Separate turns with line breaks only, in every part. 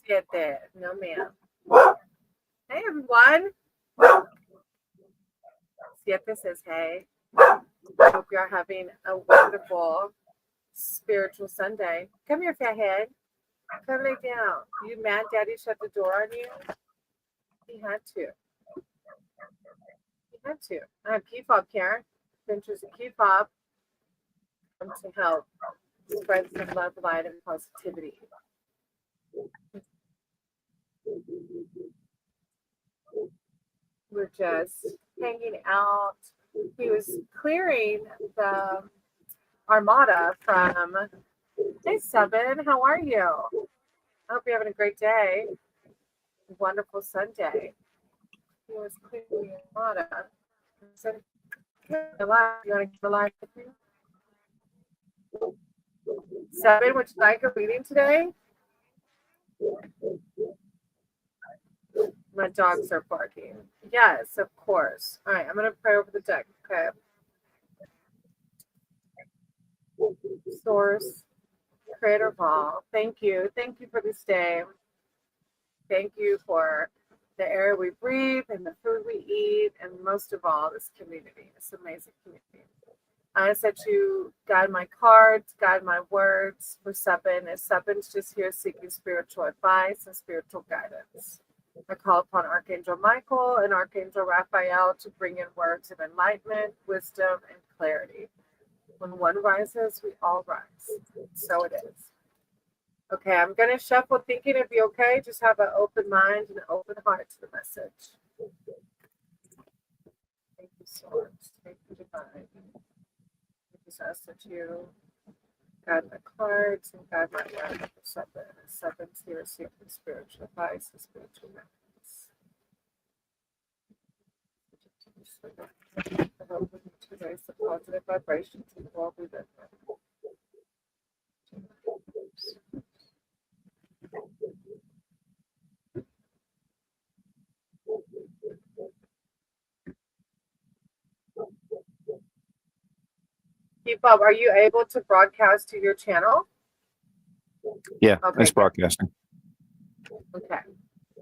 Siete. No, ma'am. Hey, everyone. Siete says, hey. Hope you're having a wonderful spiritual Sunday. Come here, fathead. Come lay down. You mad daddy shut the door on you? He had to. He had to. I have key fob, Karen. Adventures of key fob to help spread some love, light, and positivity. We're just hanging out. He was clearing the armada from. Hey, Seven, how are you? I hope you're having a great day. Wonderful Sunday. He was clearing the armada. I said, "Hey, you want to get a live with me? Seven, would you like a reading today? My dogs are barking. Yes, of course. All right, I'm going to pray over the deck. Okay. Source, creator of all, thank you. Thank you for this day. Thank you for the air we breathe and the food we eat, and most of all, this community, this amazing community. I ask that you guide my cards, guide my words for Seven, as Seven's just here seeking spiritual advice and spiritual guidance. I call upon Archangel Michael and Archangel Raphael to bring in words of enlightenment, wisdom, and clarity. When one rises, we all rise. So it is. Okay, I'm going to shuffle thinking of you, okay? Just have an open mind and an open heart to the message. Thank you, Source. Thank you, Divine. I just ask that you guide my cards and guide my word for Seven. Seven's here seeking spiritual advice and spiritual guidance. I hope to raise the positive vibrations in the world we live in. Keep up. Are you able to broadcast to your channel?
Yeah,
Okay,
it's broadcasting.
Okay.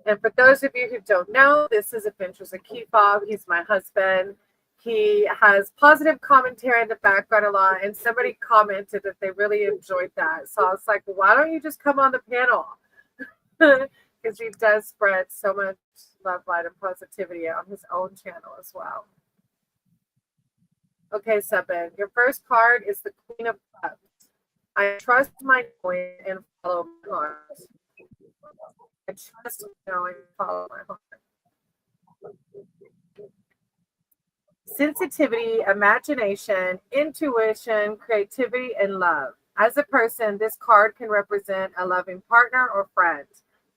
And for those of you who don't know, this is Adventures of Key Fob. He's my husband. He has positive commentary in the background a lot, and somebody commented that they really enjoyed that. So I was like, well, why don't you just come on the panel? Because he does spread so much love, light, and positivity on his own channel as well. Okay, Seven. Your first card is the Queen of Cups. I trust my knowing and follow my heart. I trust my knowing and follow my heart. Sensitivity, imagination, intuition, creativity, and love. As a person, this card can represent a loving partner or friend,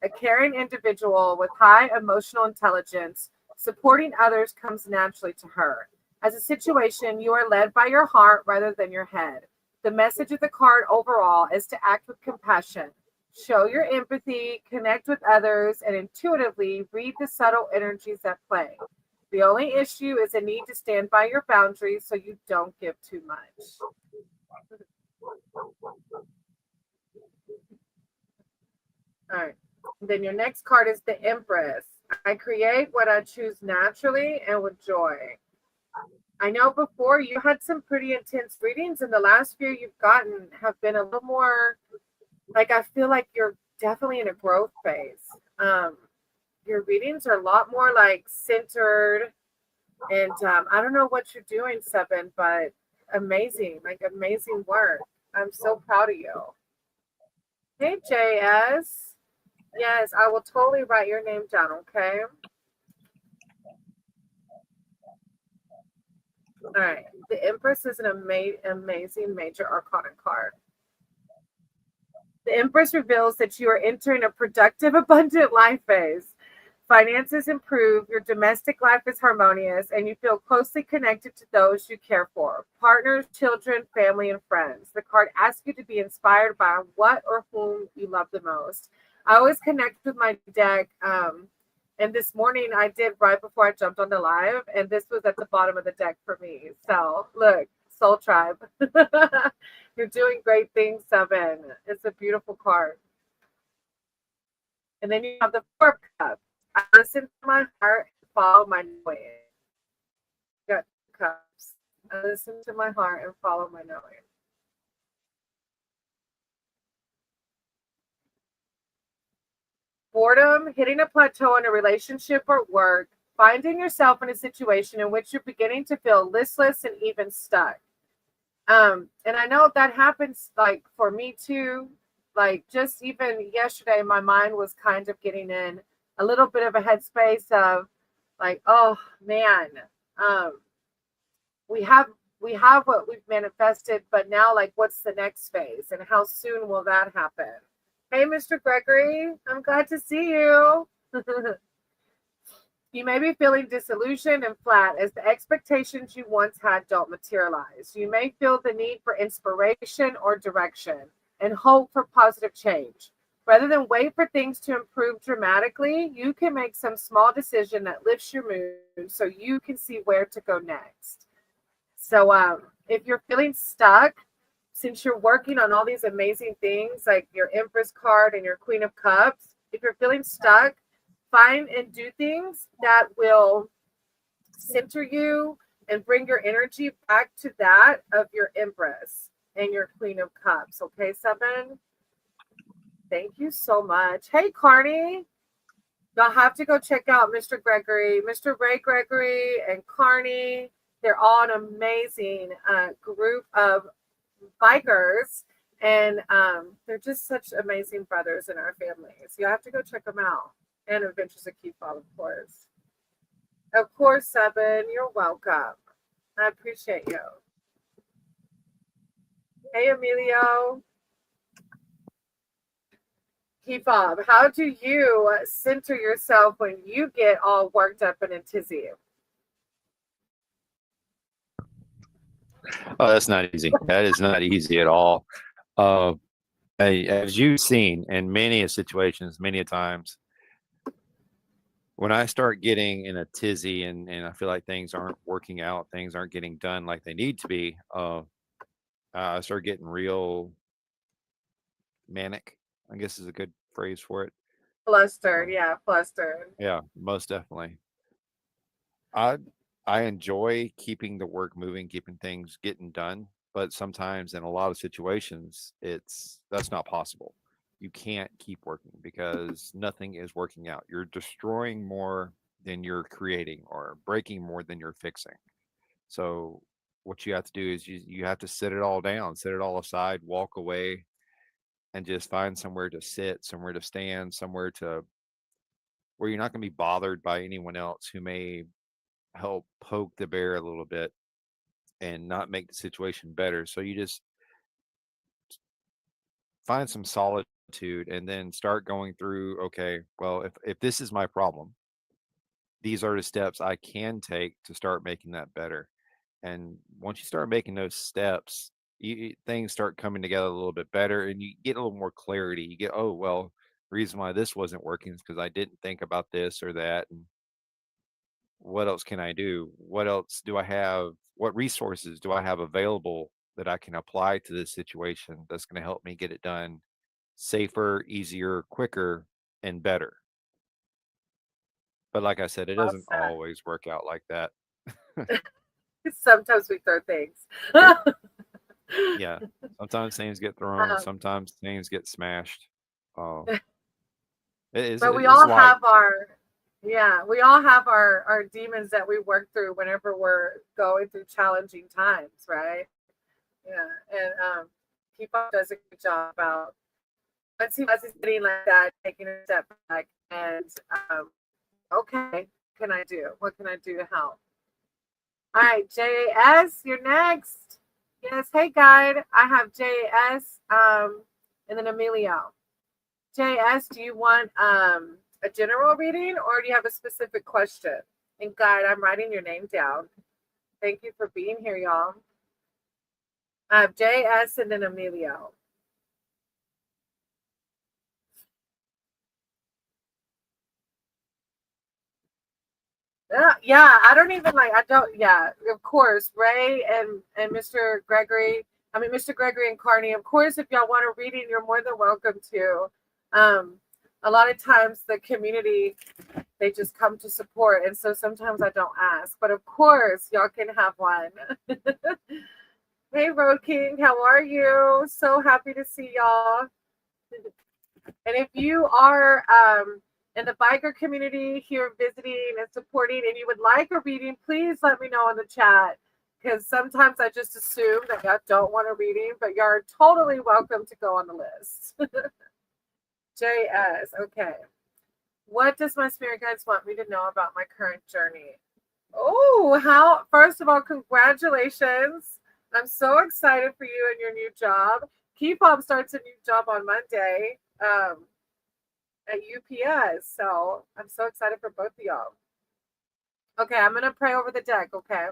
a caring individual with high emotional intelligence. Supporting others comes naturally to her. As a situation, you are led by your heart rather than your head. The message of the card overall is to act with compassion, show your empathy, connect with others, and intuitively read the subtle energies at play. The only issue is a need to stand by your boundaries so you don't give too much. All right. Then your next card is the Empress. I create what I choose naturally and with joy. I know before you had some pretty intense readings, and the last few you've gotten have been a little more, like, I feel like you're definitely in a growth phase. Your readings are a lot more like centered, and I don't know what you're doing, Seven, but amazing, like amazing work. I'm so proud of you. Hey, JS. Yes, I will totally write your name down, okay? All right. The Empress is an amazing major arcana card. The Empress reveals that you are entering a productive, abundant life phase. Finances improve, your domestic life is harmonious, and you feel closely connected to those you care for, partners, children, family, and friends. The card asks you to be inspired by what or whom you love the most. I always connect with my deck, and this morning I did right before I jumped on the live, and this was at the bottom of the deck for me. So look, Soul Tribe. You're doing great things, Seven. It's a beautiful card. And then you have the 4 of Cups. I listen to my heart and follow my knowing. You got 2 Cups. I listen to my heart and follow my knowing. Boredom, hitting a plateau in a relationship or work, finding yourself in a situation in which you're beginning to feel listless and even stuck. And I know that happens like for me too. Like just even yesterday, my mind was kind of getting in a little bit of a headspace of like, oh man, um, we have we have what we've manifested, but now like what's the next phase and how soon will that happen? Hey, Mr. Gregory, I'm glad to see you. You may be feeling disillusioned and flat as the expectations you once had don't materialize. You may feel the need for inspiration or direction and hope for positive change. Rather than wait for things to improve dramatically, you can make some small decision that lifts your mood so you can see where to go next. So if you're feeling stuck, since you're working on all these amazing things like your Empress card and your Queen of Cups, if you're feeling stuck, find and do things that will center you and bring your energy back to that of your Empress and your Queen of Cups. Okay, 7? Thank you so much. Hey, Carney. Y'all have to go check out Mr. Gregory, Mr. Ray Gregory, and Carney. They're all an amazing group of bikers. And they're just such amazing brothers in our family. So you have to go check them out. And Adventures of Keepaw, of course. Of course, 7. You're welcome. I appreciate you. Hey, Emilio. Keepaw, how do you center yourself when you get all worked up in a tizzy?
Oh, that's not easy. That is not easy at all. As you've seen in many situations, many times, when I start getting in a tizzy and I feel like things aren't working out, things aren't getting done like they need to be, I start getting real manic, I guess is a good phrase for it.
Flustered, yeah, flustered.
Yeah, most definitely. I enjoy keeping the work moving, keeping things getting done, but sometimes in a lot of situations, that's not possible. You can't keep working because nothing is working out. You're destroying more than you're creating or breaking more than you're fixing. So what you have to do is you have to sit it all down, set it all aside, walk away, and just find somewhere to sit, somewhere to stand, somewhere to where you're not going to be bothered by anyone else who may help poke the bear a little bit and not make the situation better. So you just find some solitude and then start going through, okay, well, if this is my problem, these are the steps I can take to start making that better. And once you start making those steps, things start coming together a little bit better and you get a little more clarity. You get, oh, well, the reason why this wasn't working is because I didn't think about this or that. And what else can I do? What else do I have? What resources do I have available that I can apply to this situation that's going to help me get it done safer, easier, quicker, and better? But like I said, it doesn't always work out like that.
Sometimes we throw things.
Yeah. Sometimes things get thrown, sometimes things get smashed.
But we all have we all have our demons that we work through whenever we're going through challenging times, right? Yeah. And Keepaw does a good job about once he was getting like that, taking a step back and okay, what can I do? What can I do to help? All right, JS, you're next. Yes, hey guide. I have JS and then Emilio. JS, do you want a general reading or do you have a specific question? And guide, I'm writing your name down. Thank you for being here, y'all. I have JS and then Emilio. Yeah, I don't even of course, Ray and Mr. Gregory, Mr. Gregory and Carney, of course, if y'all want a reading, you're more than welcome to. a lot of times the community, they just come to support. And so sometimes I don't ask, but of course y'all can have one. Hey, Road King, how are you? So happy to see y'all. And if you are in the biker community here visiting and supporting and you would like a reading, please let me know in the chat, because sometimes I just assume that y'all don't want a reading, but you're totally welcome to go on the list. JS, okay. What does my spirit guides want me to know about my current journey? Oh, first of all, congratulations. I'm so excited for you and your new job. K-pop starts a new job on Monday at UPS. So I'm so excited for both of y'all. Okay, I'm going to pray over the deck, okay?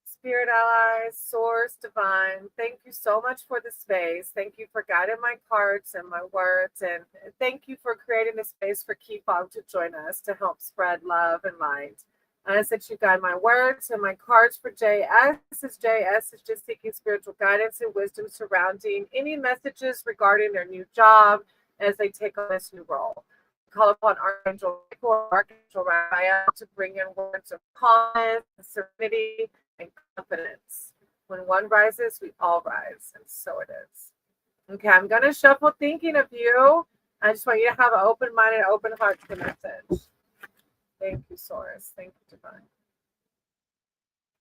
Spirit allies, source, divine, thank you so much for the space. Thank you for guiding my cards and my words. And thank you for creating a space for K-pop to join us to help spread love and light. I ask that you guide my words and my cards for JS. JS is just seeking spiritual guidance and wisdom surrounding any messages regarding their new job as they take on this new role. Call upon Archangel Michael, Archangel Raphael to bring in words of calmness, serenity, and confidence. When one rises, we all rise, and so it is. Okay, I'm going to shuffle thinking of you. I just want you to have an open mind and open heart to the message. Thank you, Source. Thank you, Divine.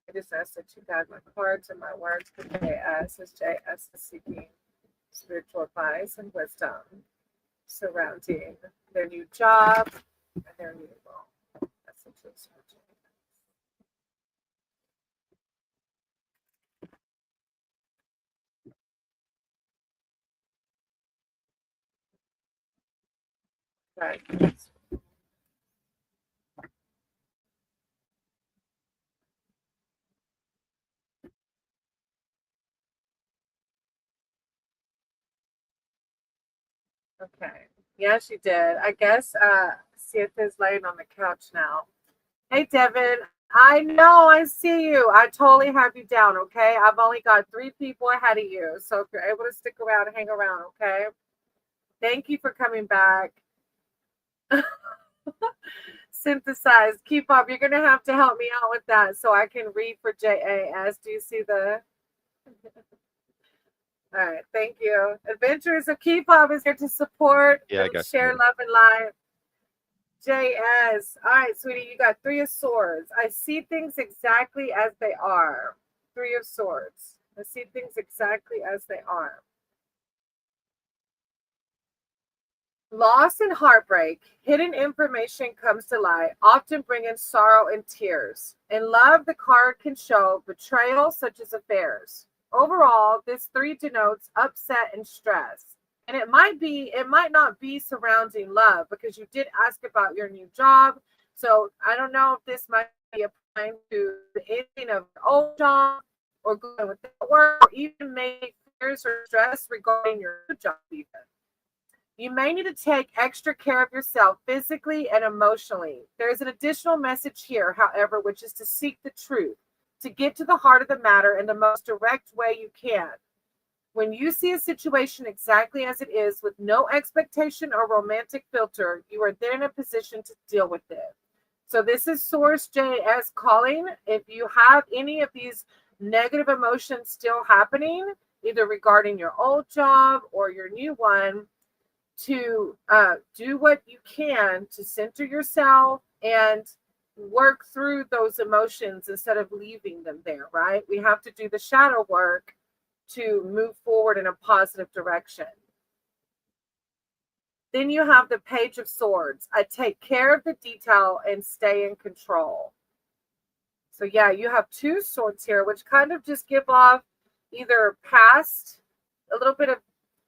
I just ask that you guide my cards and my words for JS as JS is seeking spiritual advice and wisdom surrounding their new job and their new role. Messages for JS. Right. Okay. Yeah, she did. I guess Sith is laying on the couch now. Hey, Devin. I know, I see you. I totally have you down, okay? I've only got 3 people ahead of you. So if you're able to stick around, hang around, okay? Thank you for coming back. Synthesize. Keep up. You're going to have to help me out with that so I can read for JAS. Do you see the... All right, thank you. Adventures of K-pop is here to support and share love and light. JS. All right, sweetie, you got 3 of Swords. I see things exactly as they are. 3 of Swords. I see things exactly as they are. Loss and heartbreak, hidden information comes to light, often bringing sorrow and tears. In love, the card can show betrayal, such as affairs. Overall, this 3 denotes upset and stress. And it might not be surrounding love, because you did ask about your new job. So I don't know if this might be applying to the ending of your old job or going with that work, or even maybe fears or stress regarding your new job even. You may need to take extra care of yourself physically and emotionally. There's an additional message here, however, which is to seek the truth, to get to the heart of the matter in the most direct way you can. When you see a situation exactly as it is with no expectation or romantic filter, you are then in a position to deal with it. So this is Source JS calling. If you have any of these negative emotions still happening, either regarding your old job or your new one, to do what you can to center yourself and work through those emotions instead of leaving them there, right? We have to do the shadow work to move forward in a positive direction. Then you have the Page of Swords. I take care of the detail and stay in control. So yeah, you have 2 swords here, which kind of just give off either past, a little bit of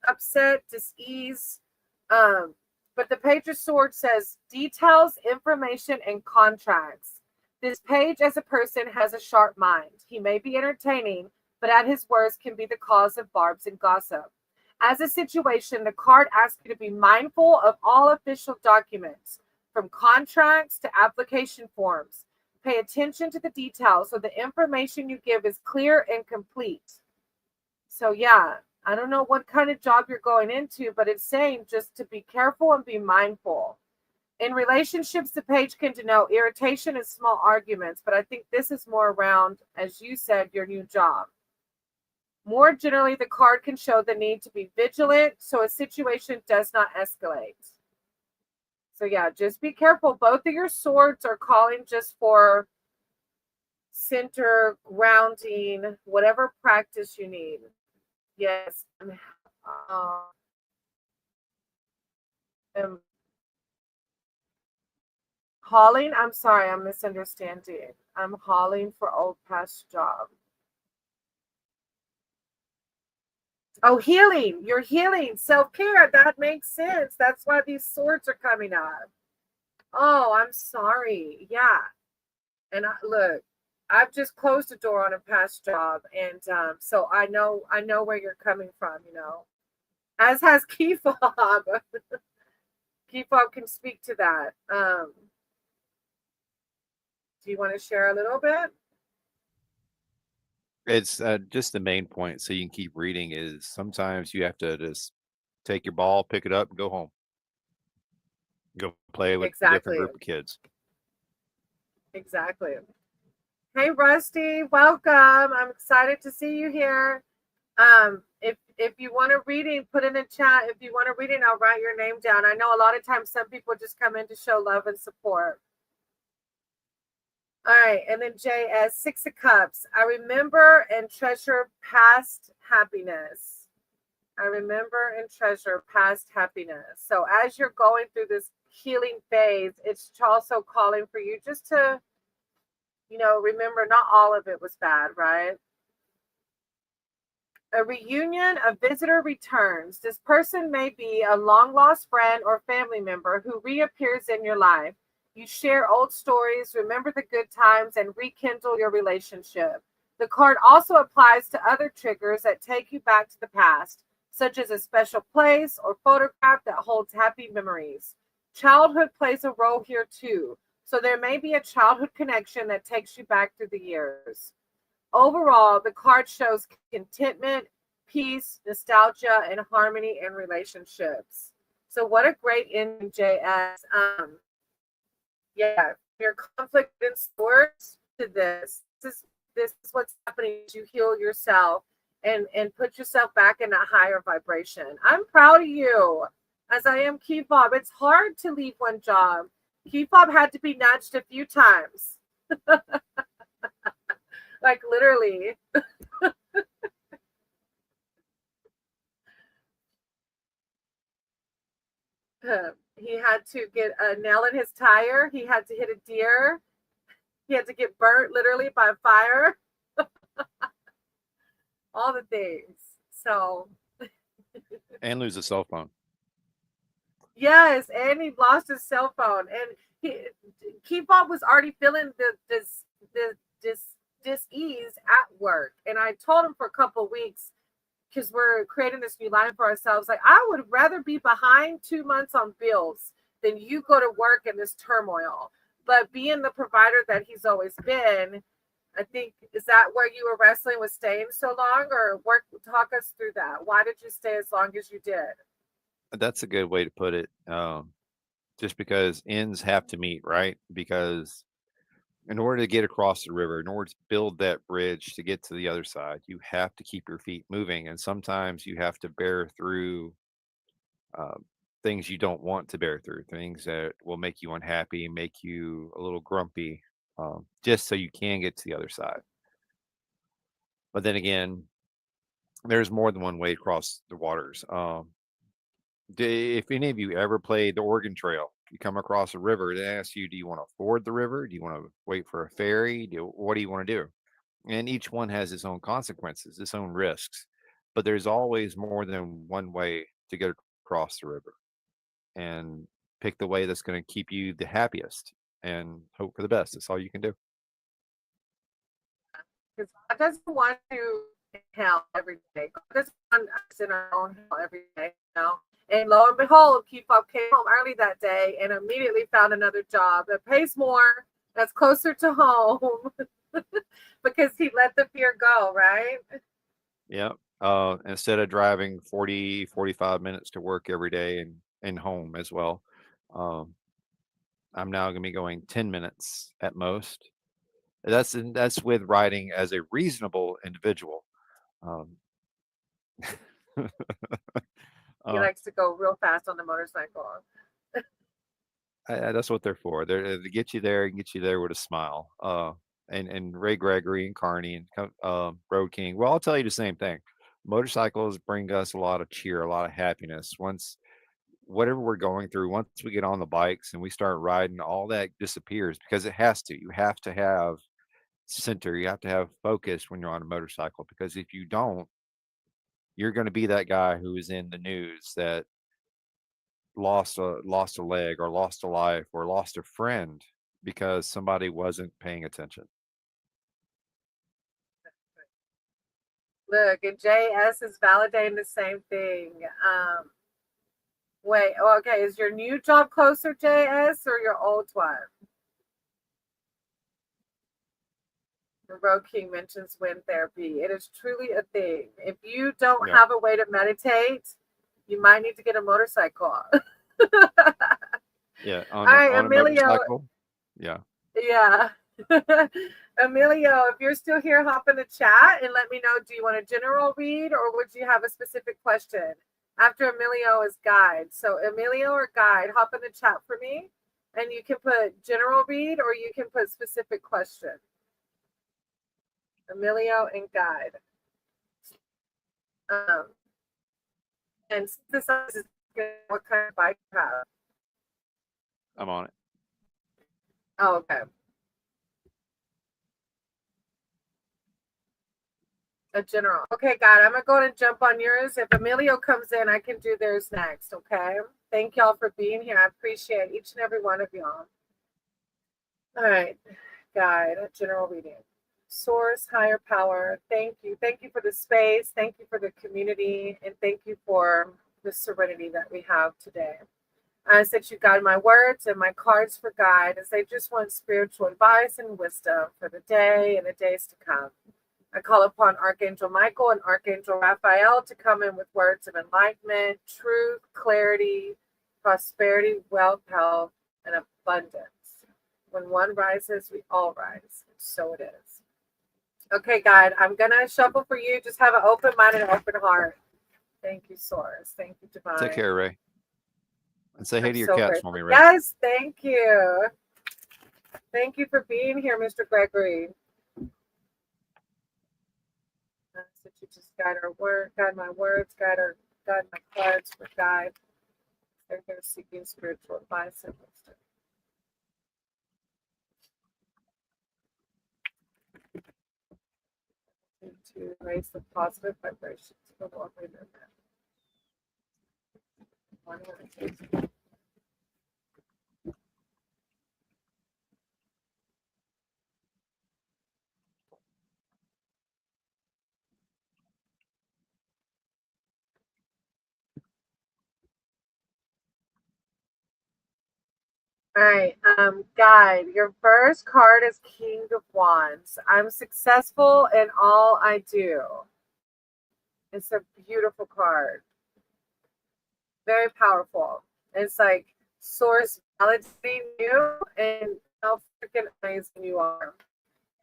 upset, dis-ease. But the Page of Swords says details, information, and contracts. This page as a person has a sharp mind. He may be entertaining, but at his worst can be the cause of barbs and gossip. As a situation, the card asks you to be mindful of all official documents, from contracts to application forms. Pay attention to the details so the information you give is clear and complete. So yeah, I don't know what kind of job you're going into, but it's saying just to be careful and be mindful. In relationships, the page can denote irritation and small arguments, but I think this is more around, as you said, your new job. More generally, the card can show the need to be vigilant so a situation does not escalate. So yeah, just be careful. Both of your swords are calling just for center, grounding, whatever practice you need. Yes. Hauling, I'm sorry, I'm misunderstanding. I'm hauling for old past job. Oh, healing. You're healing. Self-care. That makes sense. That's why these swords are coming up. Oh, I'm sorry. Yeah. And look, I've just closed a door on a past job. And so I know where you're coming from, as has Key Fob. Key Fob can speak to that. Do you want to share a little bit?
It's just the main point, so you can keep reading. Is sometimes you have to just take your ball, pick it up, and go home. Go play with a different group of kids.
Exactly. Hey, Rusty, welcome. I'm excited to see you here. If you want a reading, put it in chat. If you want a reading, I'll write your name down. I know a lot of times some people just come in to show love and support. All right, and then JS, Six of Cups. I remember and treasure past happiness. I remember and treasure past happiness. So as you're going through this healing phase, it's also calling for you just to, remember not all of it was bad, right? A reunion, a visitor returns. This person may be a long-lost friend or family member who reappears in your life. You share old stories, remember the good times, and rekindle your relationship. The card also applies to other triggers that take you back to the past, such as a special place or photograph that holds happy memories. Childhood plays a role here too, so there may be a childhood connection that takes you back through the years. Overall, the card shows contentment, peace, nostalgia, and harmony in relationships. So what a great ending, JS. Yeah, your conflict in source to this. This is what's happening as you heal yourself and put yourself back in a higher vibration. I'm proud of you, as I am Key Fob. It's hard to leave one job. Key Fob had to be nudged a few times. Like literally. He had to get a nail in his tire. He had to hit a deer. He had to get burnt literally by fire. All the things. So.
And lose a cell phone.
Yes, and he lost his cell phone. And Key Fob was already feeling this dis-ease at work. And I told him for a couple of weeks, because we're creating this new line for ourselves, like, I would rather be behind 2 months on bills than you go to work in this turmoil. But being the provider that he's always been, I think, is that where you were wrestling with staying so long? Or talk us through that. Why did you stay as long as you did?
That's a good way to put it. Just because ends have to meet, right? Because in order to get across the river, in order to build that bridge to get to the other side, you have to keep your feet moving. And sometimes you have to bear through things you don't want to bear through, things that will make you unhappy, make you a little grumpy, just so you can get to the other side. But then again, there's more than one way across the waters. If any of you ever played the Oregon Trail, you come across a river, they ask you, do you want to ford the river? Do you want to wait for a ferry? What do you want to do? And each one has its own consequences, its own risks. But there's always more than one way to get across the river. And pick the way that's going to keep you the happiest and hope for the best. That's all you can do.
Because God doesn't want to hell every day. God doesn't want us in our own hell every day, And lo and behold, Key Fob came home early that day and immediately found another job that pays more, that's closer to home, because he let the fear go, right?
Yeah. Instead of driving 40, 45 minutes to work every day and home as well. Um, I'm now going to be going 10 minutes at most. That's with riding as a reasonable individual. Um,
He
uh,
likes to go real fast on the motorcycle.
that's what they're for. They're to get you there and get you there with a smile. And Ray Gregory and Carney and Road King. Well, I'll tell you the same thing. Motorcycles bring us a lot of cheer, a lot of happiness. Once whatever we're going through, once we get on the bikes and we start riding, all that disappears because it has to. You have to have center. You have to have focus when you're on a motorcycle because if you don't, you're going to be that guy who is in the news that lost a leg or lost a life or lost a friend because somebody wasn't paying attention.
Look, and JS is validating the same thing. Wait, okay, is your new job closer, JS, or your old one? Road King mentions wind therapy. It is truly a thing. If you don't have a way to meditate, you might need to get a motorcycle.
Yeah,
on a
motorcycle. Yeah.
Yeah. Emilio, if you're still here, hop in the chat and let me know, do you want a general read or would you have a specific question? After Emilio is guide. So Emilio or guide, hop in the chat for me and you can put general read or you can put specific question. Emilio and guide. And synthesize what kind of bike you have.
I'm on it.
Oh, okay. A general. Okay, God, I'm gonna go ahead and jump on yours. If Emilio comes in, I can do theirs next. Okay. Thank y'all for being here. I appreciate each and every one of y'all. All right, guide, general reading. Source, higher power. Thank you. Thank you for the space. Thank you for the community, and thank you for the serenity that we have today. I said you guide my words and my cards for guide as they just want spiritual advice and wisdom for the day and the days to come. I call upon Archangel Michael and Archangel Raphael to come in with words of enlightenment, truth, clarity, prosperity, wealth, health, and abundance. When one rises, we all rise. So it is. Okay, guide, I'm going to shuffle for you. Just have an open mind and an open heart. Thank you, Source. Thank you, Divine.
Take care, Ray. And say hey to your cats for me, Ray.
Yes, thank you. Thank you for being here, Mr. Gregory. That you just guide our word, guide my words, guide my cards for guide. They're here seeking spiritual advice and wisdom. To raise the positive vibrations of the world we live in. All right, guide, your first card is King of Wands. I'm successful in all I do. It's a beautiful card. Very powerful. It's like source validating you and how freaking amazing you are.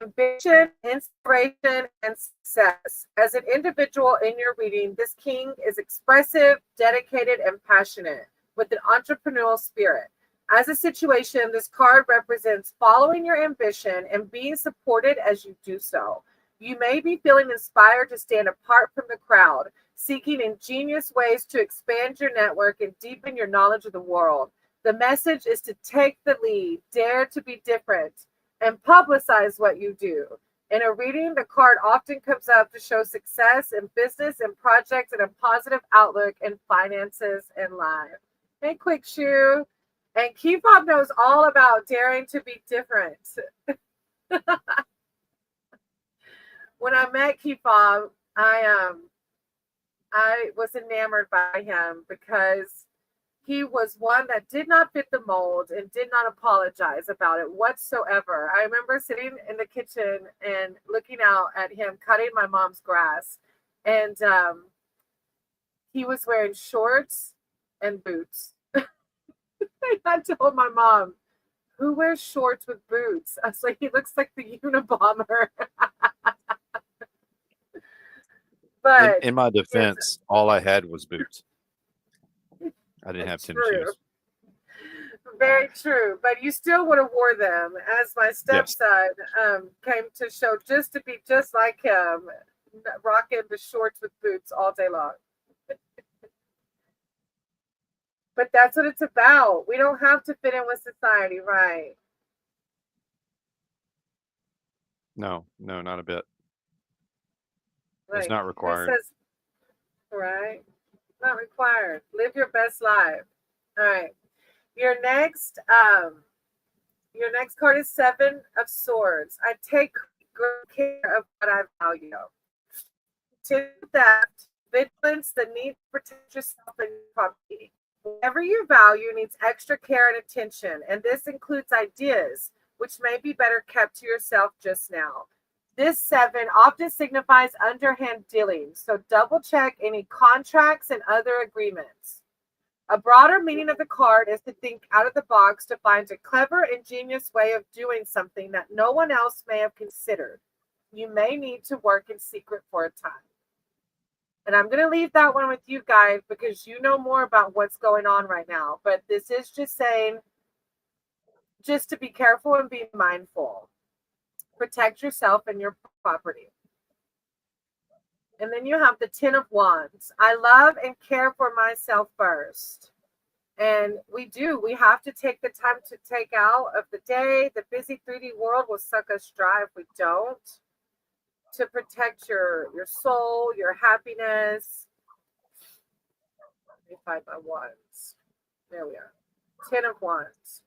Ambition, inspiration, and success. As an individual in your reading, this king is expressive, dedicated, and passionate with an entrepreneurial spirit. As a situation, this card represents following your ambition and being supported as you do so. You may be feeling inspired to stand apart from the crowd, seeking ingenious ways to expand your network and deepen your knowledge of the world. The message is to take the lead, dare to be different, and publicize what you do. In a reading, the card often comes up to show success in business and projects and a positive outlook in finances and life. Hey, Quick Shoe. And Kipop knows all about daring to be different. When I met Kipop, I was enamored by him because he was one that did not fit the mold and did not apologize about it whatsoever. I remember sitting in the kitchen and looking out at him cutting my mom's grass. And he was wearing shorts and boots. I told my mom, who wears shorts with boots? I was like, he looks like the Unabomber. But
In my defense, all I had was boots. I didn't have tennis shoes.
Very true. But you still would have wore them, as my stepson came to show, just to be just like him, rocking the shorts with boots all day long. But that's what it's about. We don't have to fit in with society, right?
No, not a bit.
Right.
It's not required.
It says, right? Not required. Live your best life. All right. Your next card is Seven of Swords. I take good care of what I value. To theft, vigilance, the need to protect yourself and your property. Whatever you value needs extra care and attention, and this includes ideas, which may be better kept to yourself just now. This 7 often signifies underhand dealings, so double check any contracts and other agreements. A broader meaning of the card is to think out of the box to find a clever, ingenious way of doing something that no one else may have considered. You may need to work in secret for a time. And I'm going to leave that one with you guys because you know more about what's going on right now. But this is just saying, just to be careful and be mindful. Protect yourself and your property. And then you have the 10 of Wands. I love and care for myself first. And we do. We have to take the time to take out of the day. The busy 3D world will suck us dry if we don't. To protect your soul, your happiness. Let me find my wands. There we are. 10 of Wands.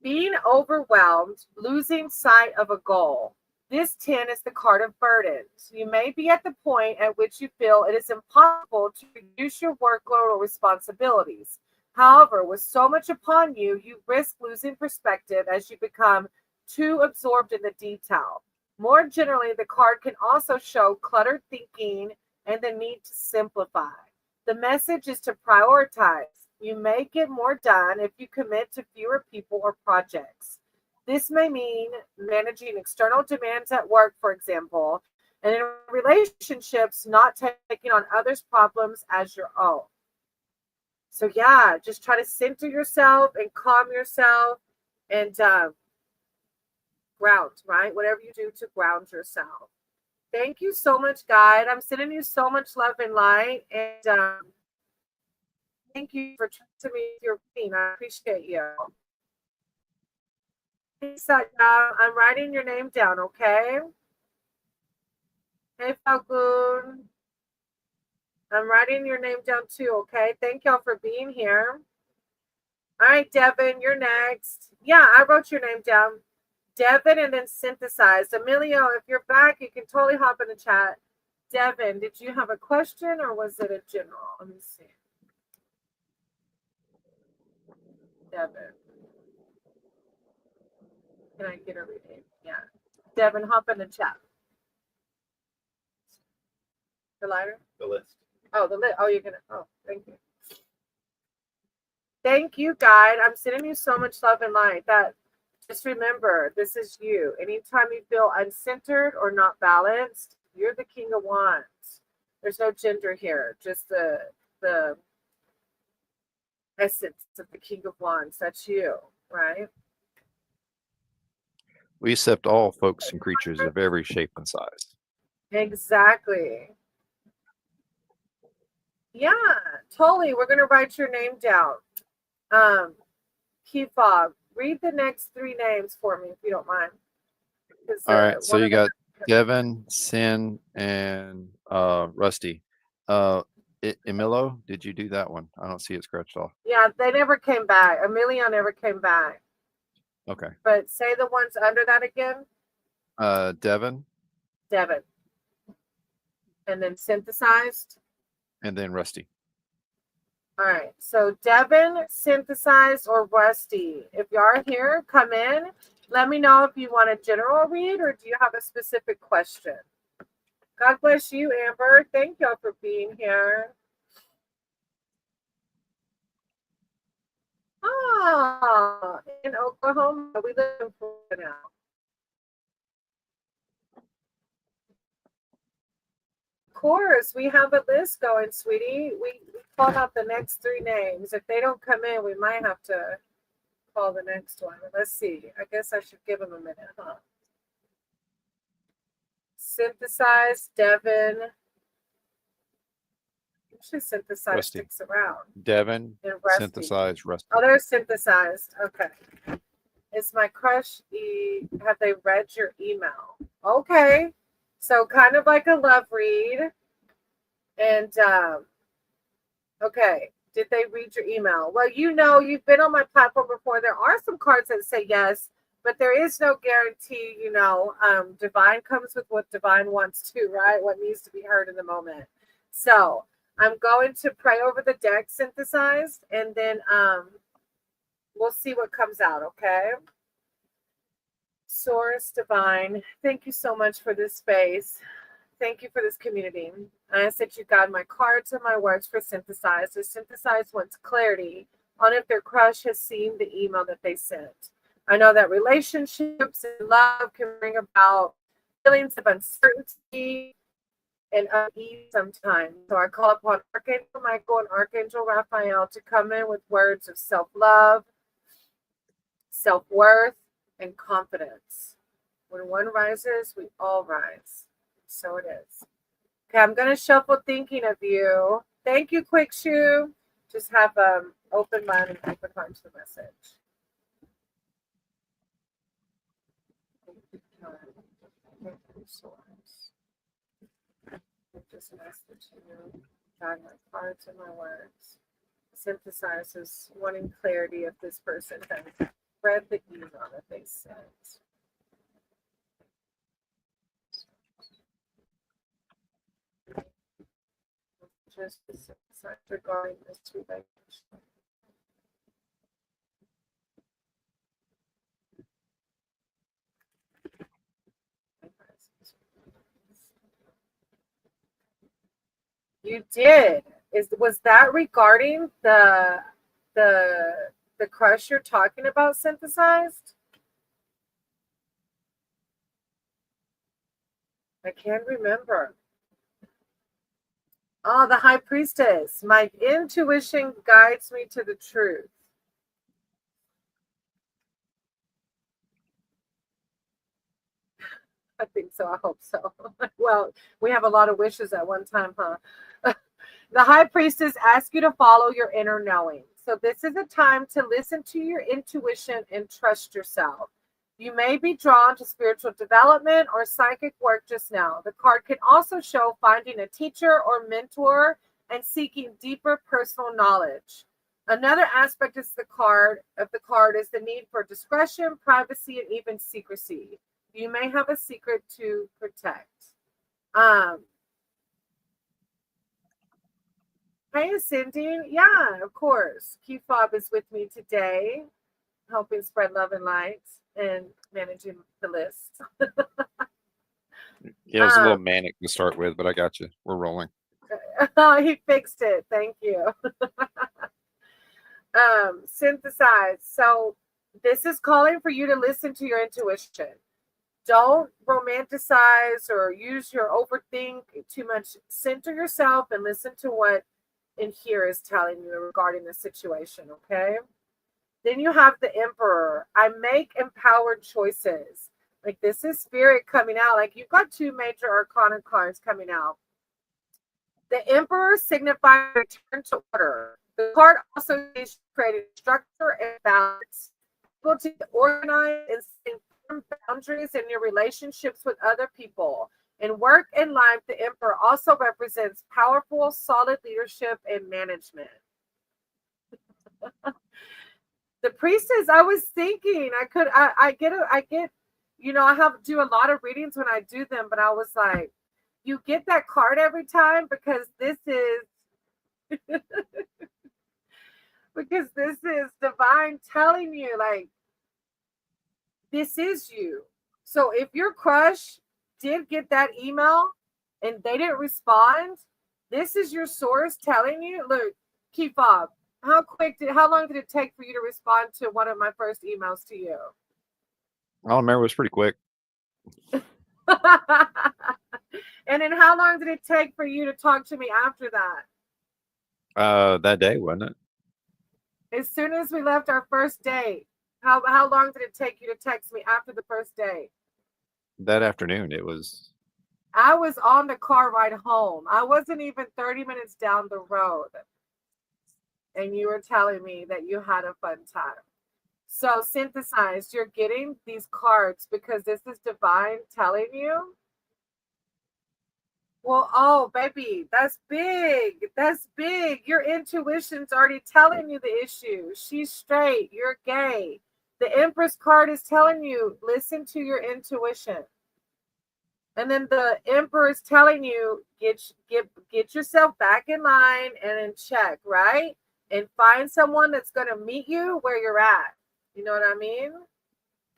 Being overwhelmed, losing sight of a goal. This 10 is the card of burdens. You may be at the point at which you feel it is impossible to reduce your workload or responsibilities. However, with so much upon you, you risk losing perspective as you become too absorbed in the detail. More generally, the card can also show cluttered thinking and the need to simplify. The message is to prioritize. You may get more done if you commit to fewer people or projects. This may mean managing external demands at work, for example, and in relationships, not taking on others' problems as your own. So yeah, just try to center yourself and calm yourself and ground, right? Whatever you do to ground yourself. Thank you so much, guide. I'm sending you so much love and light. And thank you for trusting me with your queen. I appreciate you. I'm writing your name down, okay? Hey, Falcon. I'm writing your name down too, okay? Thank y'all for being here. All right, Devin, you're next. Yeah, I wrote your name down. Devin and then synthesized. Emilio, if you're back, you can totally hop in the chat. Devin, did you have a question or was it a general? Let me see. Devin. Can I get a reading? Yeah. Devin, hop in the chat. The lighter?
The list.
Oh, the list. Oh, you're going to. Oh, thank you. Thank you, guide. I'm sending you so much love and light. That just remember, this is you. Anytime you feel uncentered or not balanced, you're the King of Wands. There's no gender here, just the essence of the King of Wands. That's you, right?
We accept all folks and creatures of every shape and size.
Exactly. Yeah, totally. We're going to write your name down. Key Fob, read the next 3 names for me, if you don't mind.
All right, so you got Devin, Sin, and Rusty. Emilio, did you do that one? I don't see it scratched off.
Yeah, they never came back. Emilio never came back.
Okay.
But say the ones under that again.
Devin.
And then synthesized.
And then Rusty.
All right. So Devin, synthesized, or Rusty. If you are here, come in. Let me know if you want a general read or do you have a specific question. God bless you, Amber. Thank y'all for being here. Ah, in Oklahoma. We live in Florida now. Of course, we have a list going, sweetie. We called out the next 3 names. If they don't come in, we might have to call the next one. Let's see. I guess I should give them a minute, huh? Synthesize, Devin. Usually synthesize
Rusty.
sticks around.
Devin,
And Rusty.
synthesized, Rusty.
Oh, they're synthesized. Okay. Is my crush have they read your email? Okay. So kind of like a love read. And okay. Did they read your email? Well, you've been on my platform before. There are some cards that say yes, but there is no guarantee, divine comes with what divine wants to, right? What needs to be heard in the moment. So I'm going to pray over the deck synthesized, and then we'll see what comes out, okay? Source divine, thank you so much for this space. Thank you for this community. I ask that you guide my cards and my words for synthesize. The synthesize wants clarity on if their crush has seen the email that they sent. I know that relationships and love can bring about feelings of uncertainty and unease sometimes. So I call upon Archangel Michael and Archangel Raphael to come in with words of self-love, self-worth, and confidence. When one rises, we all rise. So it is. Okay, I'm going to shuffle thinking of you. Thank you, Quick Shoe. Just have open mind and open heart to the message. Just ask that you guide my cards and my words. Synthesizes wanting clarity if this person has read the email that they sent. Just regarding this relationship. You did. Was that regarding the crush you're talking about synthesized? I can't remember. Oh, the high priestess. My intuition guides me to the truth. I think so. I hope so. Well, we have a lot of wishes at one time, huh? The high priestess asks you to follow your inner knowing. So this is a time to listen to your intuition and trust yourself. You may be drawn to spiritual development or psychic work just now. The card can also show finding a teacher or mentor and seeking deeper personal knowledge. Another aspect of the card is the need for discretion, privacy, and even secrecy. You may have a secret to protect. Hey, Cindy. Yeah, of course. QFOB is with me today, helping spread love and light and managing the list.
Yeah, it was a little manic to start with, but I got you. We're rolling.
He fixed it. Thank you. Synthesize. So this is calling for you to listen to your intuition. Don't romanticize or use your overthink too much. Center yourself and listen to what in here is telling you regarding the situation, okay? Then you have the Emperor. I make empowered choices. Like this is spirit coming out. Like you've got 2 major arcana cards coming out. The Emperor signifies return to order. The card also is creating structure and balance. Able to organize and set firm boundaries in your relationships with other people. In work and life, the Emperor also represents powerful, solid leadership and management. The Priestess, I was thinking I get, I have do a lot of readings when I do them, but I was like, you get that card every time because this is because this is divine telling you like this is you. So if your crush did get that email, and they didn't respond, this is your source telling you, look, Key Fob, how long did it take for you to respond to one of my first emails to you?
I don't remember. It was pretty quick.
And then how long did it take for you to talk to me after that?
That day, wasn't it?
As soon as we left our first date, how long did it take you to text me after the first date?
That afternoon, it was.
I was on the car ride home. I wasn't even 30 minutes down the road. And you were telling me that you had a fun time. So Synthesized, you're getting these cards because this is divine telling you. Well, oh, baby, that's big. That's big. Your intuition's already telling you the issue. She's straight. You're gay. The Empress card is telling you, listen to your intuition. And then the Emperor is telling you, get yourself back in line and in check, right? And find someone that's going to meet you where you're at. You know what I mean?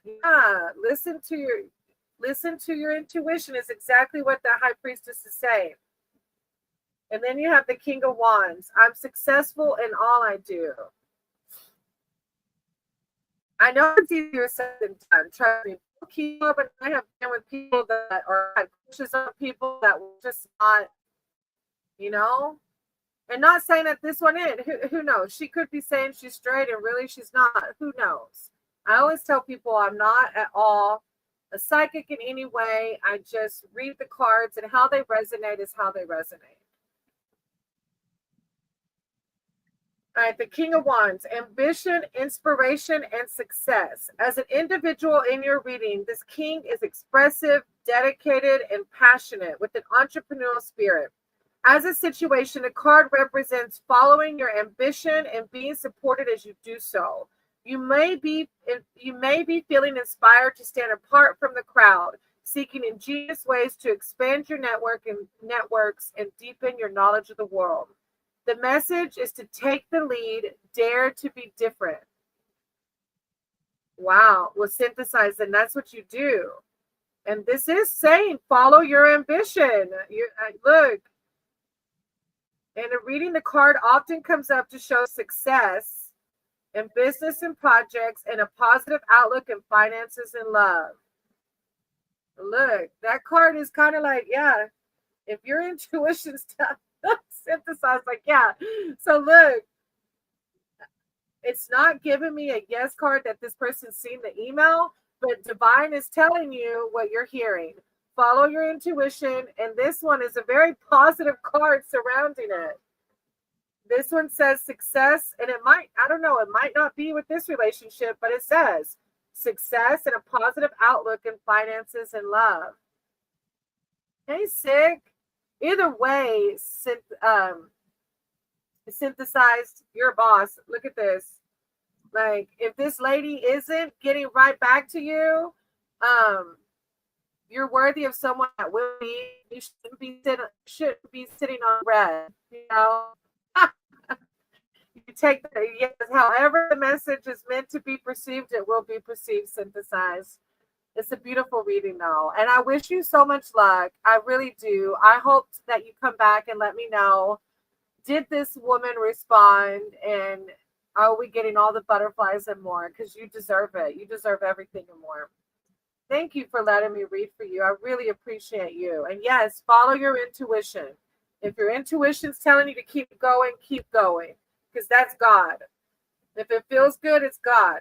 Yeah, listen to your intuition is exactly what the High Priestess is saying. And then you have the King of Wands. I'm successful in all I do. I know it's easier said than done. Trust me. Keep up, and I have been with people that are pushes on people that were just not, you know, and not saying that this one is. Who knows? She could be saying she's straight and really she's not. Who knows? I always tell people I'm not at all a psychic in any way. I just read the cards, and how they resonate is how they resonate. All right, the King of Wands, ambition, inspiration, and success. As an individual in your reading, this king is expressive, dedicated, and passionate with an entrepreneurial spirit. As a situation, the card represents following your ambition and being supported as you do so. You may be feeling inspired to stand apart from the crowd, seeking ingenious ways to expand your networks and deepen your knowledge of the world. The message is to take the lead, dare to be different. Wow, well, Synthesized, and that's what you do. And this is saying, follow your ambition. Look, and reading the card often comes up to show success in business and projects and a positive outlook in finances and love. Look, that card is kind of like, yeah, if your intuition's Synthesized, like, yeah. So look, it's not giving me a yes card that this person's seen the email, but divine is telling you what you're hearing. Follow your intuition, and this one is a very positive card surrounding it. This one says success, and it might not be with this relationship, but it says success and a positive outlook in finances and love. Hey, sick. Either way, Synthesized, you're a boss. Look at this. Like, if this lady isn't getting right back to you, you're worthy of someone that will be. You shouldn't be sitting on red. You know, you take the yes. However, the message is meant to be perceived, it will be perceived. Synthesized. It's a beautiful reading, though, and I wish you so much luck. I really do. I hope that you come back and let me know, did this woman respond, and are we getting all the butterflies and more? Because you deserve it. You deserve everything and more. Thank you for letting me read for you. I really appreciate you. And yes, follow your intuition. If your intuition's telling you to keep going, because that's God. If it feels good, it's God.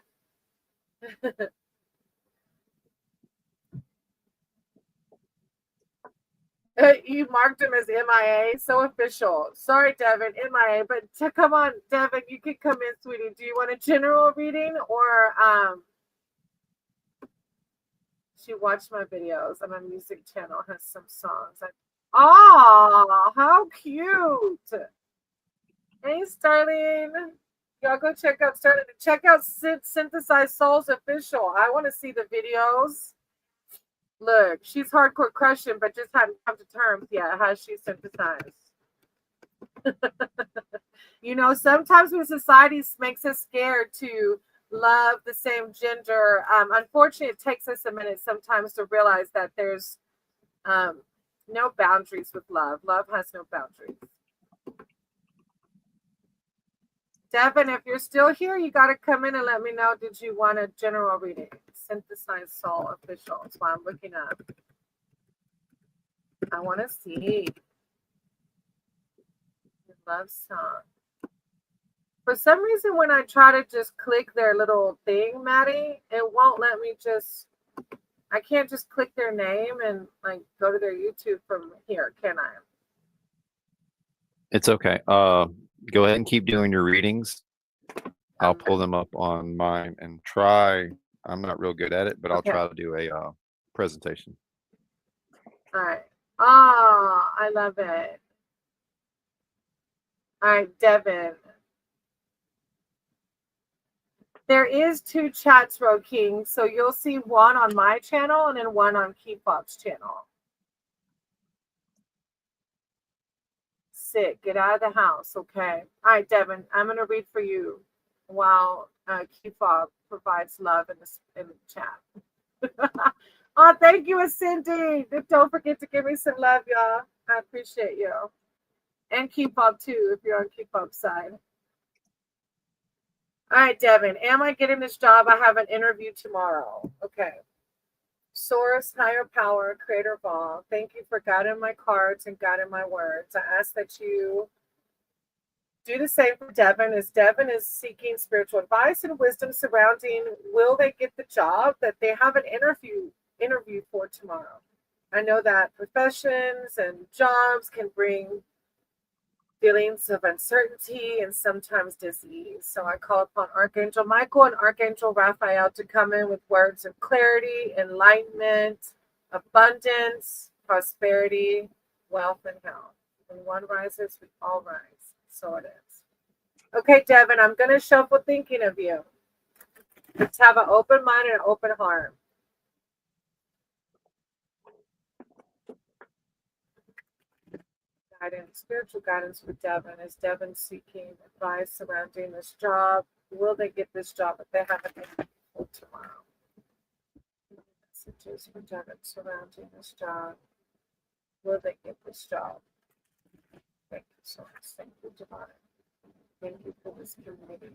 You marked him as MIA, so official. Sorry, Devin, MIA, but come on, Devin, you can come in, sweetie. Do you want a general reading or she watched my videos on my music channel, has some songs. Oh, how cute. Hey, Starling. Y'all go check out Starling. Check out Synthesized Souls official. I want to see the videos. Look, she's hardcore crushing, but just hadn't come to terms yet. Has she Synthesized? You know, sometimes when society makes us scared to love the same gender, unfortunately, it takes us a minute sometimes to realize that there's No boundaries with love. Love has no boundaries. Devin, if you're still here, you got to come in and let me know. Did you want a general reading? Synthesized Soul Official. That's why I'm looking up. I want to see. Love song. For some reason, when I try to just click their little thing, Maddie, it won't let me just. I can't just click their name and like go to their YouTube from here, can I?
It's okay. Go ahead and keep doing your readings. I'll pull them up on mine and try. I'm not real good at it, but I'll try to do a presentation.
All right. Oh, I love it. All right, Devin. There is 2 chats, Road King, so you'll see one on my channel and then one on Keepop's channel. Sit, get out of the house, okay? All right, Devin, I'm going to read for you while Keepop provides love in the chat. Oh, thank you, Cindy. Don't forget to give me some love, y'all. I appreciate you. And Keepop, too, if you're on Keepop's side. All right, Devin, am I getting this job? I have an interview tomorrow. Okay. Source, higher power, creator of all. Thank you for guiding my cards and guiding my words. I ask that you do the same for Devin, as Devin is seeking spiritual advice and wisdom surrounding will they get the job that they have an interview for tomorrow. I know that professions and jobs can bring feelings of uncertainty and sometimes disease. So I call upon Archangel Michael and Archangel Raphael to come in with words of clarity, enlightenment, abundance, prosperity, wealth, and health. When one rises, we all rise. So it is. Okay, Devin, I'm going to shuffle thinking of you. Let's have an open mind and an open heart. Guidance, spiritual guidance for Devin. Is Devin seeking advice surrounding this job? Will they get this job if they have an interview tomorrow? Messages for Devin surrounding this job. Will they get this job? Thank you so much. Thank you, Divine. Thank you for this community.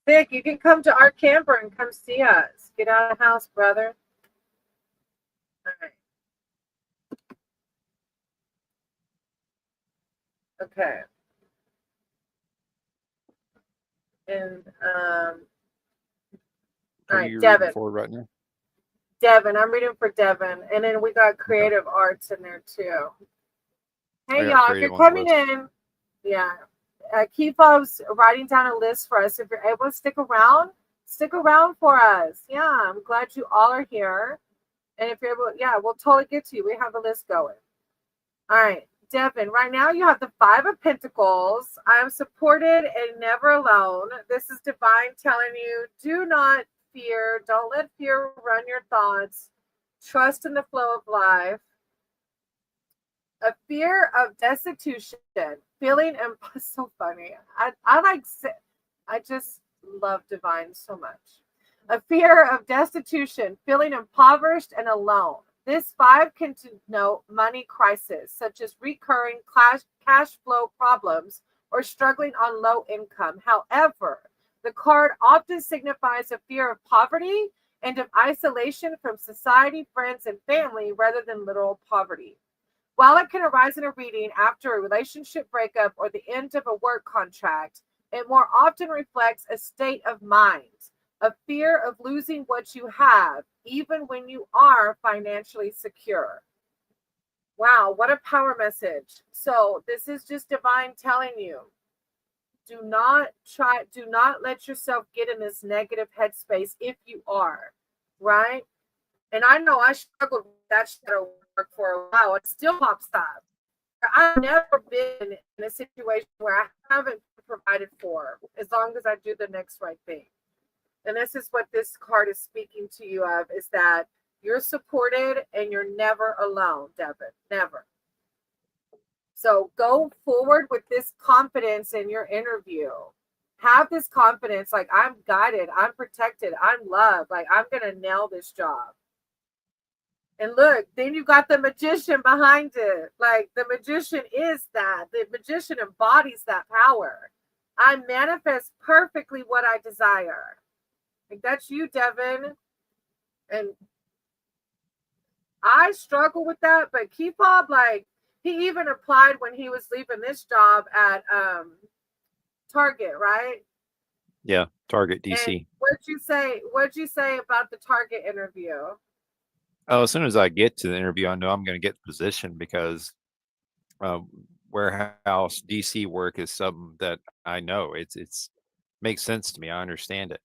Vic, you can come to our camper and come see us. Get out of the house, brother. All right. Okay. And all right, Devin.
For right now?
Devin, I'm reading for Devin, and then we got creative arts in there too. Hey y'all, if you're coming in, yeah, Keepop's writing down a list for us. If you're able to stick around for us. Yeah, I'm glad you all are here. And if you're able, yeah, we'll totally get to you. We have a list going. All right, Devin, right now you have the 5 of Pentacles. I am supported and never alone. This is divine telling you, do not fear. Don't let fear run your thoughts. Trust in the flow of life. A fear of destitution, feeling so funny. I just love divine so much. A fear of destitution, feeling impoverished and alone. This 5 can denote money crisis, such as recurring cash flow problems or struggling on low income. However, the card often signifies a fear of poverty and of isolation from society, friends, and family rather than literal poverty. While it can arise in a reading after a relationship breakup or the end of a work contract, it more often reflects a state of mind, a fear of losing what you have, even when you are financially secure. Wow, what a power message. So this is just divine telling you, do not let yourself get in this negative headspace if you are, right? And I know I struggled with that shadow work for a while. It still pops up. I've never been in a situation where I haven't provided for as long as I do the next right thing. And this is what this card is speaking to you of, is that You're supported and you're never alone, Devin. Never. So go forward with this confidence in your interview. Have this confidence, like I'm guided, I'm protected, I'm loved, like I'm going to nail this job. And look, then you got the magician behind it. Like the magician is that. The magician embodies that power. I manifest perfectly what I desire. Like that's you, Devin. And I struggle with that, but Kefab, like he even applied when he was leaving this job at Target, right?
Yeah, Target DC.
And what'd you say about the Target interview?
Oh, as soon as I get to the interview, I know I'm going to get the position because warehouse DC work is something that I know. It's makes sense to me. I understand it.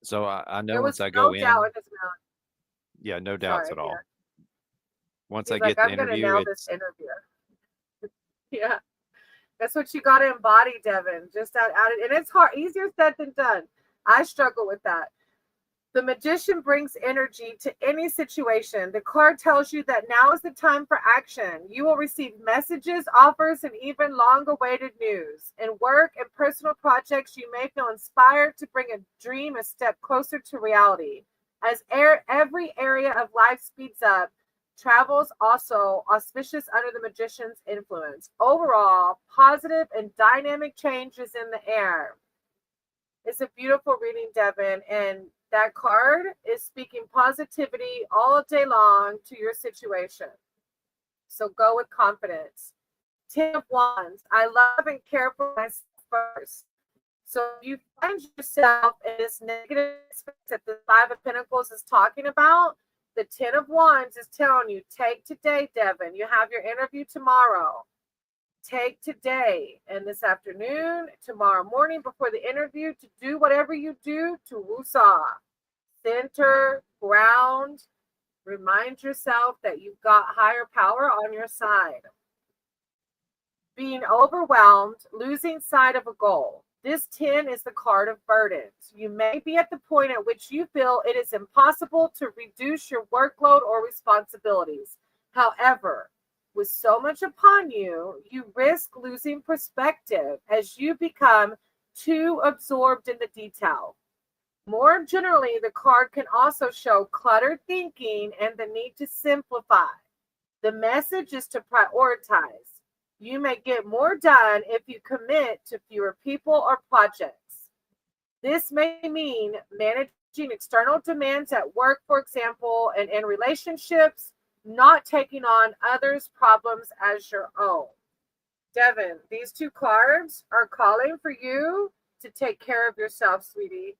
So I know
There
once
was
I
no
go in,
doubt in his mouth.
yeah, no doubts
Sorry,
at all.
yeah.
Once
He's
I
like,
get the
I'm gonna
interview,
nail this interview. Yeah. That's what you got to embody, Devin. Just that and it's hard, easier said than done. I struggle with that. The magician brings energy to any situation. The card tells you that now is the time for action. You will receive messages, offers, and even long-awaited news. In work and personal projects, you may feel inspired to bring a dream a step closer to reality. As every area of life speeds up, travels also auspicious under the magician's influence. Overall, positive and dynamic change is in the air. It's a beautiful reading, Devin, and that card is speaking positivity all day long to your situation. So go with confidence. 10 of Wands. I love and care for myself first. So if you find yourself in this negative space that the Five of Pentacles is talking about, the 10 of Wands is telling you, take today, Devin. You have your interview tomorrow. Take today and this afternoon, tomorrow morning before the interview to do whatever you do to woosah. Center, ground, remind yourself that you've got higher power on your side. Being overwhelmed, losing sight of a goal. This 10 is the card of burdens. You may be at the point at which you feel it is impossible to reduce your workload or responsibilities. However, with so much upon you, you risk losing perspective as you become too absorbed in the detail. More generally, the card can also show cluttered thinking and the need to simplify. The message is to prioritize. You may get more done if you commit to fewer people or projects. This may mean managing external demands at work, for example, and in relationships, not taking on others' problems as your own. Devin, these two cards are calling for you to take care of yourself, sweetie.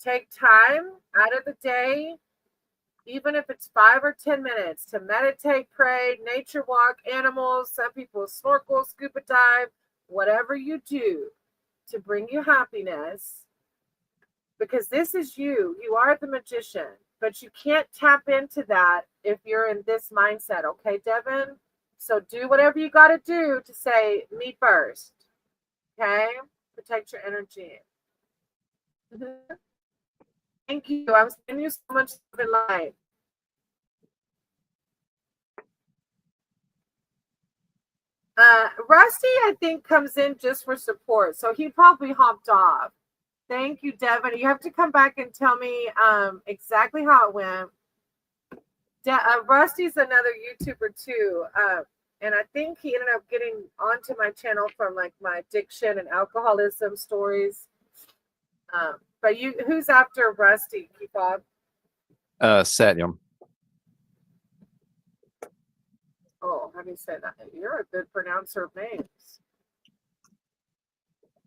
Take time out of the day, even if it's 5 or 10 minutes, to meditate, pray, nature walk, animals. Some people snorkel, scuba dive, whatever you do to bring you happiness. Because this is you. You are the magician, but you can't tap into that if you're in this mindset. Okay, Devin? So do whatever you got to do to say, me first. Okay? Protect your energy. Mm-hmm. Thank you. I'm sending you so much love and light. Rusty, I think, comes in just for support, so he probably hopped off. Thank you, Devin. You have to come back and tell me exactly how it went. Rusty's another YouTuber too, and I think he ended up getting onto my channel from like my addiction and alcoholism stories. But who's after Rusty, Kefab?
Satyam.
Oh, how do you say that? You're a good pronouncer of names.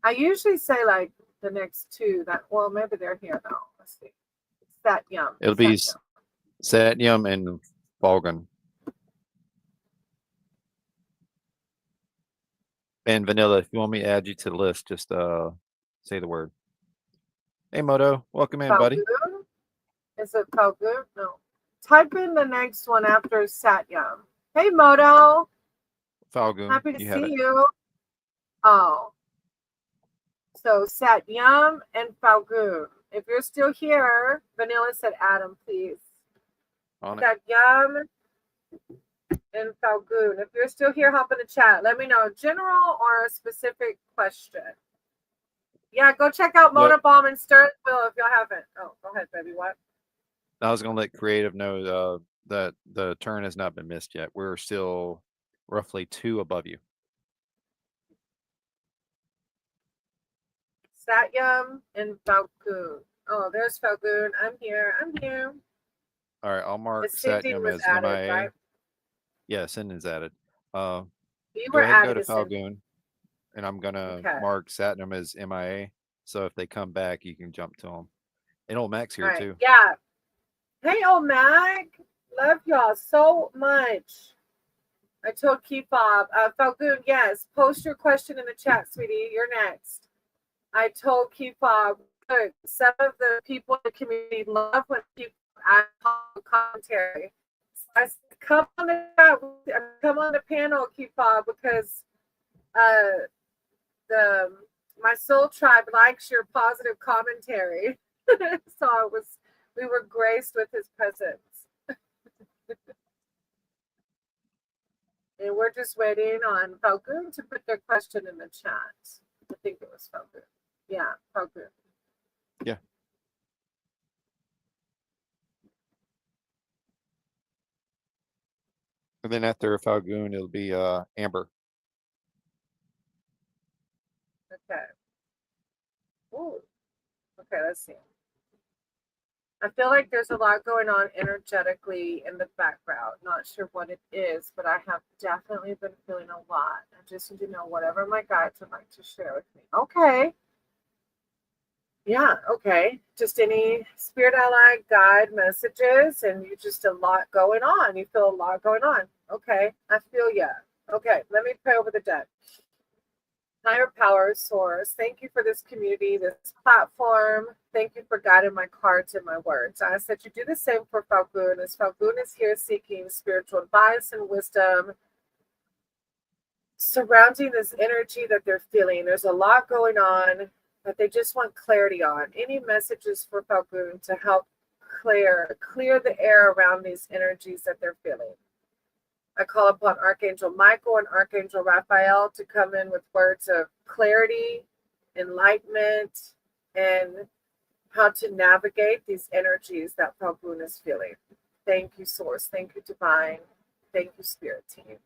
I usually say like the next two. Well, maybe they're here now. Let's see. Satyam.
It'll be Satyam and Falgun. And Vanilla, if you want me to add you to the list, just say the word. Hey Moto, welcome in, buddy.
Is it Falgun? No. Type in the next one after Satyam. Hey Moto.
Falgun.
Happy to see you. Oh. So Satyam and Falgun. If you're still here, Vanilla said Adam, please.
On it.
Got Yum and Falgoon. If you're still here, hop in the chat. Let me know, general or a specific question. Yeah, go check out Mona Bomb and Stirrinsville if y'all haven't. Oh, go ahead, baby. What?
I was going to let creative know that the turn has not been missed yet. We're still roughly 2 above you.
Satyam and Falgoon. Oh, there's Falgoon. I'm here.
All right, I'll mark
Cindy
Satyam
was
as
added,
MIA.
right?
Yeah, Cindy's added.
You
Go
were
ahead and go
added
to
as Cindy.
Falgoon, and I'm gonna
Okay.
mark Satyam as MIA. So if they come back, you can jump to them. And old Mac's here
Right.
too.
Yeah. Hey, old Mac. Love y'all so much. I told Keyfob. Falgoon, yes. Post your question in the chat, sweetie. You're next. I told Keyfob, look, some of the people in the community love when people add commentary. So I said, come on the panel, Keyfob, because my soul tribe likes your positive commentary. So we were graced with his presence. And we're just waiting on Falgoon to put their question in the chat. I think it was Falgoon. Yeah, Falgoon.
Yeah. And then after Falgoon, it'll be Amber.
Okay. Ooh. Okay, let's see. I feel like there's a lot going on energetically in the background. Not sure what it is, but I have definitely been feeling a lot. I just need to know whatever my guides would like to share with me. Okay. Yeah, okay. Just any spirit ally guide messages, and you just a lot going on. You feel a lot going on. Okay, I feel ya. Okay, let me pray over the deck. Higher power source, thank you for this community, this platform. Thank you for guiding my cards and my words. I ask that you do the same for Falgoon, as Falgoon is here seeking spiritual advice and wisdom surrounding this energy that they're feeling. There's a lot going on that they just want clarity on. Any messages for Falgoon to help clear the air around these energies that they're feeling? I call upon Archangel Michael and Archangel Raphael to come in with words of clarity, enlightenment, and how to navigate these energies that Falgoon is feeling. Thank you, Source. Thank you, Divine. Thank you, Spirit Team.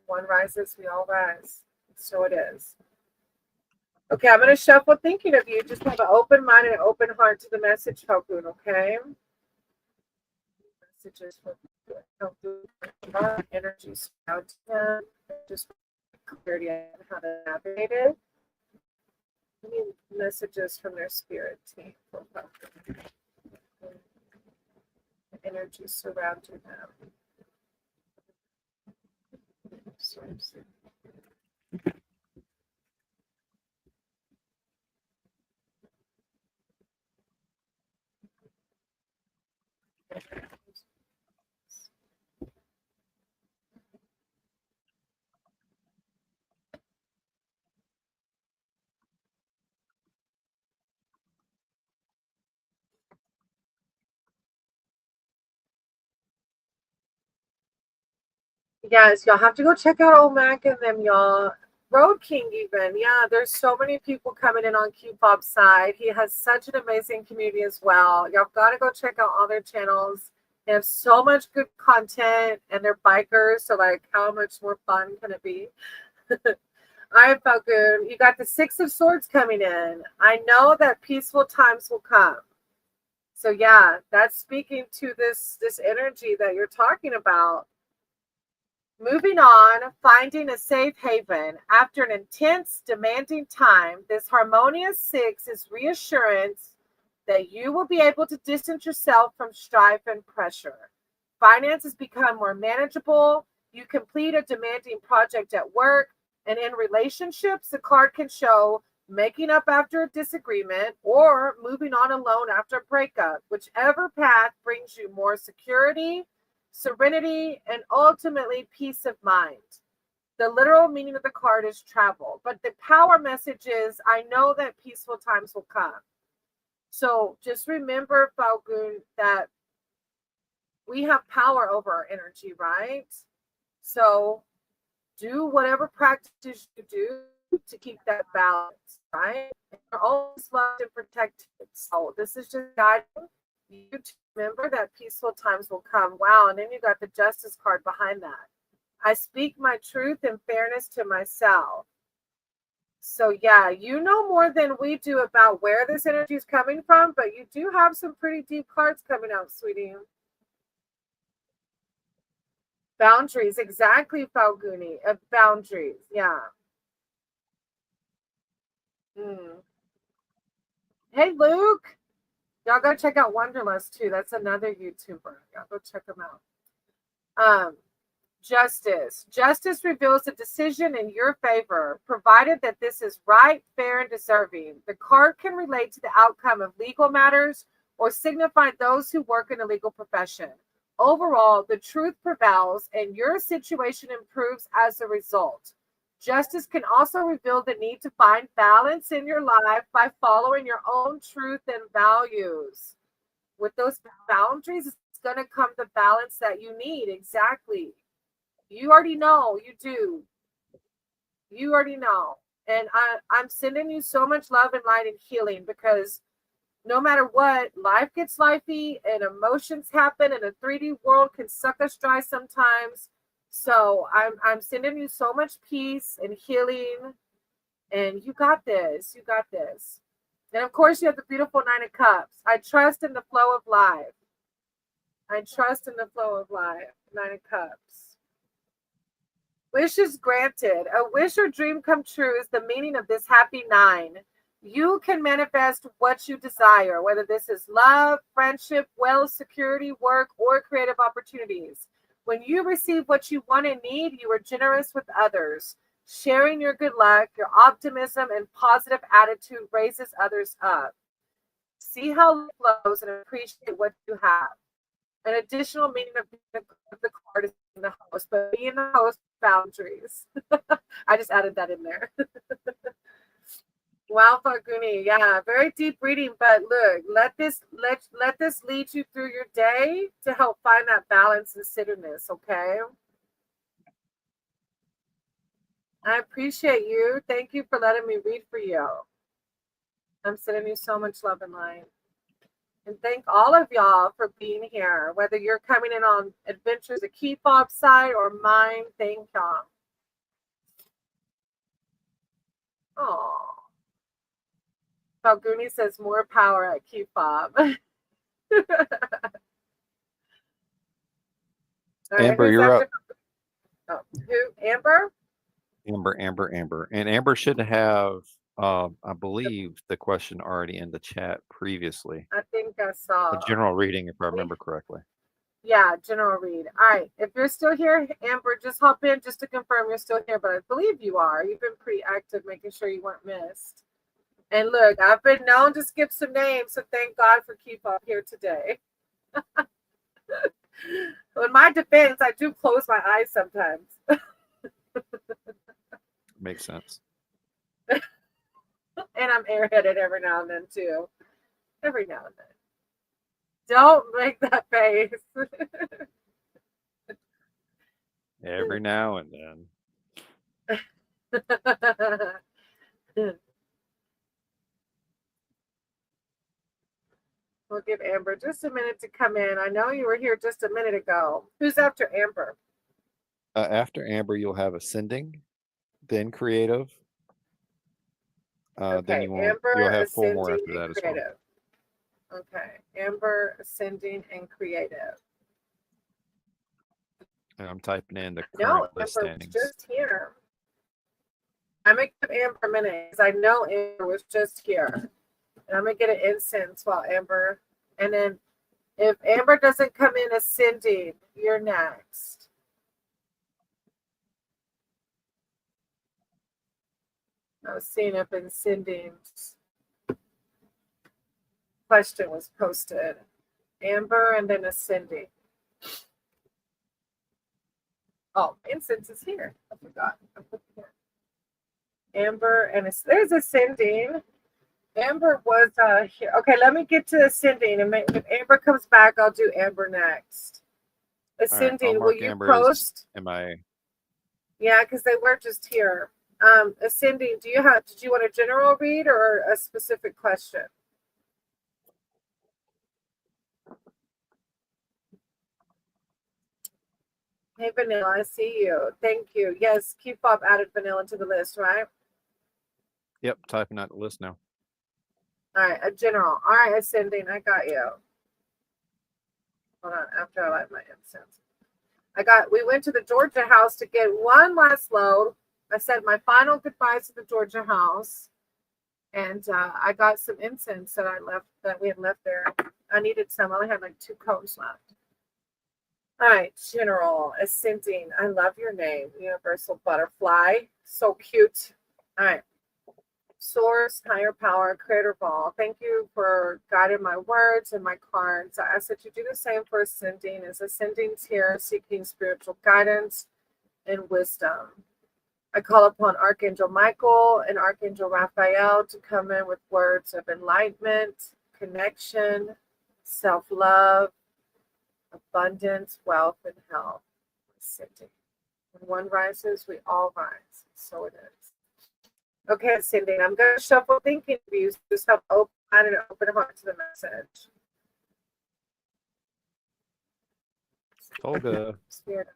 One rises, we all rise. So it is. Okay, I'm going to shuffle thinking of you. Just have an open mind and an open heart to the message, Falgoon, okay? Messages for Falgoon. Energy surrounding them. Just clarity on how to navigate it. Any messages from their spirit team for Falgoon. Energy surrounding them. Source. Yes, y'all have to go check out Old Mac and them, y'all. Road King, even. Yeah, there's so many people coming in on Q-Pop's side. He has such an amazing community as well. Y'all got to go check out all their channels. They have so much good content, and they're bikers, so like, how much more fun can it be? I felt good. You got the Six of Swords coming in. I know that peaceful times will come. So yeah, that's speaking to this energy that you're talking about. Moving on, finding a safe haven. After an intense, demanding time, this harmonious 6 is reassurance that you will be able to distance yourself from strife and pressure. Finances become more manageable. You complete a demanding project at work, and in relationships, the card can show making up after a disagreement or moving on alone after a breakup. Whichever path brings you more security, serenity, and ultimately peace of mind. The literal meaning of the card is travel, but the power message is, I know that peaceful times will come. So just remember, Falgoon, that we have power over our energy, right? So do whatever practices you do to keep that balance, right? And you're always loved and protected. So this is just guiding you to remember that peaceful times will come. Wow. And then you got the justice card behind that. I speak my truth and fairness to myself. So yeah, you know more than we do about where this energy is coming from, but you do have some pretty deep cards coming out, sweetie. Boundaries, exactly, Falguni. Boundaries, yeah. Mm. Hey, Luke. Y'all go check out Wonderlust too. That's another YouTuber. Y'all go check him out. Justice. Justice reveals a decision in your favor, provided that this is right, fair, and deserving. The card can relate to the outcome of legal matters or signify those who work in the legal profession. Overall, the truth prevails and your situation improves as a result. Justice can also reveal the need to find balance in your life by following your own truth and values. With those boundaries, it's going to come the balance that you need. Exactly. You already know. You do. You already know. And I'm sending you so much love and light and healing, because no matter what, life gets lifey and emotions happen, and the 3D world can suck us dry sometimes. So I'm sending you so much peace and healing, and you got this. You got this. And of course, you have the beautiful 9 of Cups. I trust in the flow of life. I trust in the flow of life. 9 of Cups. Wishes granted. A wish or dream come true is the meaning of this happy 9. You can manifest what you desire, whether this is love, friendship, wealth, security, work, or creative opportunities. When you receive what you want and need, you are generous with others. Sharing your good luck, your optimism, and positive attitude raises others up. See how it flows and appreciate what you have. An additional meaning of the card is being the host, but being the host, boundaries. I just added that in there. Wow, Falguni, yeah, very deep reading. But look, let this lead you through your day to help find that balance and centeredness. Okay. I appreciate you. Thank you for letting me read for you. I'm sending you so much love and light. And thank all of y'all for being here, whether you're coming in on Adventures of Key Fob side or mine. Thank y'all. Oh, Falguni says more power at Key Fob.
Amber, you're up.
Oh, who? Amber?
Amber. And Amber should have, I believe, the question already in the chat previously.
I think I saw.
A general reading, if I remember correctly.
Yeah, general read. All right. If you're still here, Amber, just hop in just to confirm you're still here. But I believe you are. You've been pretty active, making sure you weren't missed. And look, I've been known to skip some names, so thank God for Keep Up here today. In my defense, I do close my eyes sometimes.
Makes sense.
And I'm airheaded every now and then, too. Every now and then. Don't make that face.
Every now and then.
We'll give Amber just a minute to come in. I know you were here just a minute ago. Who's after Amber?
After Amber, you'll have Ascending, then Creative.
Okay,
then you'll have 4 more after that as well.
Okay, Amber, Ascending, and Creative.
And I'm typing in the
current
list
Amber
standings.
Was just here. I'm going to give Amber a minute because I know Amber was just here. And I'm going to get an incense while Amber. And then if Amber doesn't come in Ascending, you're next. I was seeing if Ascending's question was posted. Amber and then Ascending. Oh, incense is here. I forgot. Amber and there's Ascending. Amber was here. Okay, let me get to Ascending, and if Amber comes back, I'll do Amber next.
All right, I'll
Ascending, will
mark
you
Amber as
post?
am I?
Yeah, because they were just here. Ascending, did you want a general read or a specific question? Hey, Vanilla, I see you. Thank you. Yes, Keep Up added Vanilla to the list, right?
Yep, typing out the list now.
All right, a general. All right, Ascending, I got you. Hold on, after I light my incense. We went to the Georgia house to get one last load. I said my final goodbyes to the Georgia house. And I got some incense that we had left there. I needed some. I only had like 2 cones left. All right, General Ascending. I love your name, Universal Butterfly. So cute. All right. Source, higher power, creator of all. Thank you for guiding my words and my cards. I ask that you do the same for Ascending, as Ascending's here seeking spiritual guidance and wisdom. I call upon Archangel Michael and Archangel Raphael to come in with words of enlightenment, connection, self-love, abundance, wealth, and health. Ascending. When one rises, we all rise. So it is. Okay, Ascending, I'm going to shuffle thinking views. Just help open mind and open heart to the message.
Tolga.
Spirit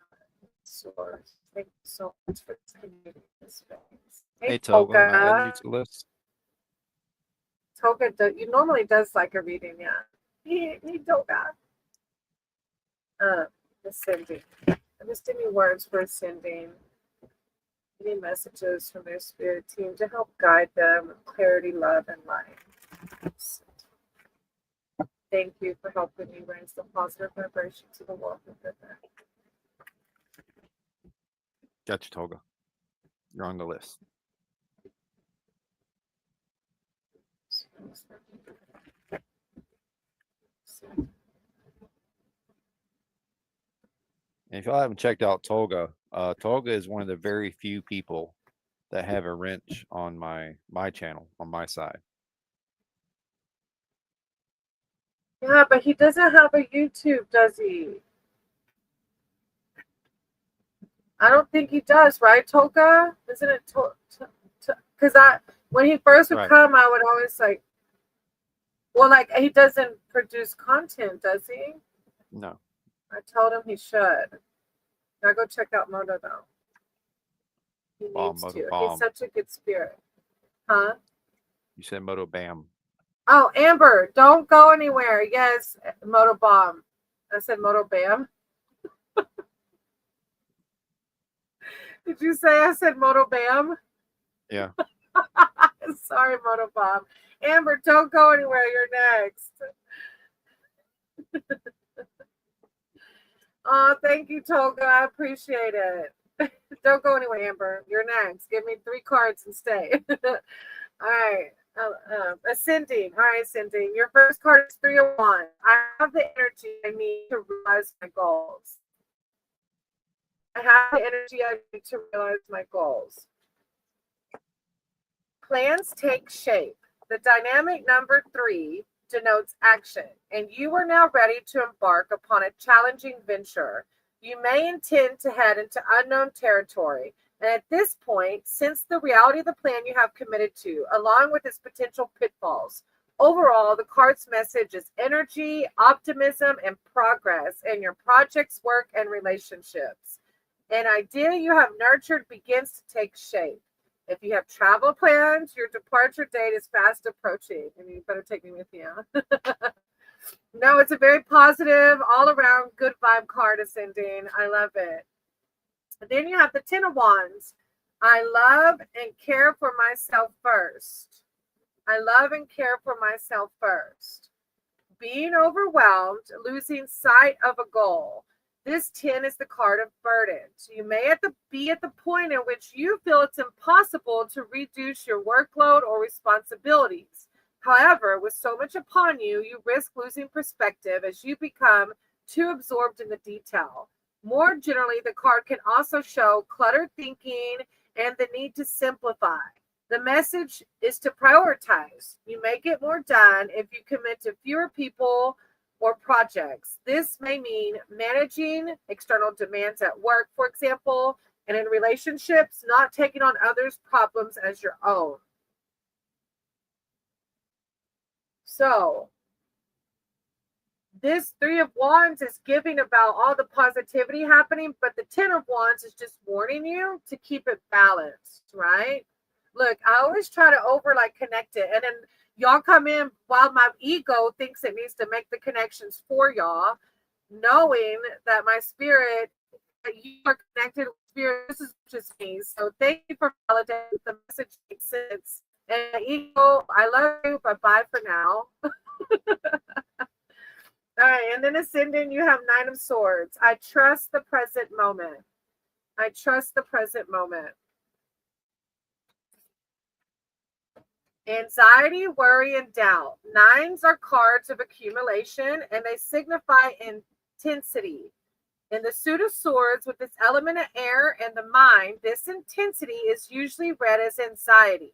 source. Thank you so much for this community, this space.
Hey, Tolga, am I adding you to the list?
Toga, you normally does like a reading, yeah. He Toga. Ascending. I'm just any words for Ascending. Any messages from their spirit team to help guide them with clarity, love, and light. Thank you for helping me raise the positive vibration to the world within them.
Gotcha, Tolga. You're on the list. And if y'all haven't checked out Tolga, Tolga is one of the very few people that have a wrench on my channel, on my side.
Yeah, but he doesn't have a YouTube, does he? I don't think he does, right, Toga? Isn't it? Because when he first would come, I would always like, well, like he doesn't produce content, does he?
No.
I told him he should. Now go check out Moto though. He needs to. He's such a good spirit. Huh?
You said Moto Bam.
Oh, Amber, don't go anywhere. Yes, Moto Bomb. I said Moto Bam. Did you say I said Moto Bam?
Yeah.
Sorry, Moto Bomb. Amber, don't go anywhere. You're next. Oh, thank you, Toga. I appreciate it. Don't go anywhere, Amber. You're next. Give me 3 cards and stay. All right. Ascending. All right, Ascending. Your first card is 3 of Wands. I have the energy I need to realize my goals. I have the energy I need to realize my goals. Plans take shape. The dynamic number 3 denotes action, and you are now ready to embark upon a challenging venture. You may intend to head into unknown territory, and at this point, sense the reality of the plan you have committed to, along with its potential pitfalls. Overall, the card's message is energy, optimism, and progress in your projects, work, and relationships. An idea you have nurtured begins to take shape. If you have travel plans, your departure date is fast approaching, and you better take me with you. No, it's a very positive, all-around, good vibe card, Ascending. I love it. And then you have the 10 of Wands. I love and care for myself first. I love and care for myself first. Being overwhelmed, losing sight of a goal. This 10 is the card of burdens. You may be at the point in which you feel it's impossible to reduce your workload or responsibilities. However, with so much upon you, you risk losing perspective as you become too absorbed in the detail. More generally, the card can also show cluttered thinking and the need to simplify. The message is to prioritize. You may get more done if you commit to fewer people or projects. This may mean managing external demands at work, for example, and in relationships, not taking on others' problems as your own. So, this Three of Wands is giving about all the positivity happening, but the Ten of Wands is just warning you to keep it balanced, right? Look, I always try to connect it, and then y'all come in while my ego thinks it needs to make the connections for y'all, knowing that my spirit, that you are connected with spirit. This is just me. So thank you for validating the message makes sense. And ego, I love you, but bye for now. All right, and then ascending, you have Nine of Swords. I trust the present moment. I trust the present moment. Anxiety, worry, and doubt. Nines are cards of accumulation, and they signify intensity. In the suit of swords, with its element of air and the mind, this intensity is usually read as anxiety.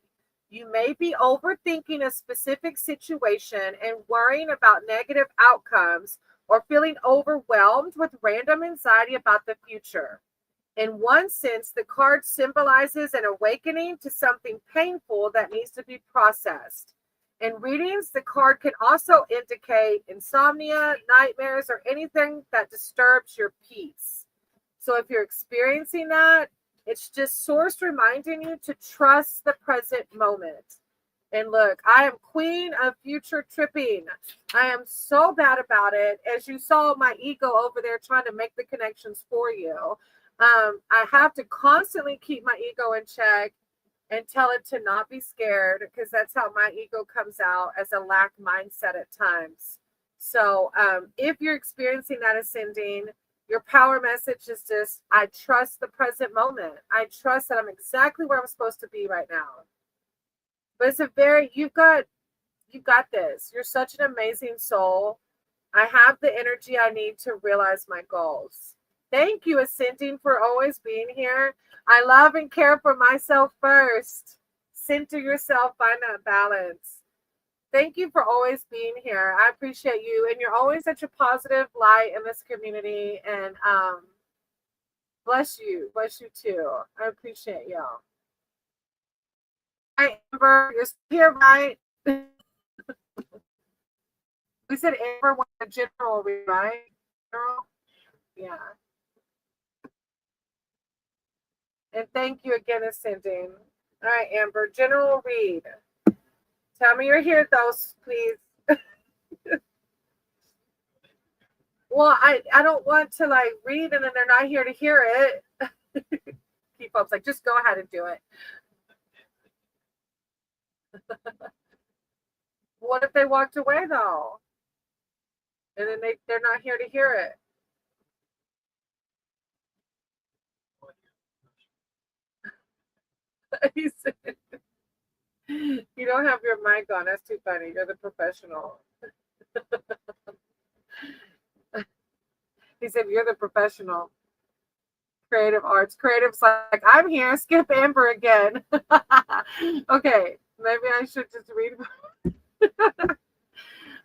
You may be overthinking a specific situation and worrying about negative outcomes, or feeling overwhelmed with random anxiety about the future. In one sense, the card symbolizes an awakening to something painful that needs to be processed. In readings, the card can also indicate insomnia, nightmares, or anything that disturbs your peace. So if you're experiencing that, it's just source reminding you to trust the present moment. And look, I am queen of future tripping. I am so bad about it. As you saw my ego over there trying to make the connections for you. I have to constantly keep my ego in check and tell it to not be scared, because that's how my ego comes out, as a lack mindset at times. So if you're experiencing that ascending, your power message is just, I trust the present moment. I trust that I'm exactly where I'm supposed to be right now. But it's you got this. You're such an amazing soul. I have the energy I need to realize my goals. Thank you, Ascending, for always being here. I love and care for myself first. Center yourself, find that balance. Thank you for always being here. I appreciate you. And you're always such a positive light in this community. And bless you. Bless you too. I appreciate y'all. Hi, Amber. You're here, right? We said Amber was a general, right? General? Yeah. And thank you again, Ascending. All right, Amber, general read. Tell me you're here, though, please. Well, I don't want to read and then they're not here to hear it. Keep up, like, just go ahead and do it. What if they walked away though? And then they're not here to hear it. He said, you don't have your mic on. That's too funny. You're the professional. He said, you're the professional. Creative arts. Creative's like, I'm here. Skip Amber again. Okay. Maybe I should just read.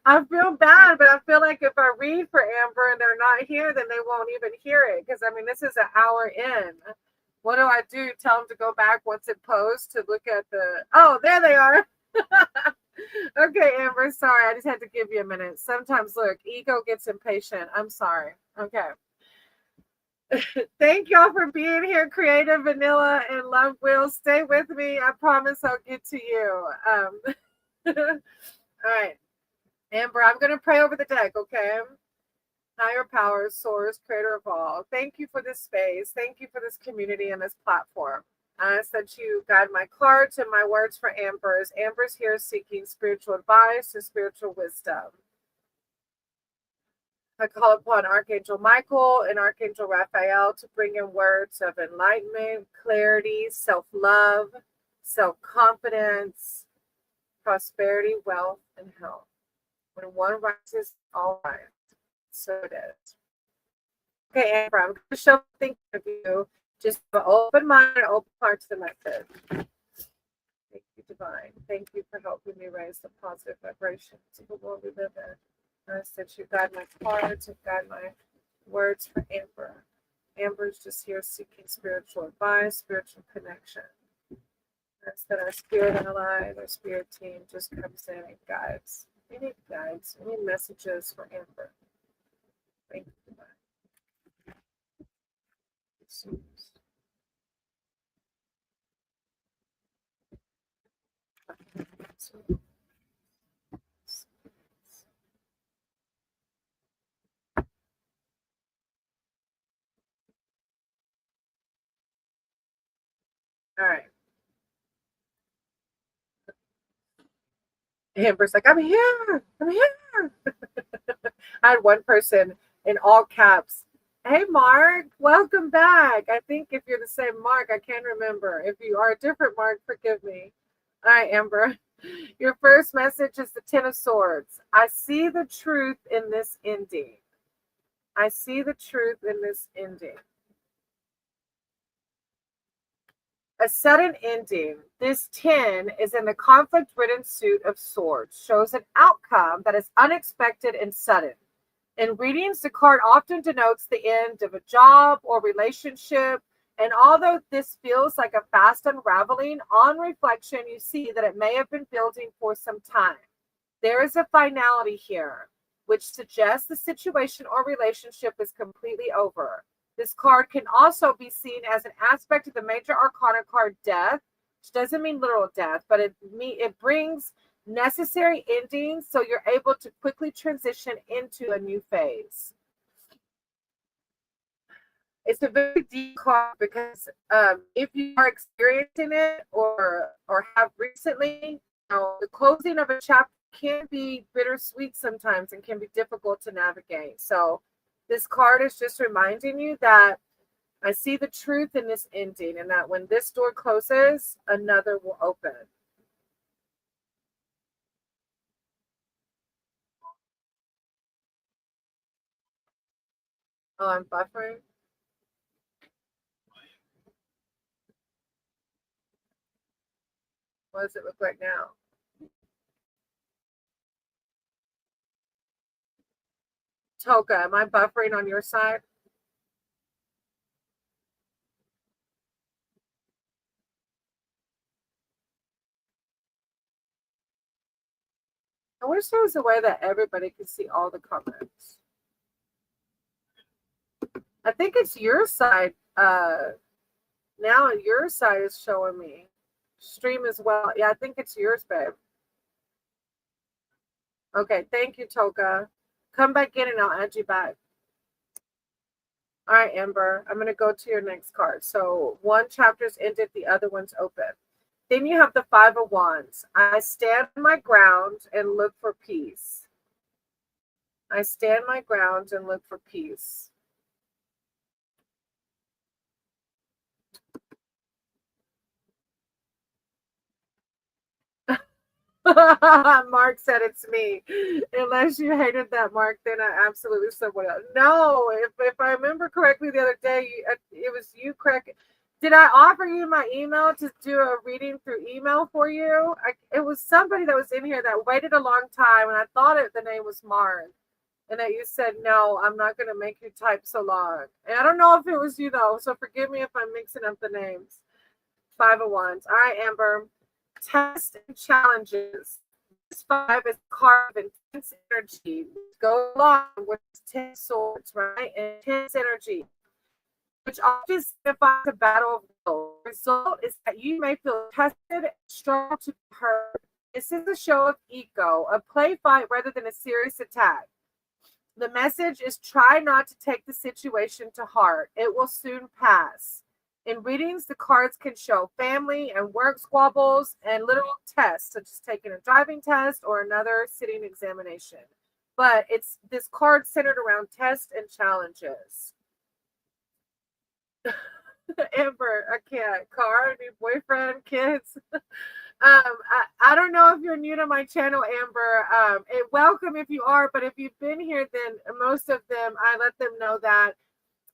I feel bad, but I feel like if I read for Amber and they're not here, then they won't even hear it. Because, I mean, this is an hour in. What do I do? Tell them to go back once it posts to look at the... Oh, there they are. Okay, Amber, sorry. I just had to give you a minute. Sometimes, look, ego gets impatient. I'm sorry. Okay. Thank y'all for being here, Creative Vanilla and Love Will. Stay with me. I promise I'll get to you. All right. Amber, I'm going to pray over the deck, okay? Higher powers, source, creator of all. Thank you for this space. Thank you for this community and this platform. I ask that you guide my cards and my words for Amber's. Amber's here seeking spiritual advice and spiritual wisdom. I call upon Archangel Michael and Archangel Raphael to bring in words of enlightenment, clarity, self-love, self-confidence, prosperity, wealth, and health. When one rises, all rise. So it is. Okay, Amber, I'm going to show something of you. Just an open mind and open heart to the message. Thank you, Divine. Thank you for helping me raise the positive vibrations of the world we live in. I said you guide my cards and guide my words for Amber. Amber's just here seeking spiritual advice, spiritual connection. That's that our spirit ally, our spirit team just comes in and guides. We need guides. We need messages for Amber. Thank you for that. All right. Amber's like, I'm here. I'm here. I had one person in all caps. Hey, Mark, welcome back. I think if you're the same Mark, I can't remember. If you are a different Mark, forgive me. All right, Amber. Your first message is the Ten of Swords. I see the truth in this ending. I see the truth in this ending. A sudden ending. This 10 is in the conflict-ridden suit of swords, shows an outcome that is unexpected and sudden. In readings, the card often denotes the end of a job or relationship, and although this feels like a fast unraveling, on reflection, you see that it may have been building for some time. There is a finality here, which suggests the situation or relationship is completely over. This card can also be seen as an aspect of the major arcana card Death, which doesn't mean literal death, but it brings necessary endings so you're able to quickly transition into a new phase. It's a very deep card because if you are experiencing it or have recently, the closing of a chapter can be bittersweet sometimes and can be difficult to navigate. So this card is just reminding you that I see the truth in this ending and that when this door closes, another will open. Oh, I'm buffering. What does it look like now? Toka, am I buffering on your side? I wish there was a way that everybody could see all the comments. I think it's your side. Now your side is showing me. Stream as well. Yeah, I think it's yours, babe. Okay, thank you, Toka. Come back in and I'll add you back. All right, Amber, I'm going to go to your next card. So one chapter's ended, the other one's open. Then you have the Five of Wands. I stand my ground and look for peace. I stand my ground and look for peace. Mark said it's me. Unless you hated that, Mark, then I absolutely someone else. No, if I remember correctly, the other day it was you, correct? Did I offer you my email to do a reading through email for you? It was somebody that was in here that waited a long time, and I thought the name was Mark, and that you said no, I'm not going to make you type so long. And I don't know if it was you though, so forgive me if I'm mixing up the names. Five of Wands. All right, Amber. Test and challenges. This 5 is a card of intense energy. Go along with 10 swords, right? Intense energy, which often signifies a battle of will. The result is that you may feel tested and struggle to be heard. This is a show of ego, a play fight rather than a serious attack. The message is try not to take the situation to heart. It will soon pass. In readings, the cards can show family and work squabbles and literal tests, such as taking a driving test or another sitting examination. But it's this card centered around tests and challenges. Amber, I can't. Car, new boyfriend, kids. I don't know if you're new to my channel, Amber. Welcome if you are, but if you've been here, then most of them, I let them know that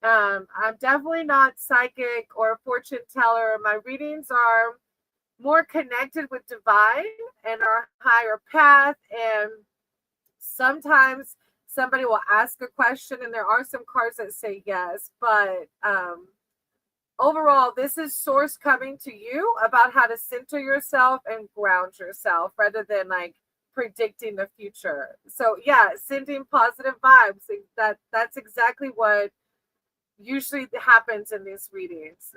I'm definitely not psychic or fortune teller. My readings are more connected with divine and our higher path. And sometimes somebody will ask a question, and there are some cards that say yes, but overall, this is source coming to you about how to center yourself and ground yourself rather than like predicting the future. So yeah, sending positive vibes. That's exactly what usually happens in these readings.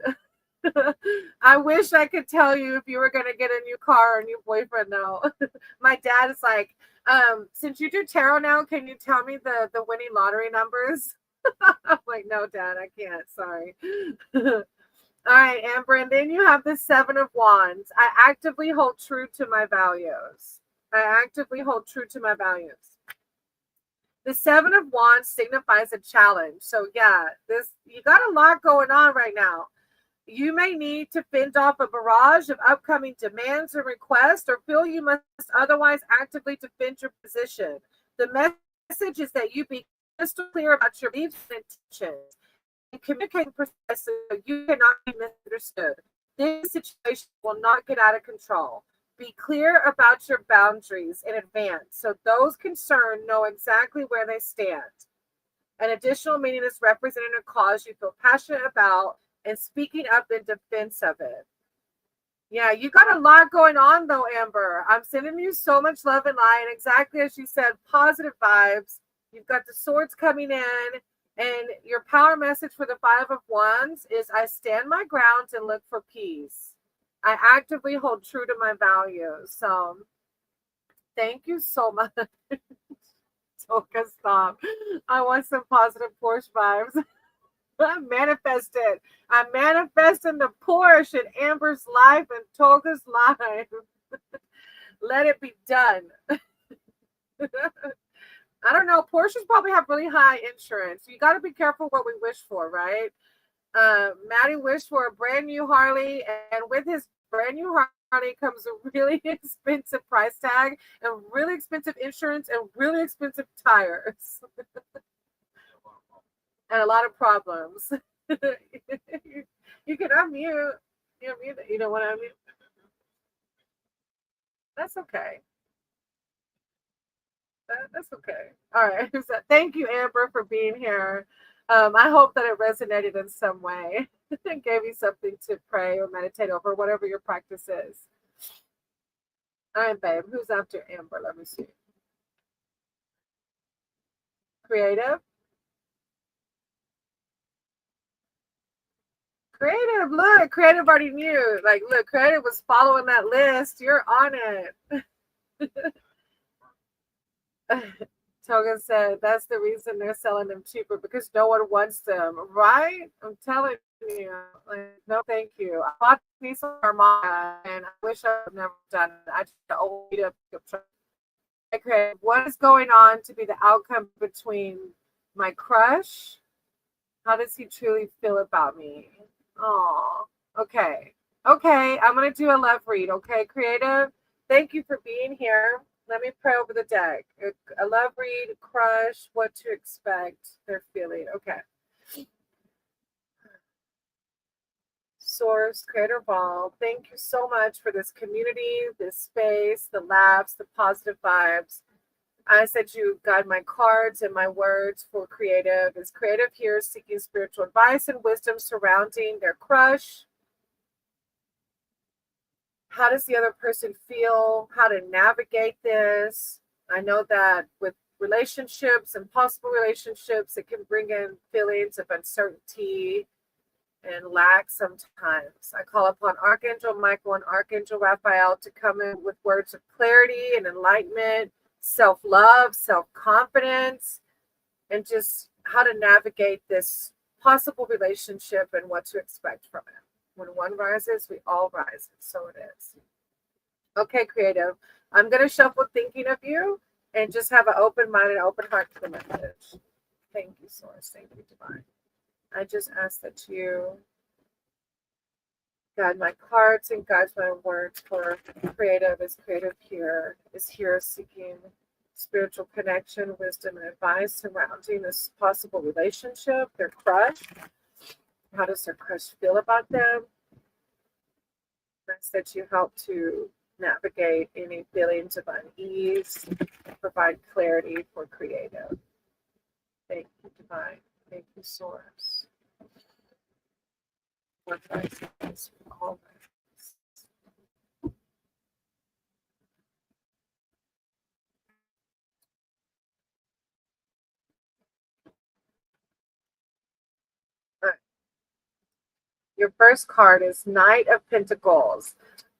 I wish I could tell you if you were going to get a new car or a new boyfriend. No. My dad is like, since you do tarot now, can you tell me the winning lottery numbers? I'm like, no, Dad, I can't. Sorry. All right, Amber. And then you have the Seven of Wands. I actively hold true to my values. I actively hold true to my values. The Seven of Wands signifies a challenge. So yeah, you got a lot going on right now. You may need to fend off a barrage of upcoming demands or requests, or feel you must otherwise actively defend your position. The message is that you be crystal clear about your beliefs and intentions and communicate precisely so you cannot be misunderstood. This situation will not get out of control. Be clear about your boundaries in advance so those concerned know exactly where they stand. An additional meaning is representing a cause you feel passionate about and speaking up in defense of it. Yeah, you got a lot going on though, Amber. I'm sending you so much love and light. Exactly as you said, positive vibes. You've got the swords coming in, and your power message for the Five of Wands is I stand my ground and look for peace. I actively hold true to my values. So thank you so much. Toka, stop. I want some positive Porsche vibes. I manifested. I'm manifesting the Porsche in Amber's life and Toga's life. Let it be done. I don't know. Porsches probably have really high insurance. You got to be careful what we wish for, right? Maddie wished for a brand new Harley, and with his brand new Harley comes a really expensive price tag and really expensive insurance and really expensive tires. And a lot of problems. You can unmute. You don't want to unmute. That's okay. That's okay. All right. So thank you, Amber, for being here. I hope that it resonated in some way and gave you something to pray or meditate over, whatever your practice is. All right, babe. Who's after Amber? Let me see. Creative. Creative, look, Creative already knew. Like, look, Creative was following that list. You're on it. Toga said that's the reason they're selling them cheaper, because no one wants them, right? I'm telling you, like, no, thank you. I bought these for Armada, and I wish I would never done it. I just opened up. Okay, what is going on to be the outcome between my crush? How does he truly feel about me? Oh, okay. Okay, I'm going to do a love read. Okay, Creative? Thank you for being here. Let me pray over the deck. A love read, crush, what to expect, they're feeling. Okay. Source, Creator Ball, thank you so much for this community, this space, the laughs, the positive vibes. I said you guide my cards and my words for Creative. Is Creative here seeking spiritual advice and wisdom surrounding their crush? How does the other person feel? How to navigate this? I know that with relationships and possible relationships, it can bring in feelings of uncertainty and lack sometimes. I call upon Archangel Michael and Archangel Raphael to come in with words of clarity and enlightenment, self-love, self-confidence, and just how to navigate this possible relationship and what to expect from it. When one rises, we all rise, and so it is. Okay, Creative. I'm going to shuffle thinking of you and just have an open mind and open heart to the message. Thank you, Source. Thank you, Divine. I just ask that you guide my cards and guide my words for Creative. Is Creative here? Is here seeking spiritual connection, wisdom, and advice surrounding this possible relationship, their crush? How does their crush feel about them? Ask that you help to navigate any feelings of unease, provide clarity for Creative. Fine. Thank you, source. What I sense all this. Alright. Your first card is Knight of Pentacles.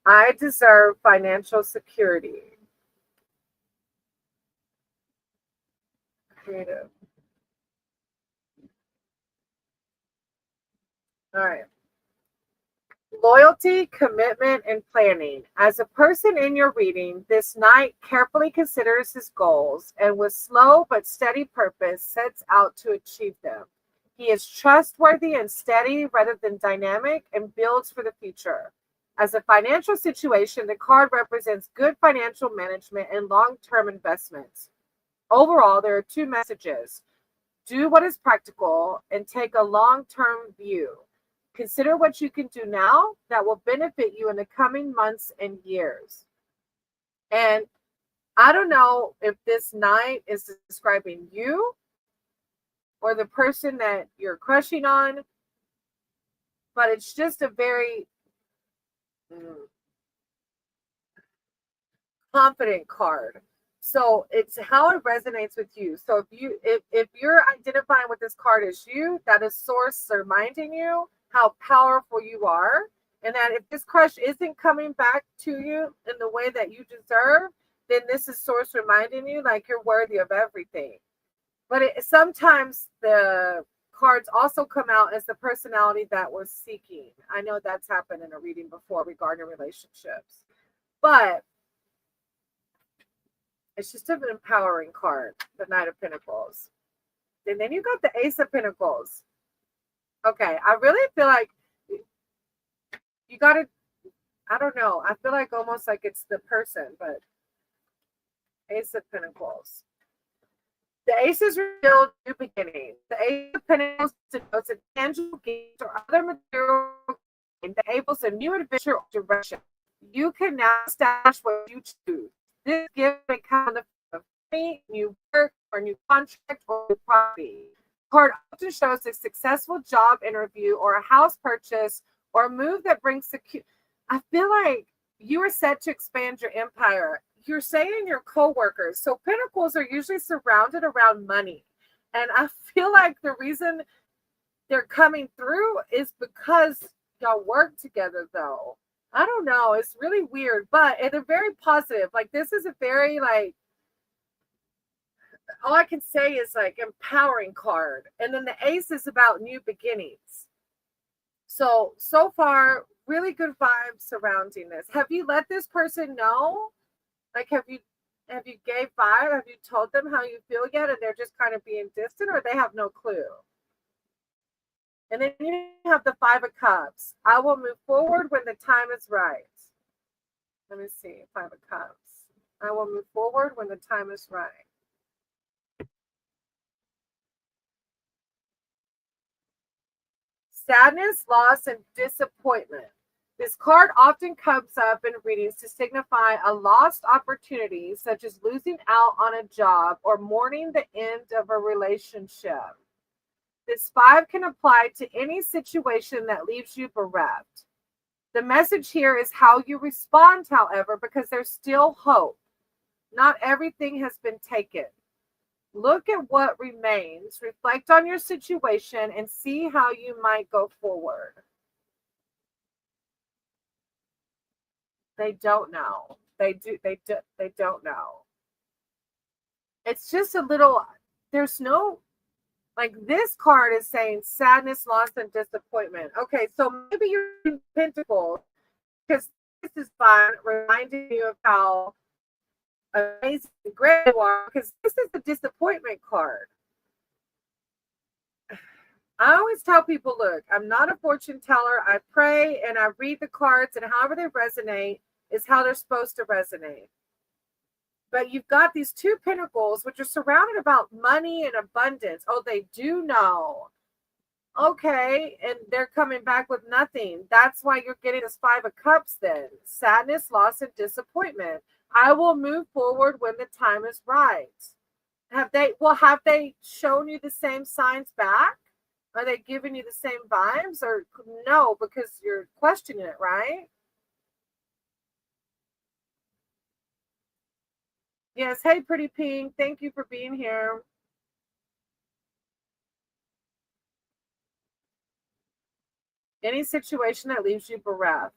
I deserve financial security. Creative. All right. Loyalty, commitment, and planning. As a person in your reading, this knight carefully considers his goals and with slow but steady purpose sets out to achieve them. He is trustworthy and steady rather than dynamic and builds for the future. As a financial situation, the card represents good financial management and long-term investments. Overall, there are two messages. Do what is practical and take a long-term view. Consider what you can do now that will benefit you in the coming months and years. And I don't know if this knight is describing you or the person that you're crushing on, but it's just a very confident card. So it's how it resonates with you. So if you're identifying with this card as you, that is source reminding you how powerful you are, and that if this crush isn't coming back to you in the way that you deserve, then this is source reminding you like you're worthy of everything. But sometimes the cards also come out as the personality that was seeking. I know that's happened in a reading before regarding relationships, but it's just an empowering card, the Knight of Pentacles. And then you got the Ace of Pentacles. Okay, I really feel like you got to, I don't know. I feel like almost like it's the person, but Ace of Pentacles. The aces reveal new beginnings. The Ace of Pentacles denotes a tangible gift or other material that enables a new adventure or direction. You can now establish what you choose. This gift may come in the form of money, new work, or new contract, or new property. The card often shows a successful job interview or a house purchase or a move that brings security. I feel like you are set to expand your empire. You're saying your co-workers. So pentacles are usually surrounded around money. And I feel like the reason they're coming through is because y'all work together, though. I don't know. It's really weird, but they're very positive. Like, this is a very, like, all I can say is, like, empowering card. And then the ace is about new beginnings. So far, really good vibes surrounding this. Have you let this person know? Like, have you gave vibe? Have you told them how you feel yet? And they're just kind of being distant, or they have no clue? And then you have the Five of Cups. I will move forward when the time is right. Let me see. Five of Cups. I will move forward when the time is right. Sadness, loss, and disappointment. This card often comes up in readings to signify a lost opportunity, such as losing out on a job or mourning the end of a relationship. This 5 can apply to any situation that leaves you bereft. The message here is how you respond, however, because there's still hope. Not everything has been taken. Look at what remains, reflect on your situation, and see how you might go forward. They don't know. They don't know. It's just a little, there's no, like, this card is saying sadness, loss, and disappointment. Okay, so maybe you're in Pentacles because this is fun, reminding you of how amazing and great you are, because this is the disappointment card. I always tell people, look, I'm not a fortune teller. I pray and I read the cards, and however they resonate is how they're supposed to resonate. But you've got these 2 pentacles, which are surrounded about money and abundance. Oh, they do know. Okay, and they're coming back with nothing. That's why you're getting this 5 of Cups then. Sadness, loss, and disappointment. I will move forward when the time is right. Have they shown you the same signs back? Are they giving you the same vibes, or no, because you're questioning it, right? Yes. Hey, pretty pink. Thank you for being here. Any situation that leaves you bereft.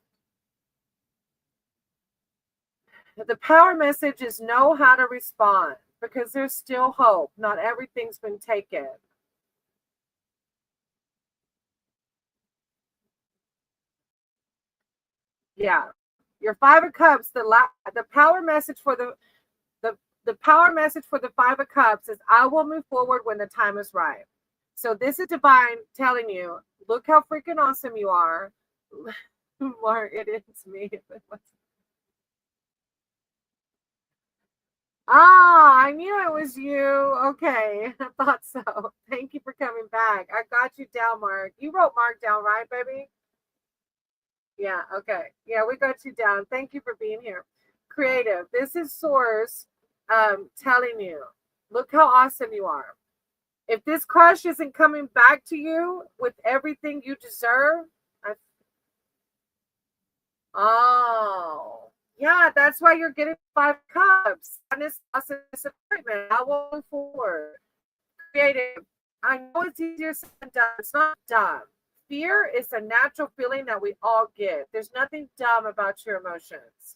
The power message is know how to respond, because there's still hope. Not everything's been taken. Yeah. Your Five of Cups, the power message for the power message for the Five of Cups is I will move forward when the time is right. So this is divine telling you, look how freaking awesome you are. Mark, it is me. Ah, I knew it was you. Okay, I thought so. Thank you for coming back. I got you down, Mark. You wrote Mark down, right, baby? Yeah, okay. Yeah, we got you down. Thank you for being here. Creative. This is Source telling you, look how awesome you are. If this crush isn't coming back to you with everything you deserve, oh, yeah, that's why you're getting Five Cups. Honest, awesome disappointment. I will move forward. Creative. I know it's easier said than done. It's not dumb. Fear is a natural feeling that we all get. There's nothing dumb about your emotions.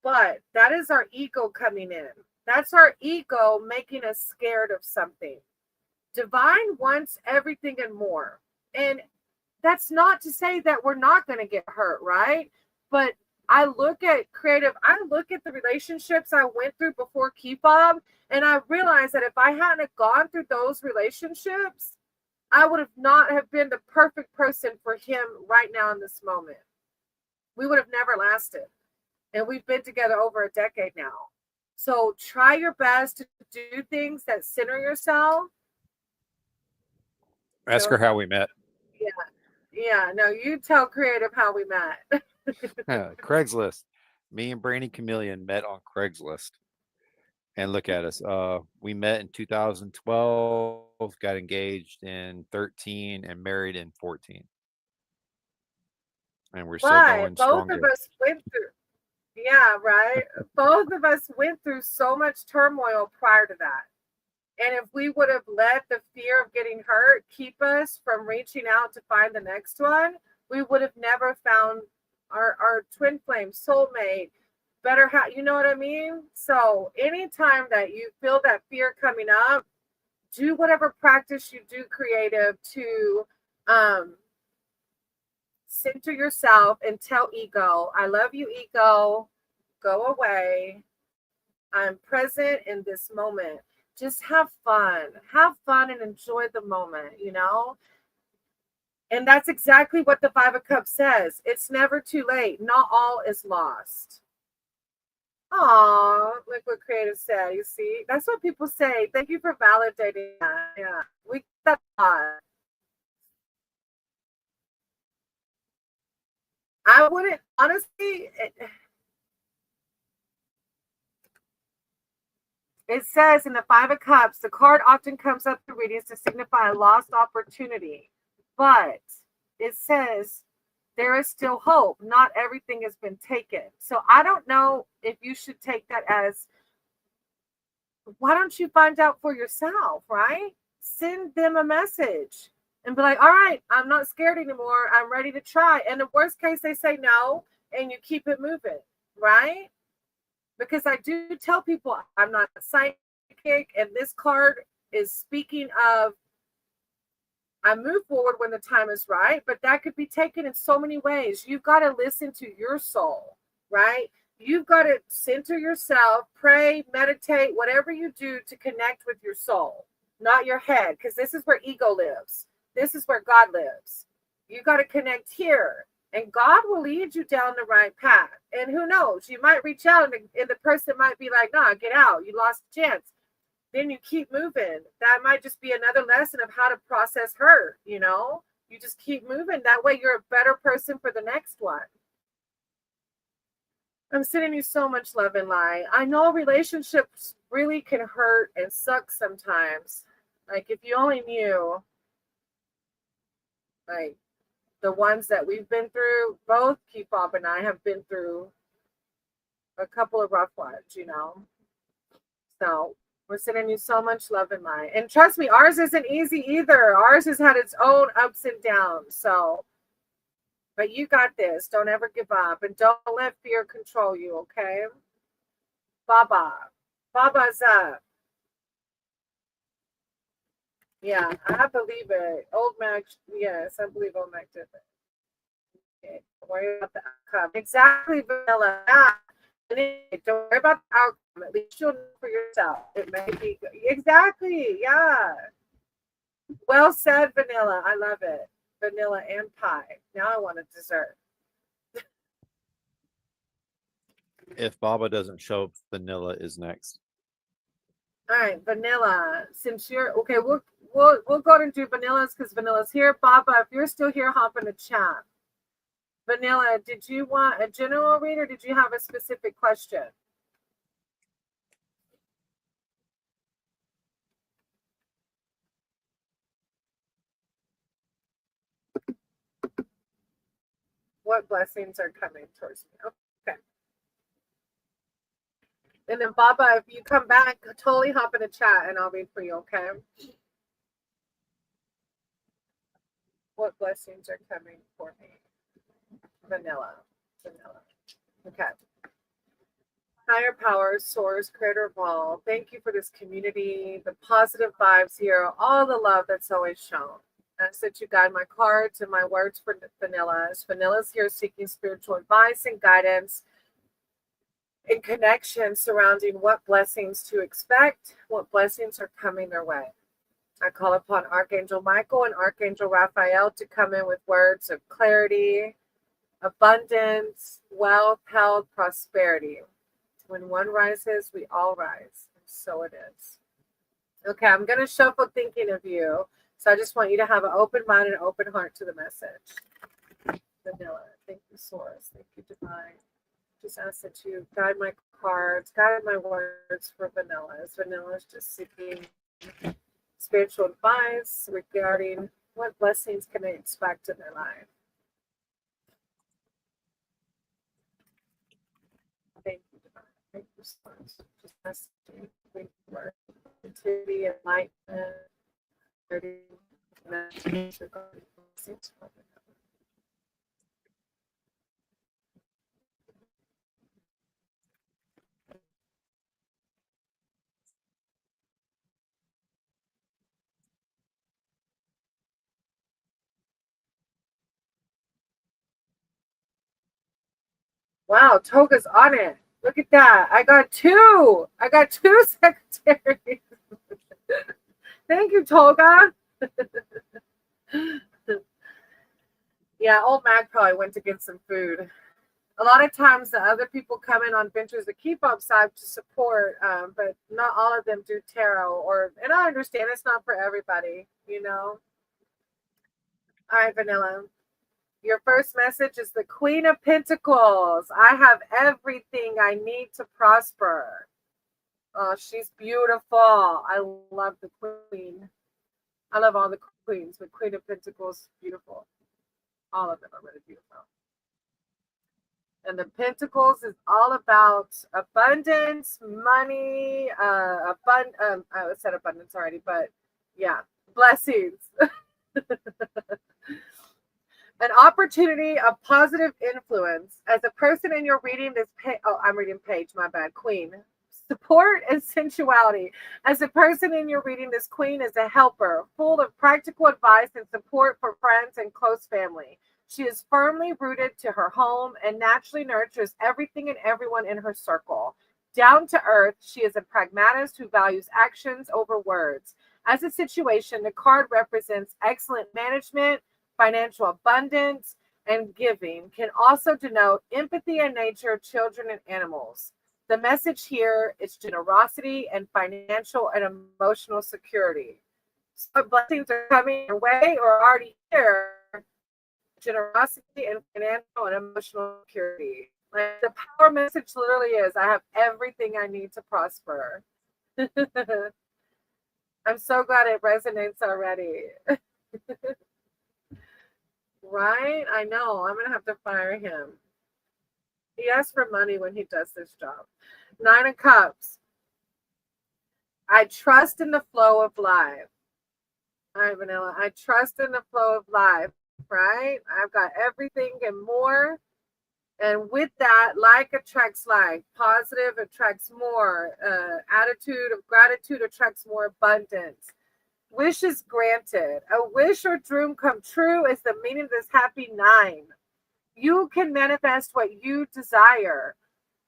But that is our ego coming in. That's our ego making us scared of something. Divine wants everything and more. And that's not to say that we're not going to get hurt, right? But I look at the relationships I went through before Kebab, and I realized that if I hadn't gone through those relationships, I would have not have been the perfect person for him right now in this moment. We would have never lasted. And we've been together over a decade now. So try your best to do things that center yourself.
Ask her how we met.
Yeah. Yeah. No, you tell Creative how we met.
Craigslist. Me and Brandy Chameleon met on Craigslist. And look at us. We met in 2012, got engaged in 13, and married in 14. And we're still going stronger.
Both of us went through. Yeah, right. Both of us went through so much turmoil prior to that. And if we would have let the fear of getting hurt keep us from reaching out to find the next one, we would have never found our twin flame, soulmate, better you know what I mean? So anytime that you feel that fear coming up, do whatever practice you do creative to center yourself and tell ego, I love you, ego, go away. I'm present in this moment. Just have fun and enjoy the moment, you know? And that's exactly what the Five of Cups says. It's never too late. Not all is lost. Oh, look what Creative said. You see, that's what people say. Thank you for validating that. Yeah, we get that a lot. I wouldn't, honestly, it says in the Five of Cups, the card often comes up to readings to signify a lost opportunity. But it says there is still hope. Not everything has been taken. So I don't know if you should take that as, why don't you find out for yourself, right? Send them a message and be like, all right, I'm not scared anymore. I'm ready to try. And the worst case, they say no, and you keep it moving, right? Because I do tell people I'm not a psychic, and this card is speaking of I move forward when the time is right, but that could be taken in so many ways. You've got to listen to your soul, right? You've got to center yourself, pray, meditate, whatever you do to connect with your soul, not your head, because this is where ego lives. This is where God lives. You got to connect here, and God will lead you down the right path. And who knows, you might reach out and the person might be like, nah, get out. You lost a chance. Then you keep moving. That might just be another lesson of how to process hurt, you know? You just keep moving. That way you're a better person for the next one. I'm sending you so much love and light. I know relationships really can hurt and suck sometimes. Like if you only knew, like the ones that we've been through, both Kefab and I have been through a couple of rough ones, you know. So we're sending you so much love and light. And trust me, ours isn't easy either. Ours has had its own ups and downs. So, but you got this. Don't ever give up. And don't let fear control you, okay? Baba. Baba's up. Yeah, I believe it. Old Mac, yes, I believe Old Mac did it. Okay, don't worry about the outcome. Exactly, Vanilla. Don't worry about the outcome. At least you'll know for yourself. It may be good. Exactly. Yeah. Well said, Vanilla. I love it. Vanilla and pie. Now I want a dessert.
If Baba doesn't show up, Vanilla is next.
All right, Vanilla. Since you're okay, we'll go and do Vanilla's because Vanilla's here. Baba, if you're still here, hop in the chat. Vanilla, did you want a general read or did you have a specific question? What blessings are coming towards me? Okay. And then Baba, if you come back, totally hop in the chat and I'll read for you, okay? What blessings are coming for me? Vanilla. Okay. Higher power, source, creator of all. Thank you for this community, the positive vibes here, all the love that's always shown. I said you guide my cards and my words for Vanilla. Vanilla's here seeking spiritual advice and guidance in connection surrounding what blessings to expect, what blessings are coming their way. I call upon Archangel Michael and Archangel Raphael to come in with words of clarity, abundance, wealth, health, prosperity. When one rises, we all rise. And so it is. Okay, I'm going to shuffle thinking of you. So I just want you to have an open mind and an open heart to the message. Vanilla, thank you, Source. Thank you, Divine. Just ask that you guide my cards, guide my words for Vanilla. As Vanilla is just seeking spiritual advice regarding what blessings can they expect in their life. Thank you, Divine. Thank you, Source. Just ask that you bring word to the enlightenment. Wow, Toga's on it. Look at that. I got two secretaries. Thank you, Toga. Yeah, old Mac probably went to get some food. A lot of times the other people come in on Ventures the Keep Up side to support, but not all of them do tarot. And I understand it's not for everybody, you know. All right, Vanilla. Your first message is the Queen of Pentacles. I have everything I need to prosper. Oh, she's beautiful. I love the Queen. I love all the queens, but Queen of Pentacles, beautiful. All of them are really beautiful. And the Pentacles is all about abundance, money, I said abundance already, but yeah, blessings. An opportunity of positive influence. As a person in your reading this page, I'm reading page, my bad, Queen. Support and sensuality. As a person in your reading, this Queen is a helper, full of practical advice and support for friends and close family. She is firmly rooted to her home and naturally nurtures everything and everyone in her circle. Down to earth, she is a pragmatist who values actions over words. As a situation, the card represents excellent management, financial abundance, and giving. Can also denote empathy in nature, children, and animals. The message here is generosity and financial and emotional security. So blessings are coming your way or already here. Generosity and financial and emotional security. Like the power message literally is, I have everything I need to prosper. I'm so glad it resonates already. Right? I know. I'm going to have to fire him. He asks for money when he does this job. 9 of Cups. I trust in the flow of life. All right, Vanilla. I trust in the flow of life, right? I've got everything and more. And with that, like attracts like. Positive attracts more. Attitude of gratitude attracts more abundance. Wishes granted. A wish or dream come true is the meaning of this happy 9. You can manifest what you desire,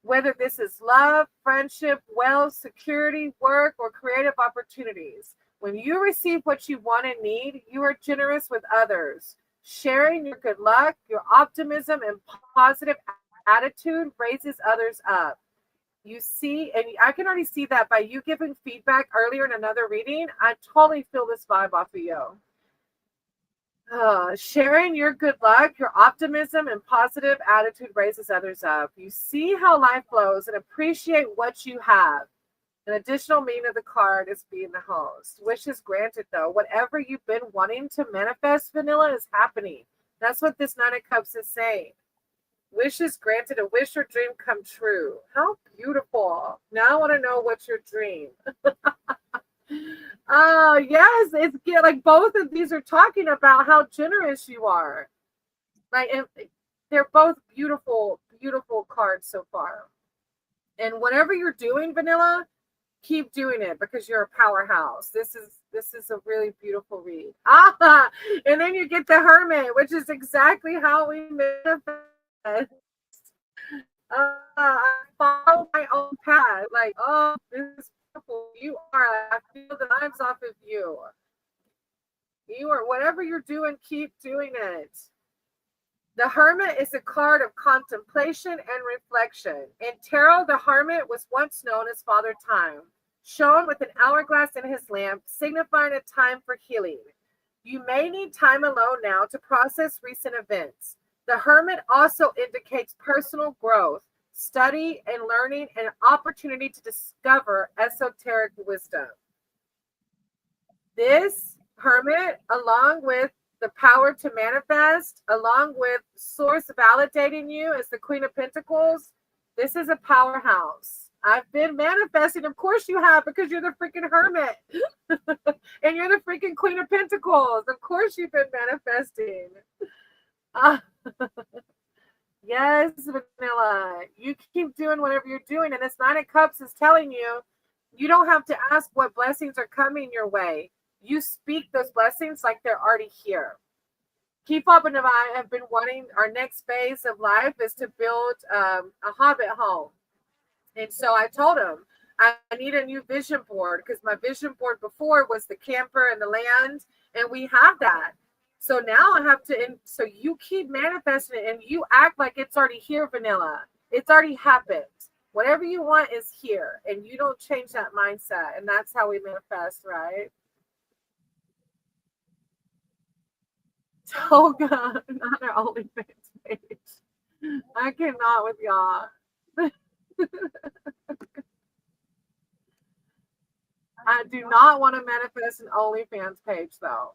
whether this is love, friendship, wealth, security, work, or creative opportunities. When you receive what you want and need, you are generous with others. Sharing your good luck, your optimism, and positive attitude raises others up. You see, and I can already see that by you giving feedback earlier in another reading. I totally feel this vibe off of you. Sharing your good luck, your optimism, and positive attitude raises others up. You see how life flows and appreciate what you have. An additional meaning of the card is being the host. Wishes granted, though. Whatever you've been wanting to manifest, Vanilla, is happening. That's what this 9 of Cups is saying. Wishes granted, a wish or dream come true. How beautiful. Now I want to know what's your dream. Oh, yes. It's like both of these are talking about how generous you are. Like, they're both beautiful, beautiful cards so far. And whatever you're doing, Vanilla, keep doing it because you're a powerhouse. This is a really beautiful read. And then you get the Hermit, which is exactly how we manifest. I follow my own path. Like, oh, this is beautiful. You are. I feel the vibes off of you. You are. Whatever you're doing, keep doing it. The Hermit is a card of contemplation and reflection. In tarot, the Hermit was once known as Father Time, shown with an hourglass in his lamp, signifying a time for healing. You may need time alone now to process recent events. The Hermit also indicates personal growth, study and learning, and opportunity to discover esoteric wisdom. This Hermit, along with the power to manifest, along with Source validating you as the Queen of Pentacles, this is a powerhouse. I've been manifesting. Of course you have, because you're the freaking Hermit. And you're the freaking Queen of Pentacles. Of course you've been manifesting. Yes, Vanilla. You keep doing whatever you're doing. And this 9 of Cups is telling you, you don't have to ask what blessings are coming your way. You speak those blessings like they're already here. Keepop and I have been wanting, our next phase of life is to build a hobbit home. And so I told him, I need a new vision board, because my vision board before was the camper and the land, and we have that. So now I have to, so you keep manifesting it and you act like it's already here, Vanilla. It's already happened. Whatever you want is here, and you don't change that mindset. And that's how we manifest, right? Oh God, not our OnlyFans page. I cannot with y'all. I do not want to manifest an OnlyFans page, though.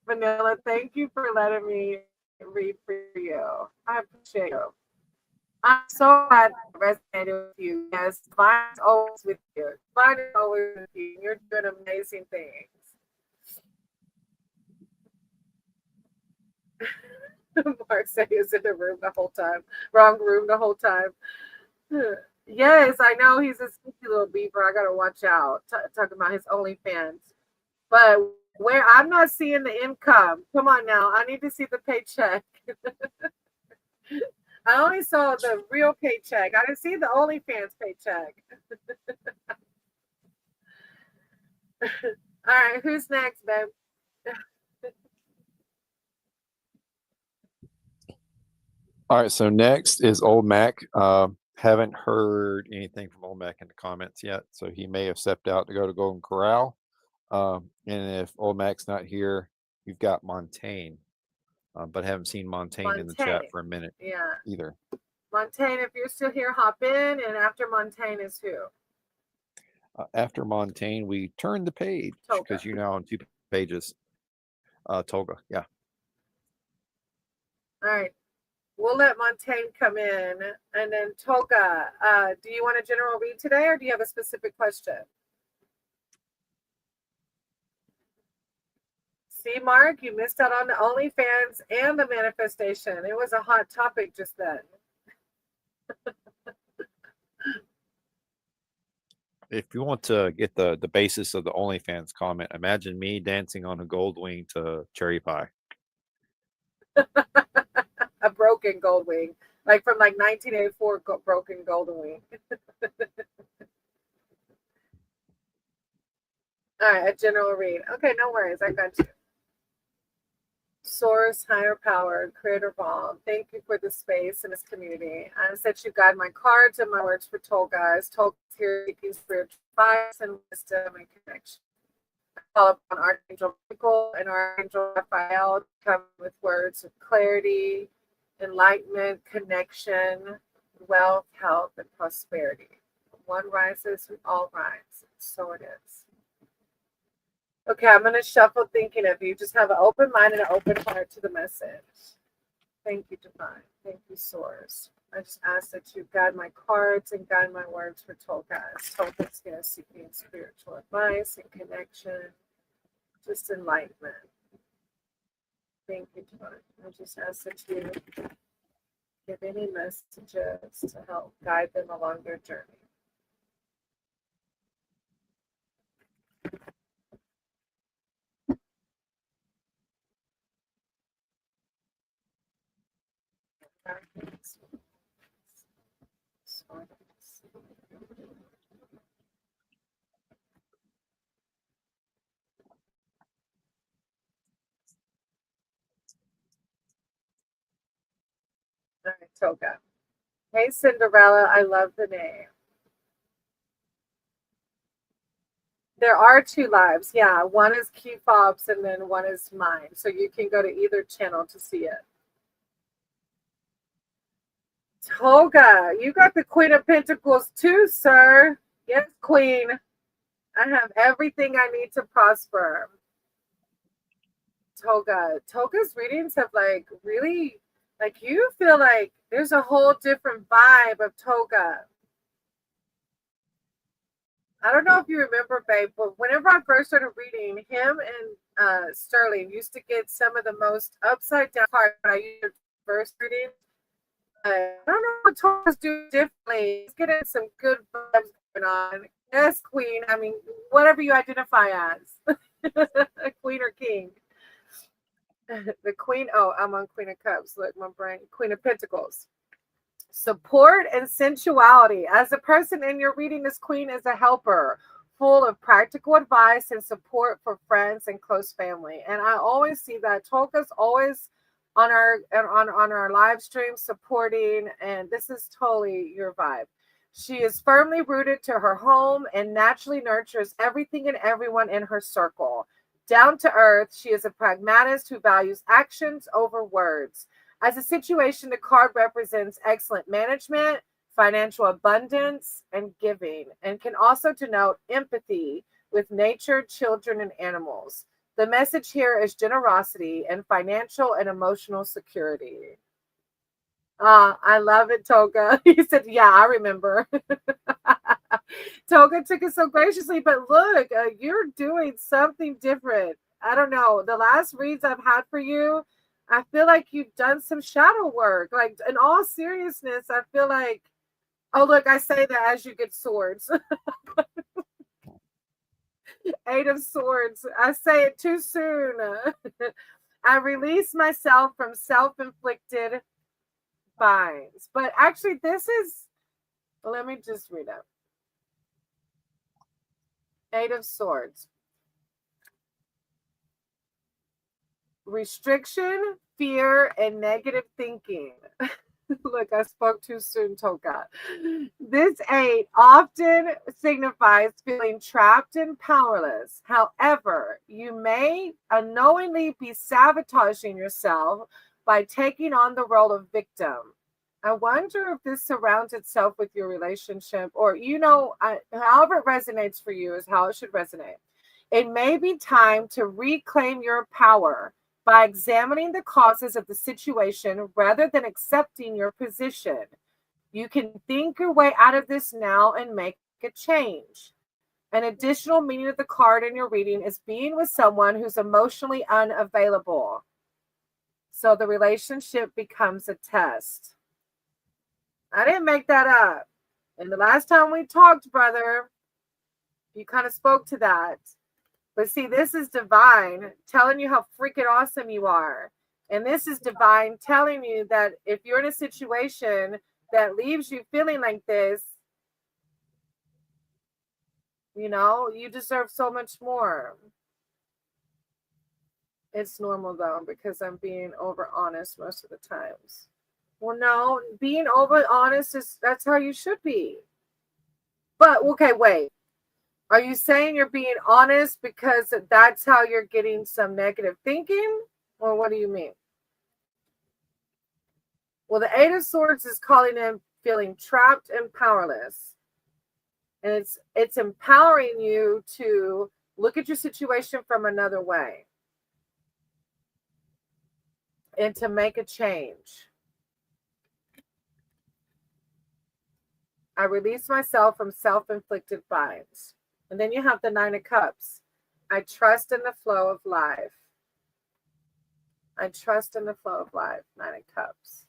Vanilla, thank you for letting me read for you. I appreciate you. I'm so glad I resonated with you. Yes, mine's always with you. Mine is always with you. You're doing amazing things. Mark said he was in the room the whole time. Wrong room the whole time. Yes, I know he's a sneaky little beaver. I gotta watch out. Talking about his OnlyFans. But where I'm not seeing the income. Come on now. I need to see the paycheck. I only saw the real paycheck. I didn't see the OnlyFans paycheck. All right, who's next, babe?
All right, so next is Old Mac. Haven't heard anything from Old Mac in the comments yet, so he may have stepped out to go to Golden Corral. And if Old Mac's not here, You've got Montaigne, but haven't seen Montaigne in the chat
Montaigne.
for a minute
Yeah.
either.
Montaigne, if you're still here, hop in. And after Montaigne is who?
After Montaigne, we turn the page
Toga.
because you're now on 2 pages. Toga, yeah.
All right. We'll let Montaigne come in. And then Toga, do you want a general read today or do you have a specific question? See, Mark, you missed out on the OnlyFans and the manifestation. It was a hot topic just then.
If you want to get the basis of the OnlyFans comment, imagine me dancing on a gold wing to Cherry Pie.
A broken gold wing, like from 1984 broken golden wing. All right, a general read. Okay, no worries. I got you. Source, higher power, creator Vault. Thank you for the space in this community. I said you guide my cards and my words for Tolga. Tolga's here seeking spiritual advice and wisdom and connection. I call upon Archangel Michael and Archangel Raphael to come with words of clarity, enlightenment, connection, wealth, health, and prosperity. One rises, we all rise. So it is. Okay, I'm going to shuffle thinking of you. Just have an open mind and an open heart to the message. Thank you, Divine. Thank you, Source. I just ask that you guide my cards and guide my words for Tolga. Tolga's here seeking spiritual advice and connection, just enlightenment. Thank you, Divine. I just ask that you give any messages to help guide them along their journey. All right, Toga. Hey, Cinderella, I love the name. There are 2 lives. Yeah, one is Key Fobs and then one is mine. So you can go to either channel to see it. Toga, you got the Queen of Pentacles too, sir. Yes, Queen. I have everything I need to prosper. Toga's readings have really, you feel like there's a whole different vibe of Toga. I don't know if you remember, babe, but whenever I first started reading, him and Sterling used to get some of the most upside down cards when I used first reading. I don't know what Toga's do differently. He's getting some good vibes going on. Yes, Queen. I mean, whatever you identify as, Queen or King. The Queen. Oh, I'm on Queen of Cups. Look, my brain. Queen of Pentacles. Support and sensuality. As a person in your reading, this Queen is a helper, full of practical advice and support for friends and close family. And I always see that Toga's always on our live stream supporting, and this is totally your vibe. She is firmly rooted to her home and naturally nurtures everything and everyone in her circle. Down to earth, she is a pragmatist who values actions over words. As a situation, the card represents excellent management, financial abundance, and giving, and can also denote empathy with nature, children, and animals. The message here is generosity and financial and emotional security. I love it, Toga. He said, yeah, I remember. Toga took it so graciously, but look, you're doing something different. I don't know. The last reads I've had for you, I feel like you've done some shadow work. Like, in all seriousness, I feel like, oh, look, I say that as you get swords. 8 of Swords. I say it too soon. I release myself from self-inflicted binds. But actually, this is, let me just read it. 8 of Swords. Restriction, fear, and negative thinking. Look, I spoke too soon, Toka. This 8 often signifies feeling trapped and powerless. However, you may unknowingly be sabotaging yourself by taking on the role of victim. I wonder if this surrounds itself with your relationship, or, however it resonates for you is how it should resonate. It may be time to reclaim your power by examining the causes of the situation rather than accepting your position. You can think your way out of this now and make a change. An additional meaning of the card in your reading is being with someone who's emotionally unavailable. So the relationship becomes a test. I didn't make that up. And the last time we talked, brother, you kind of spoke to that. But see, this is divine telling you how freaking awesome you are. And this is divine telling you that if you're in a situation that leaves you feeling like this, you deserve so much more. It's normal though, because I'm being over honest most of the times. Well, no, being over honest that's how you should be. But okay, wait. Are you saying you're being honest because that's how you're getting some negative thinking? Or what do you mean? Well, the 8 of Swords is calling in feeling trapped and powerless. And it's empowering you to look at your situation from another way and to make a change. I release myself from self-inflicted binds. And then you have the 9 of Cups. I trust in the flow of life. I trust in the flow of life. 9 of Cups.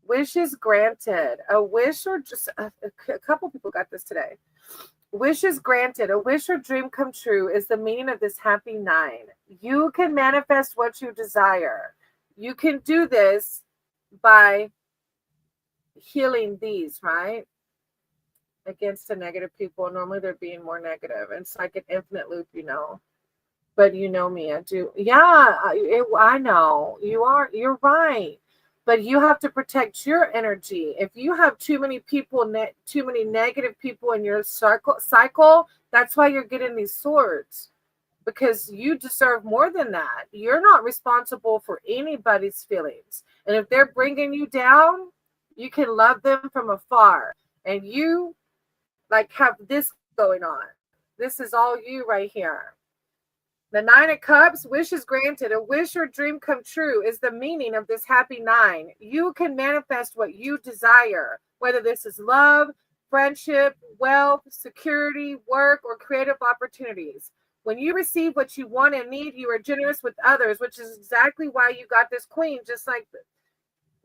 Wishes granted. A wish, or just a couple people got this today. Wishes granted. A wish or dream come true is the meaning of this happy 9. You can manifest what you desire. You can do this by healing these, right? Against the negative people. Normally they're being more negative. It's like an infinite loop, But you know me, I do. Yeah, I know. You're right. But you have to protect your energy. If you have too many people, too many negative people in your cycle, that's why you're getting these swords. Because you deserve more than that. You're not responsible for anybody's feelings. And if they're bringing you down, you can love them from afar. And you have this going on. This is all you right here. The 9 of Cups, wishes granted. A wish or dream come true is the meaning of this happy 9. You can manifest what you desire, whether this is love, friendship, wealth, security, work, or creative opportunities. When you receive what you want and need, you are generous with others, which is exactly why you got this queen. Just like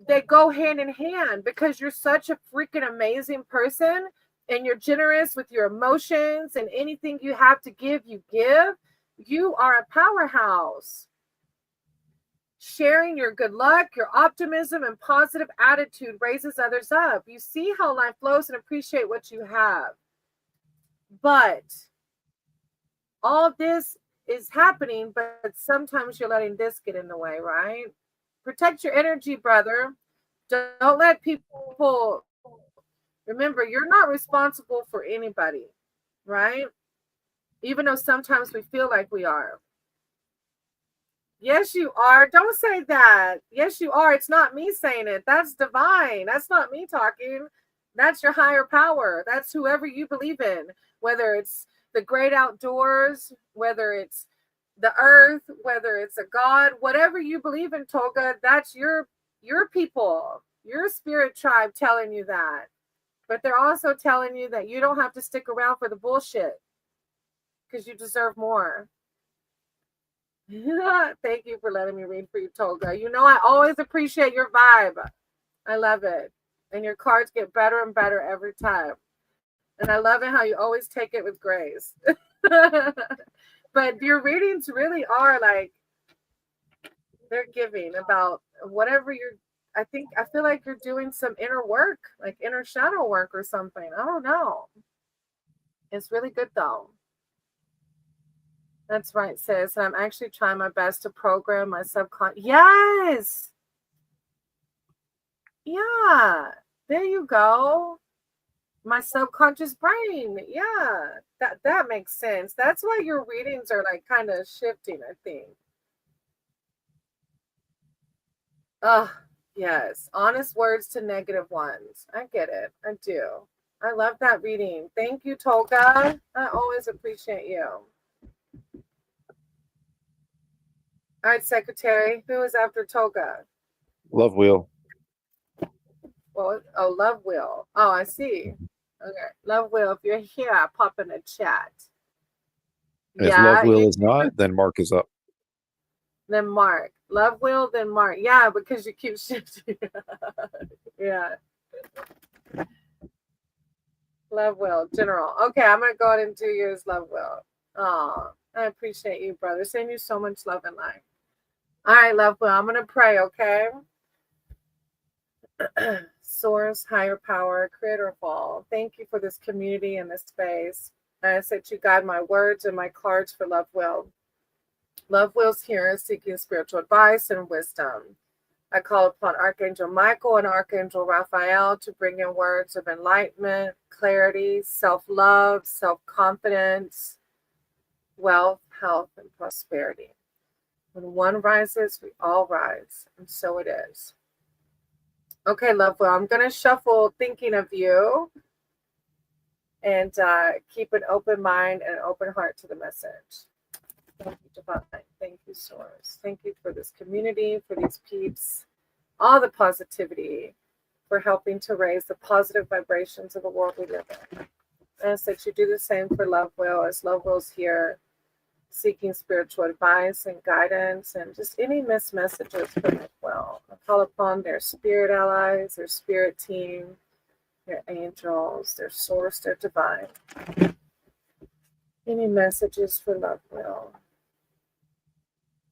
they go hand in hand, because you're such a freaking amazing person. And you're generous with your emotions, and anything you have to give, you give. You are a powerhouse. Sharing your good luck, your optimism, and positive attitude raises others up. You see how life flows and appreciate what you have. But all this is happening, but sometimes you're letting this get in the way, right? Protect your energy, brother. Don't let people... Remember, you're not responsible for anybody, right? Even though sometimes we feel like we are. Yes, you are. Don't say that. Yes, you are. It's not me saying it. That's divine. That's not me talking. That's your higher power. That's whoever you believe in, whether it's the great outdoors, whether it's the earth, whether it's a God, whatever you believe in, Toga, that's your people, your spirit tribe telling you that. But they're also telling you that you don't have to stick around for the bullshit, because you deserve more. Thank you for letting me read for you, Toga. I always appreciate your vibe. I love it. And your cards get better and better every time. And I love it how you always take it with grace. But your readings really are they're giving about whatever I feel like you're doing some inner work, like inner shadow work or something. I don't know. It's really good though. That's right, sis. I'm actually trying my best to program my subconscious. Yes. Yeah, there you go. My subconscious brain. Yeah, that makes sense. That's why your readings are like kind of shifting, I think. Oh, yes. Honest words to negative ones. I get it. I do. I love that reading. Thank you, Tolga. I always appreciate you. All right, Secretary. Who is after Tolga?
Love Wheel.
Well, oh, Love Will. Oh, I see. Okay. Love Will, if you're here, pop in the chat.
If Love
Yeah,
Wheel is not, then Mark is up.
then Mark. Love Will, then Mark. Yeah, because you keep shifting. Yeah. Love Will, General. Okay, I'm going to go ahead and do yours, Love Will. Oh, I appreciate you, brother. Send you so much love and light. All right, Love Will, I'm going to pray, okay? Source, higher power, creator of all, thank you for this community and this space. I ask that you guide my words and my cards for Love Will. Love Will's here seeking spiritual advice and wisdom. I call upon Archangel Michael and Archangel Raphael to bring in words of enlightenment, clarity, self-love, self-confidence, wealth, health, and prosperity. When one rises, we all rise, and so it is. Okay, Love Will, I'm going to shuffle thinking of you and keep an open mind and an open heart to the message. Thank you, Divine. Thank you, Source. Thank you for this community, for these peeps, all the positivity, for helping to raise the positive vibrations of the world we live in. I ask that you do the same for Love Will, as Love Will's here seeking spiritual advice and guidance and just any missed messages for Love Will. I call upon their spirit allies, their spirit team, their angels, their source, their divine. Any messages for Love Will?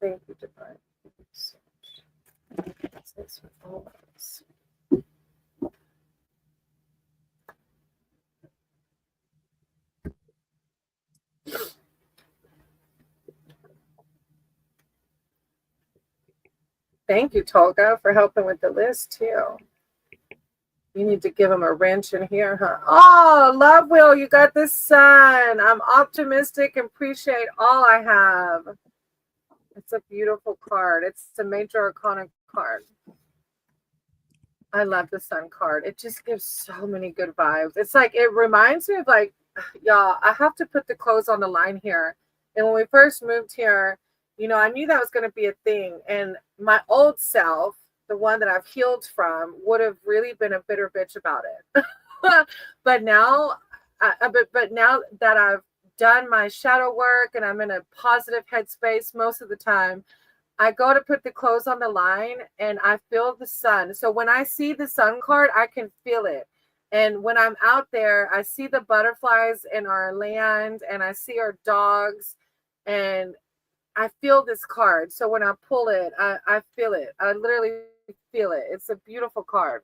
Thank you, divine. Thank you so much. This for all of us. Thank you, Tolga, for helping with the list too. You need to give him a wrench in here, huh? Oh, Love Will, you got the sun. I'm optimistic and appreciate all I have. It's a beautiful card. It's a major arcana card. I love the sun card. It just gives so many good vibes. It's like, it reminds me of like, y'all, I have to put the clothes on the line here. And when we first moved here, you know, I knew that was going to be a thing. And my old self, the one that I've healed from, would have really been a bitter bitch about it. But now, but now that I've done my shadow work and I'm in a positive headspace most of the time, I go to put the clothes on the line and I feel the sun. So when I see the sun card, I can feel it. And when I'm out there, I see the butterflies in our land and I see our dogs and I feel this card. So when I pull it, I feel it. I literally feel it. It's a beautiful card.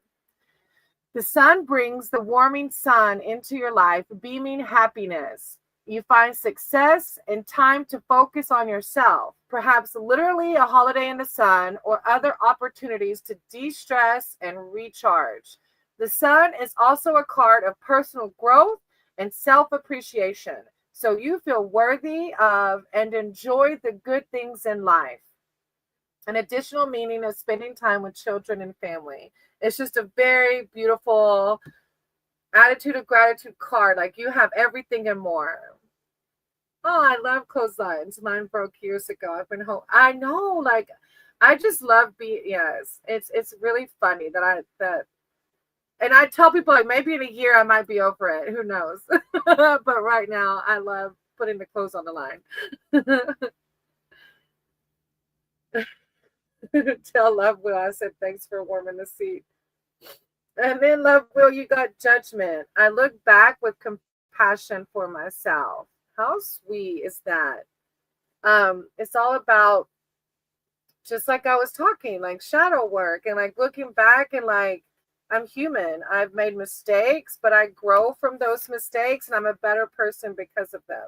The sun brings the warming sun into your life, beaming happiness. You find success and time to focus on yourself, perhaps literally a holiday in the sun or other opportunities to de-stress and recharge. The sun is also a card of personal growth and self-appreciation, so you feel worthy of and enjoy the good things in life. An additional meaning of spending time with children and family. It's just a very beautiful attitude of gratitude card. Like you have everything and more. Oh, I love clotheslines. Mine broke years ago. I've been home. I know, like, I just love yes. It's really funny and I tell people like maybe in a year I might be over it. Who knows? But right now I love putting the clothes on the line. Tell Love Will I said thanks for warming the seat. And then Love Will, you got judgment. I look back with compassion for myself. How sweet is that? It's all about, just like I was talking, like shadow work and like looking back and like, I'm human. I've made mistakes, but I grow from those mistakes and I'm a better person because of them.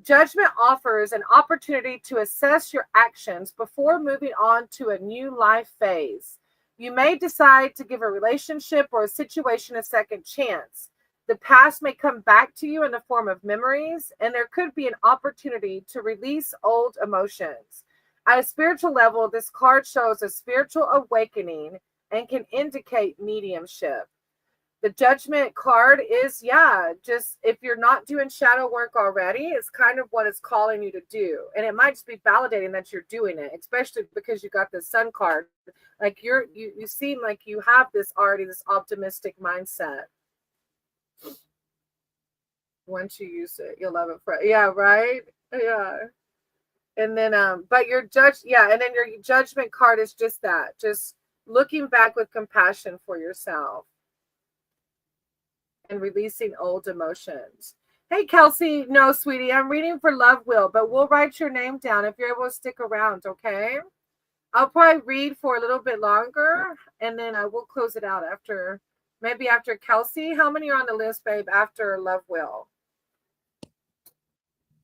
Judgment offers an opportunity to assess your actions before moving on to a new life phase. You may decide to give a relationship or a situation a second chance. The past may come back to you in the form of memories, and there could be an opportunity to release old emotions. At a spiritual level, this card shows a spiritual awakening and can indicate mediumship. The Judgment card is, just if you're not doing shadow work already, it's kind of what it's calling you to do. And it might just be validating that you're doing it, especially because you got the Sun card. Like you seem like you have this optimistic mindset. Once you use it, you'll love it for, yeah, right? Yeah. And then but your and then your Judgment card is just that, just looking back with compassion for yourself and releasing old emotions. Hey, Kelsey. No, sweetie, I'm reading for Love Will, but we'll write your name down if you're able to stick around, okay? I'll probably read for a little bit longer, and then I will close it out after Kelsey. How many are on the list, babe, after Love Will?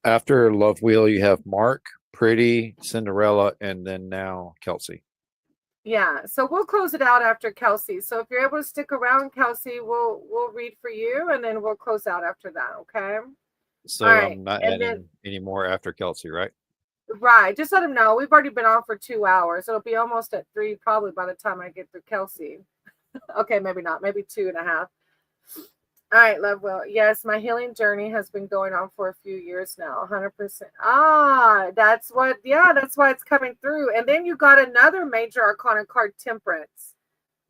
After Love Wheel, you have Mark, Pretty, Cinderella, and then now Kelsey.
Yeah, so we'll close it out after Kelsey. So if you're able to stick around, Kelsey, we'll read for you, and then we'll close out after that, okay?
So
All right.
I'm not
And
adding
then,
any more after Kelsey, right?
right, just let them know. We've already been on for 2 hours. It'll be almost at 3 probably by the time I get through Kelsey. Okay, maybe not, maybe 2.5. All right, Love Will. Yes, my healing journey has been going on for a few years now, 100%. That's why it's coming through. And then you got another major arcana card, Temperance,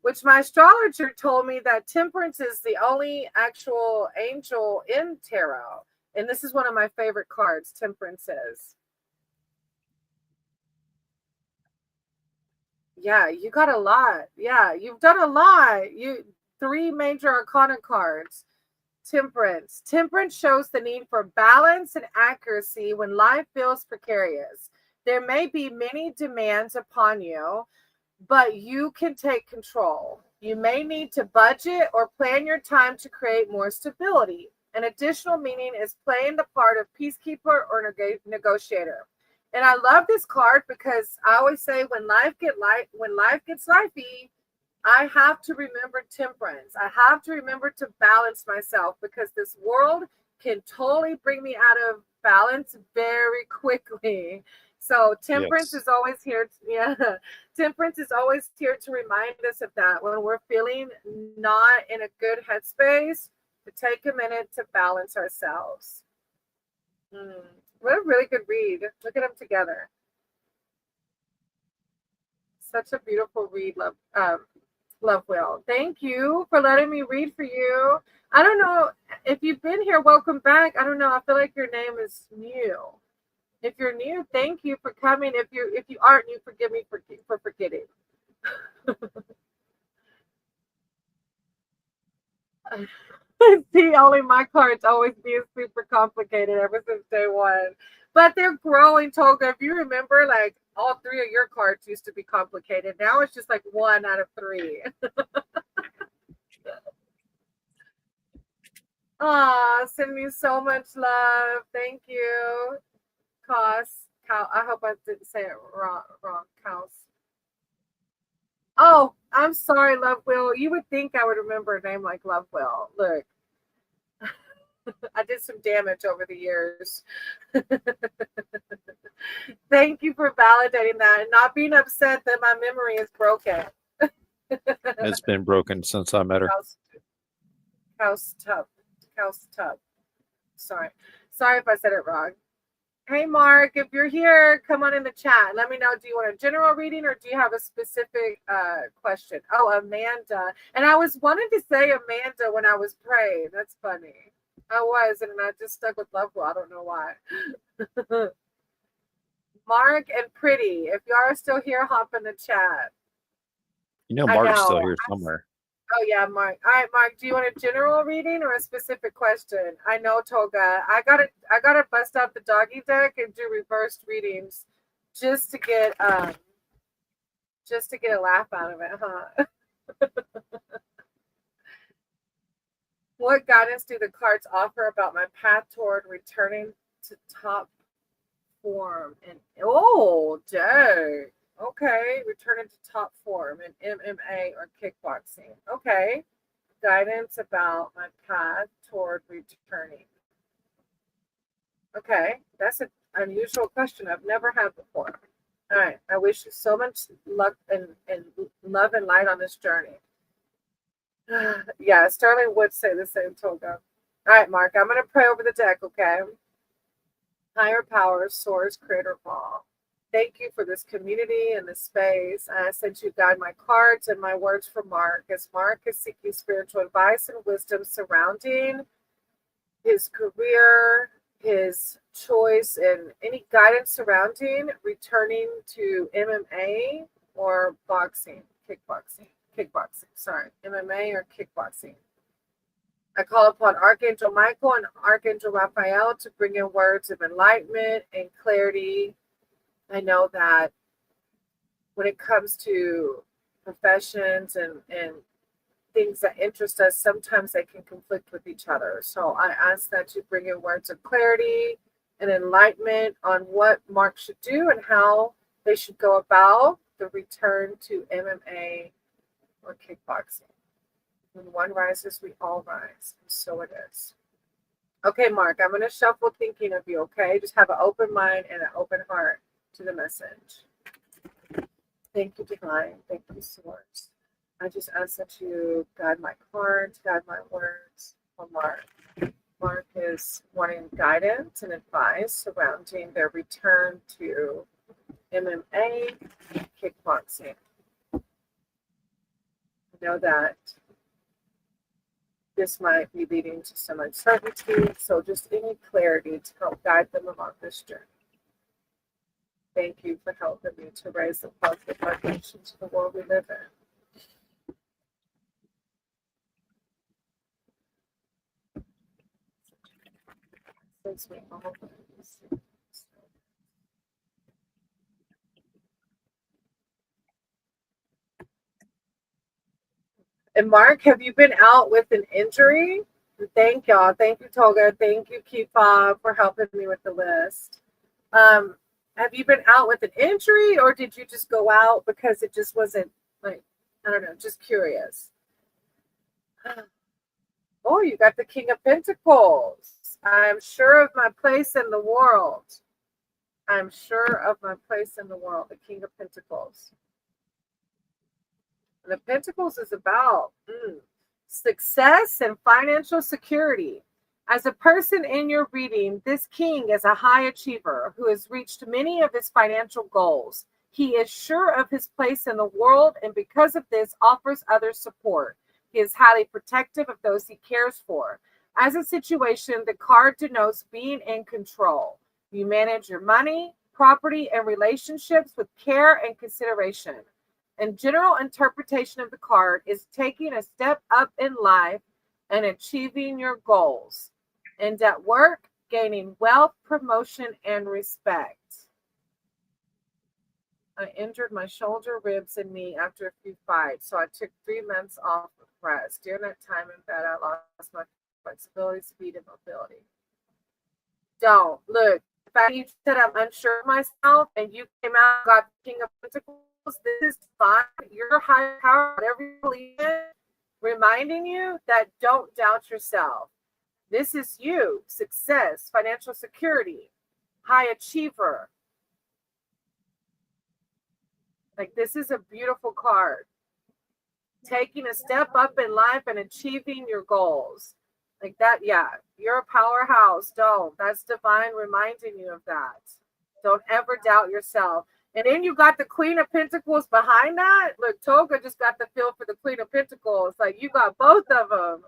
which my astrologer told me that Temperance is the only actual angel in tarot. And this is one of my favorite cards, Temperance is. Yeah, you got a lot. Yeah, you've done a lot. 3 major arcana cards. Temperance. Temperance shows the need for balance and accuracy when life feels precarious. There may be many demands upon you, but you can take control. You may need to budget or plan your time to create more stability. An additional meaning is playing the part of peacekeeper or negotiator. And I love this card because I always say when life gets lifey, I have to remember temperance. I have to remember to balance myself because this world can totally bring me out of balance very quickly. So temperance
Yes.
is always here. Temperance is always here to remind us of that when we're feeling not in a good headspace, to take a minute to balance ourselves. What a really good read. Look at them together. Such a beautiful read, Love Will. Thank you for letting me read for you. I don't know if you've been here. Welcome back. I don't know. I feel like your name is new. If you're new, thank you for coming. If you aren't new, forgive me for forgetting. See, only my cards always being super complicated ever since day one. But they're growing, Tolga. If you remember, like all 3 of your cards used to be complicated. Now it's just like 1 out of 3. Send me so much love. Thank you. Cow. I hope I didn't say it wrong. Cows. Oh, I'm sorry, Love Will. You would think I would remember a name like Love Will. Look, I did some damage over the years. Thank you for validating that and not being upset that my memory is broken.
It's been broken since I met her.
Cow's tub. Sorry if I said it wrong. Hey, Mark, if you're here, come on in the chat. Let me know. Do you want a general reading or do you have a specific question? Oh, Amanda. And I was wanting to say Amanda when I was praying. That's funny. I was, and I just stuck with Lovewell. I don't know why. Mark and Pretty, if you are still here, hop in the chat.
Mark's still here somewhere.
Oh, yeah, Mark. All right, Mark, do you want a general reading or a specific question? I know, Tolga. I gotta bust out the doggy deck and do reversed readings just to get a laugh out of it, huh? What guidance do the cards offer about my path toward returning to top form? And oh, dang. Okay, returning to top form in MMA or kickboxing. Okay, guidance about my path toward returning. Okay, that's an unusual question I've never had before. All right, I wish you so much luck and love and light on this journey. Yeah, Sterling would say the same, Toga. All right, Mark, I'm going to pray over the deck, okay? Higher powers, source, creator of all. Thank you for this community and this space. I sent you guide my cards and my words for Mark, as Mark is seeking spiritual advice and wisdom surrounding his career, his choice, and any guidance surrounding returning to MMA or kickboxing, sorry, MMA or kickboxing. I call upon Archangel Michael and Archangel Raphael to bring in words of enlightenment and clarity. I know that when it comes to professions and things that interest us, sometimes they can conflict with each other. So I ask that you bring in words of clarity and enlightenment on what Mark should do and how they should go about the return to MMA or kickboxing. When one rises, we all rise. And so it is. Okay, Mark, I'm going to shuffle thinking of you, okay? Just have an open mind and an open heart to the message. Thank you, Divine. Thank you, Source. I just ask that you guide my cards, guide my words for Mark. Mark is wanting guidance and advice surrounding their return to MMA kickboxing. I know that this might be leading to some uncertainty, so just any clarity to help guide them along this journey. Thank you for helping me to raise the positive vibration to the world we live in. Since we all And Mark, have you been out with an injury? Thank y'all. Thank you, Toga. Thank you, Kifa, for helping me with the list. Have you been out with an injury, or did you just go out because it just wasn't like, I don't know, just curious? Oh, you got the King of Pentacles. I'm sure of my place in the world. I'm sure of my place in the world, the King of Pentacles. And the Pentacles is about success and financial security. As a person in your reading, this king is a high achiever who has reached many of his financial goals. He is sure of his place in the world, and because of this, offers others support. He is highly protective of those he cares for. As a situation, the card denotes being in control. You manage your money, property, and relationships with care and consideration. And general interpretation of the card is taking a step up in life and achieving your goals. And at work, gaining wealth, promotion, and respect. I injured my shoulder, ribs, and knee after a few fights, so I took 3 months off of rest. During that time in bed, I lost my flexibility, speed, and mobility. Don't. Look, the fact you said I'm unsure of myself and you came out and got the King of Pentacles, this is fine. You're higher power, whatever you believe in, reminding you that don't doubt yourself. This is you, success, financial security, high achiever. Like, this is a beautiful card. Taking a step up in life and achieving your goals. Like that, yeah. You're a powerhouse. Don't. That's divine reminding you of that. Don't ever doubt yourself. And then you got the Queen of Pentacles behind that. Look, Toga just got the feel for the Queen of Pentacles. Like, you got both of them.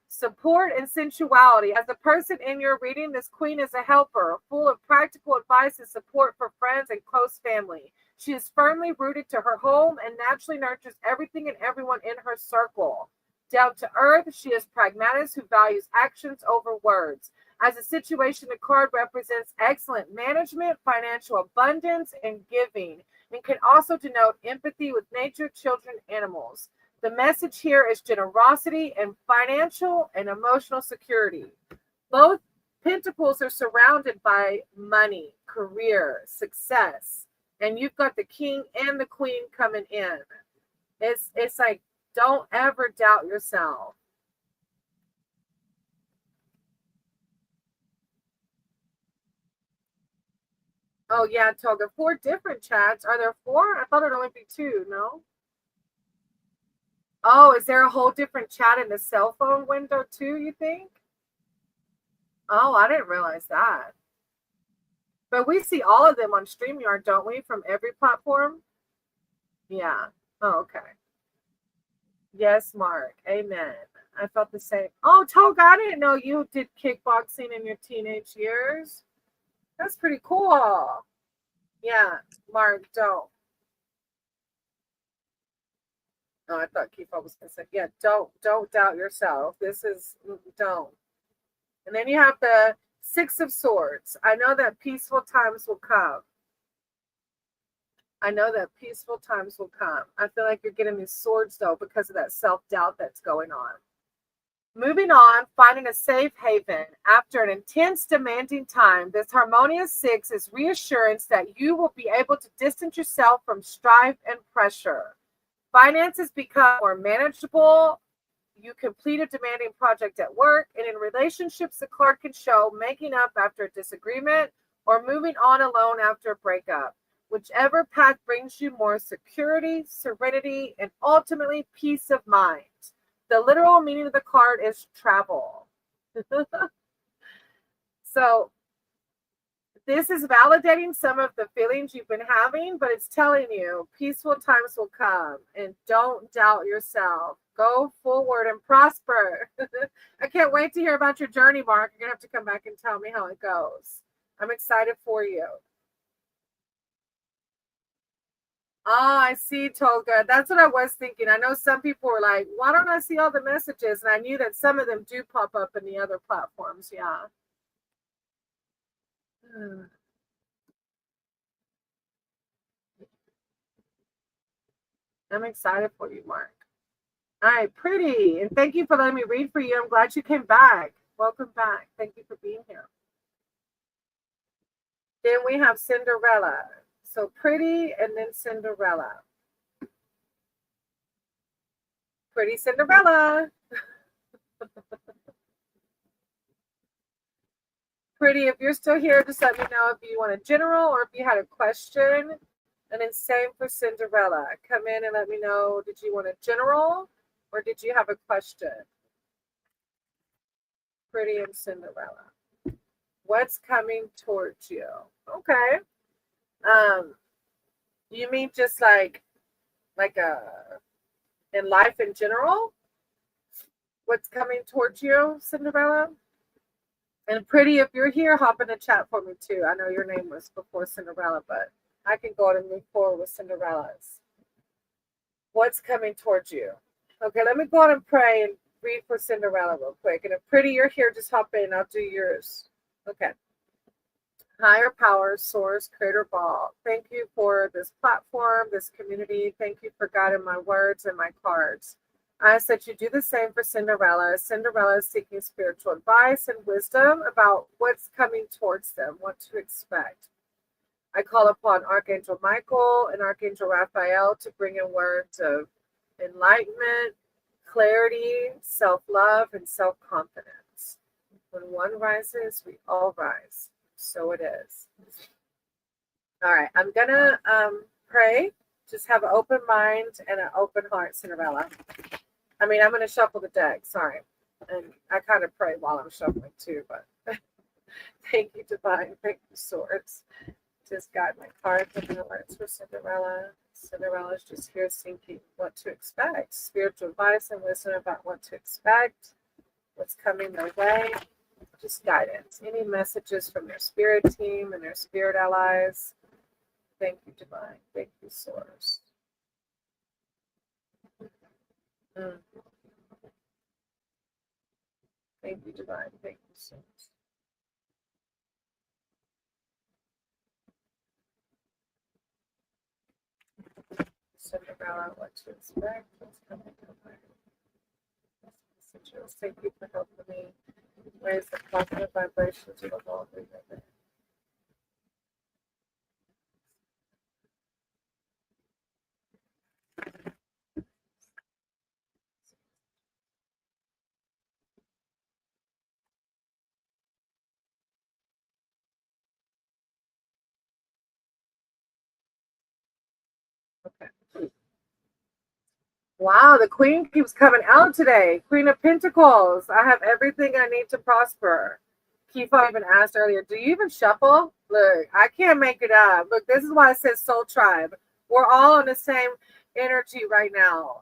Support and sensuality. As a person in your reading, this queen is a helper, full of practical advice and support for friends and close family. She is firmly rooted to her home and naturally nurtures everything and everyone in her circle. Down to earth, she is pragmatist who values actions over words. As a situation, the card represents excellent management, financial abundance, and giving, and can also denote empathy with nature, children, animals. The message here is generosity and financial and emotional security. Both pentacles are surrounded by money, career, success, and you've got the king and the queen coming in. It's like, don't ever doubt yourself. Oh yeah, Toga, 4 different chats. Are there 4? I thought it'd only be 2. No. Oh, is there a whole different chat in the cell phone window too, you think? Oh, I didn't realize that. But we see all of them on StreamYard, don't we? From every platform? Yeah. Oh, okay. Yes, Mark. Amen. I felt the same. Oh, Toga, I didn't know you did kickboxing in your teenage years. That's pretty cool. Yeah, Mark, don't. Oh, I thought Kifa was gonna say, yeah, don't doubt yourself. This is don't. And then you have the 6 of Swords. I know that peaceful times will come. I know that peaceful times will come. I feel like you're getting these swords though because of that self-doubt that's going on. Moving on, finding a safe haven. After an intense, demanding time, this harmonious 6 is reassurance that you will be able to distance yourself from strife and pressure. Finances become more manageable. You complete a demanding project at work, and in relationships, the card can show making up after a disagreement or moving on alone after a breakup. Whichever path brings you more security, serenity, and ultimately peace of mind. The literal meaning of the card is travel. So this is validating some of the feelings you've been having, but it's telling you peaceful times will come and don't doubt yourself. Go forward and prosper. I can't wait to hear about your journey, Mark. You're going to have to come back and tell me how it goes. I'm excited for you. Oh, I see, Tolga. That's what I was thinking. I know some people were like, why don't I see all the messages? And I knew that some of them do pop up in the other platforms. Yeah. I'm excited for you, Mark. All right, pretty. And thank you for letting me read for you. I'm glad you came back. Welcome back. Thank you for being here. Then we have Cinderella. So pretty and then Cinderella. Pretty Cinderella. Pretty, if you're still here, just let me know if you want a general or if you had a question. And then same for Cinderella. Come in and let me know, did you want a general or did you have a question? Pretty and Cinderella. What's coming towards you? Okay. You mean just like in life in general? What's coming towards you, Cinderella? And Pretty, if you're here, hop in the chat for me too. I know your name was before Cinderella, but I can go and move forward with Cinderella's. What's coming towards you? Okay, let me go on and pray and read for Cinderella real quick. And if Pretty, you're here, just hop in. I'll do yours. Okay. Higher power, source, creator, ball. Thank you for this platform, this community. Thank you for guiding my words and my cards. I ask that you do the same for Cinderella. Cinderella is seeking spiritual advice and wisdom about what's coming towards them, what to expect. I call upon Archangel Michael and Archangel Raphael to bring in words of enlightenment, clarity, self-love, and self-confidence. When one rises, we all rise. So it is. All right, I'm gonna pray. Just have an open mind and an open heart, Cinderella. I mean, I'm gonna shuffle the deck. Sorry, and I kind of pray while I'm shuffling too. But thank you, Divine. Thank you, Swords. Just got my cards and alerts for Cinderella. Cinderella's just here thinking what to expect. Spiritual advice and wisdom about what to expect. What's coming their way. Just guidance. Any messages from their spirit team and their spirit allies? Thank you, Divine. Thank you, Source. Thank you, Divine. Thank you, Source. Cinderella, what to expect? What's coming their way? Messages. Thank you for helping me raise the positive vibrations of all the living. Wow, the queen keeps coming out today. Queen of Pentacles. I have everything I need to prosper. Kifo even asked earlier, do you even shuffle? Look, I can't make it up. Look, this is why it says Soul Tribe. We're all on the same energy right now.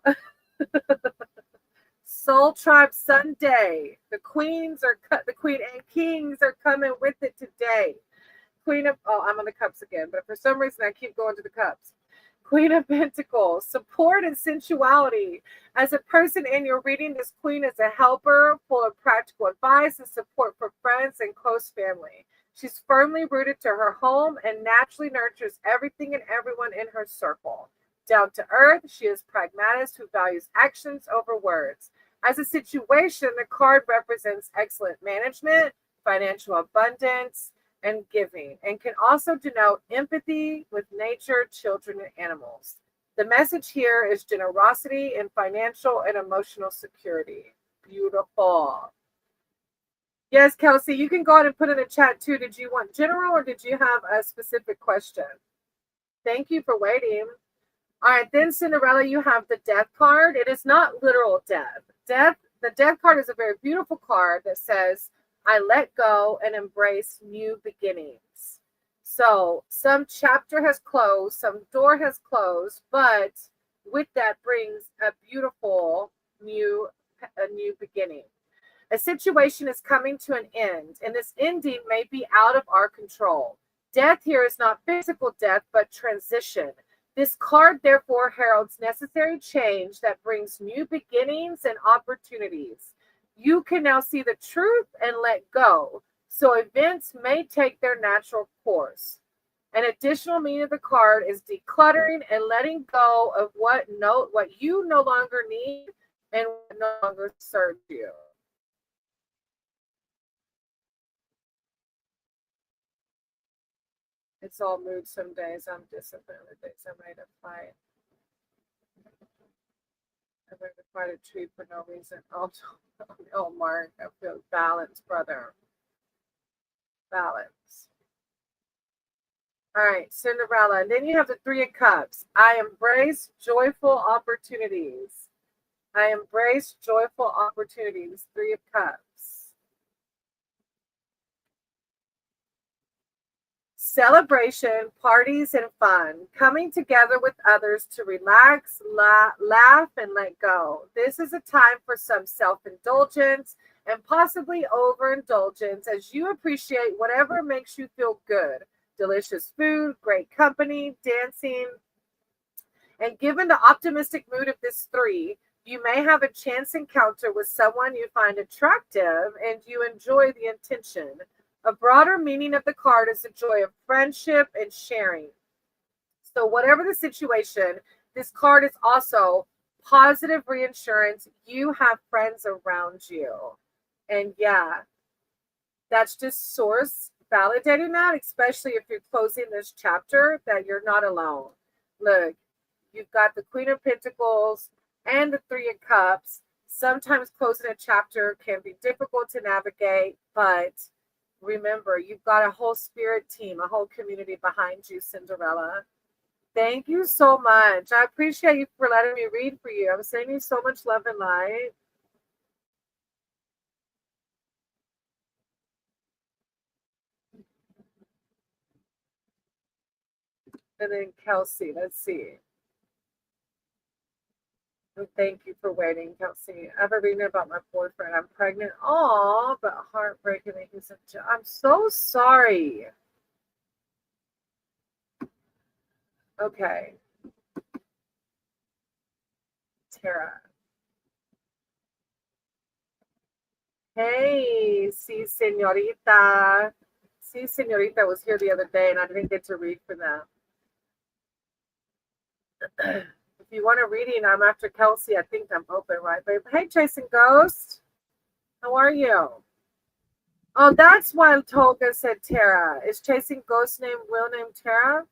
Soul Tribe Sunday. The queens are the queen and kings are coming with it today. Queen of I'm on the cups again, but for some reason I keep going to the cups. Queen of Pentacles, support and sensuality. As a person in your reading, this queen is a helper, full of practical advice and support for friends and close family. She's firmly rooted to her home and naturally nurtures everything and everyone in her circle. Down to earth, she is pragmatist who values actions over words. As a situation, the card represents excellent management, financial abundance, and giving, and can also denote empathy with nature, children, and animals. The message here is generosity and financial and emotional security. Beautiful. Yes, Kelsey, you can go ahead and put in the chat too. Did you want general or did you have a specific question? Thank you for waiting. All right, then Cinderella, you have the death card. It is not literal death. The death card is a very beautiful card that says, I let go and embrace new beginnings. So some chapter has closed, some door has closed, but with that brings a beautiful new beginning. A situation is coming to an end, and this ending may be out of our control. Death here is not physical death, but transition. This card, therefore, heralds necessary change that brings new beginnings and opportunities. You can now see the truth and let go, so events may take their natural course. An additional meaning of the card is decluttering and letting go of what you no longer need and what no longer serves you. It's all mood. Some days I'm disciplined, other days I'm ready to fight. I'm ready to fight a tree for no reason. Oh, Mark, I feel balance, brother. Balance. All right, Cinderella. And then you have the Three of Cups. I embrace joyful opportunities. I embrace joyful opportunities. Three of Cups. Celebration, parties, and fun. Coming together with others to relax, laugh, and let go. This is a time for some self-indulgence and possibly overindulgence as you appreciate whatever makes you feel good. Delicious food, great company, dancing. And given the optimistic mood of this three, you may have a chance encounter with someone you find attractive and you enjoy the intention. A broader meaning of the card is the joy of friendship and sharing. So whatever the situation, this card is also positive reinsurance. You have friends around you. And yeah, that's just source validating that, especially if you're closing this chapter, that you're not alone. Look, you've got the Queen of Pentacles and the Three of Cups. Sometimes closing a chapter can be difficult to navigate, but remember, you've got a whole spirit team, a whole community behind you, Cinderella. Thank you so much. I appreciate you for letting me read for you. I'm sending you so much love and light. And then Kelsey, let's see. Thank you for waiting, Kelsey. I have a reading about my boyfriend. I'm pregnant. Oh, but heartbreaking. I'm so sorry. Okay. Tara. Hey, si, señorita. Si, señorita was here the other day, and I didn't get to read for them. If you want a reading, I'm after Kelsey. I think I'm open, right, babe? Hey, Chasing Ghost. How are you? Oh, that's why Tolga said Tara. Is Chasing Ghost real name Tara?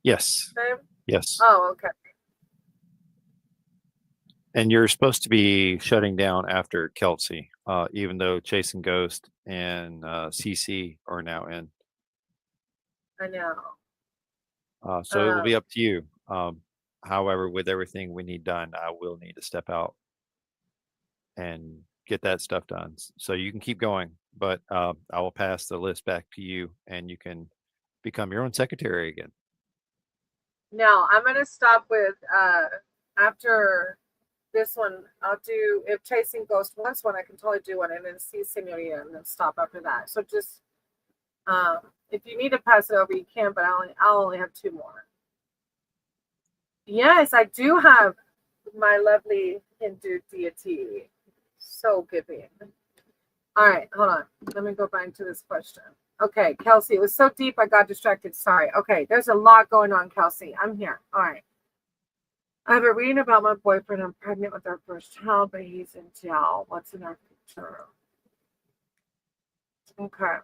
Yes.
Babe?
Yes.
Oh, okay.
And you're supposed to be shutting down after Kelsey, even though Chasing Ghost and CC are now in.
I know.
So it will be up to you. However, with everything we need done, I will need to step out and get that stuff done. So you can keep going, but I will pass the list back to you, and you can become your own secretary again.
No, I'm gonna stop with after this one. I'll do if Chasing Ghost wants one, I can totally do one, and then see Senorita, and then stop after that. So just if you need to pass it over, you can, but I'll only have 2 more. Yes, I do have my lovely Hindu deity. So giving. All right, hold on. Let me go back to this question. Okay, Kelsey, it was so deep I got distracted. Sorry. Okay, there's a lot going on, Kelsey. I'm here. All right. I've been reading about my boyfriend. I'm pregnant with our first child, but he's in jail. What's in our future? Okay.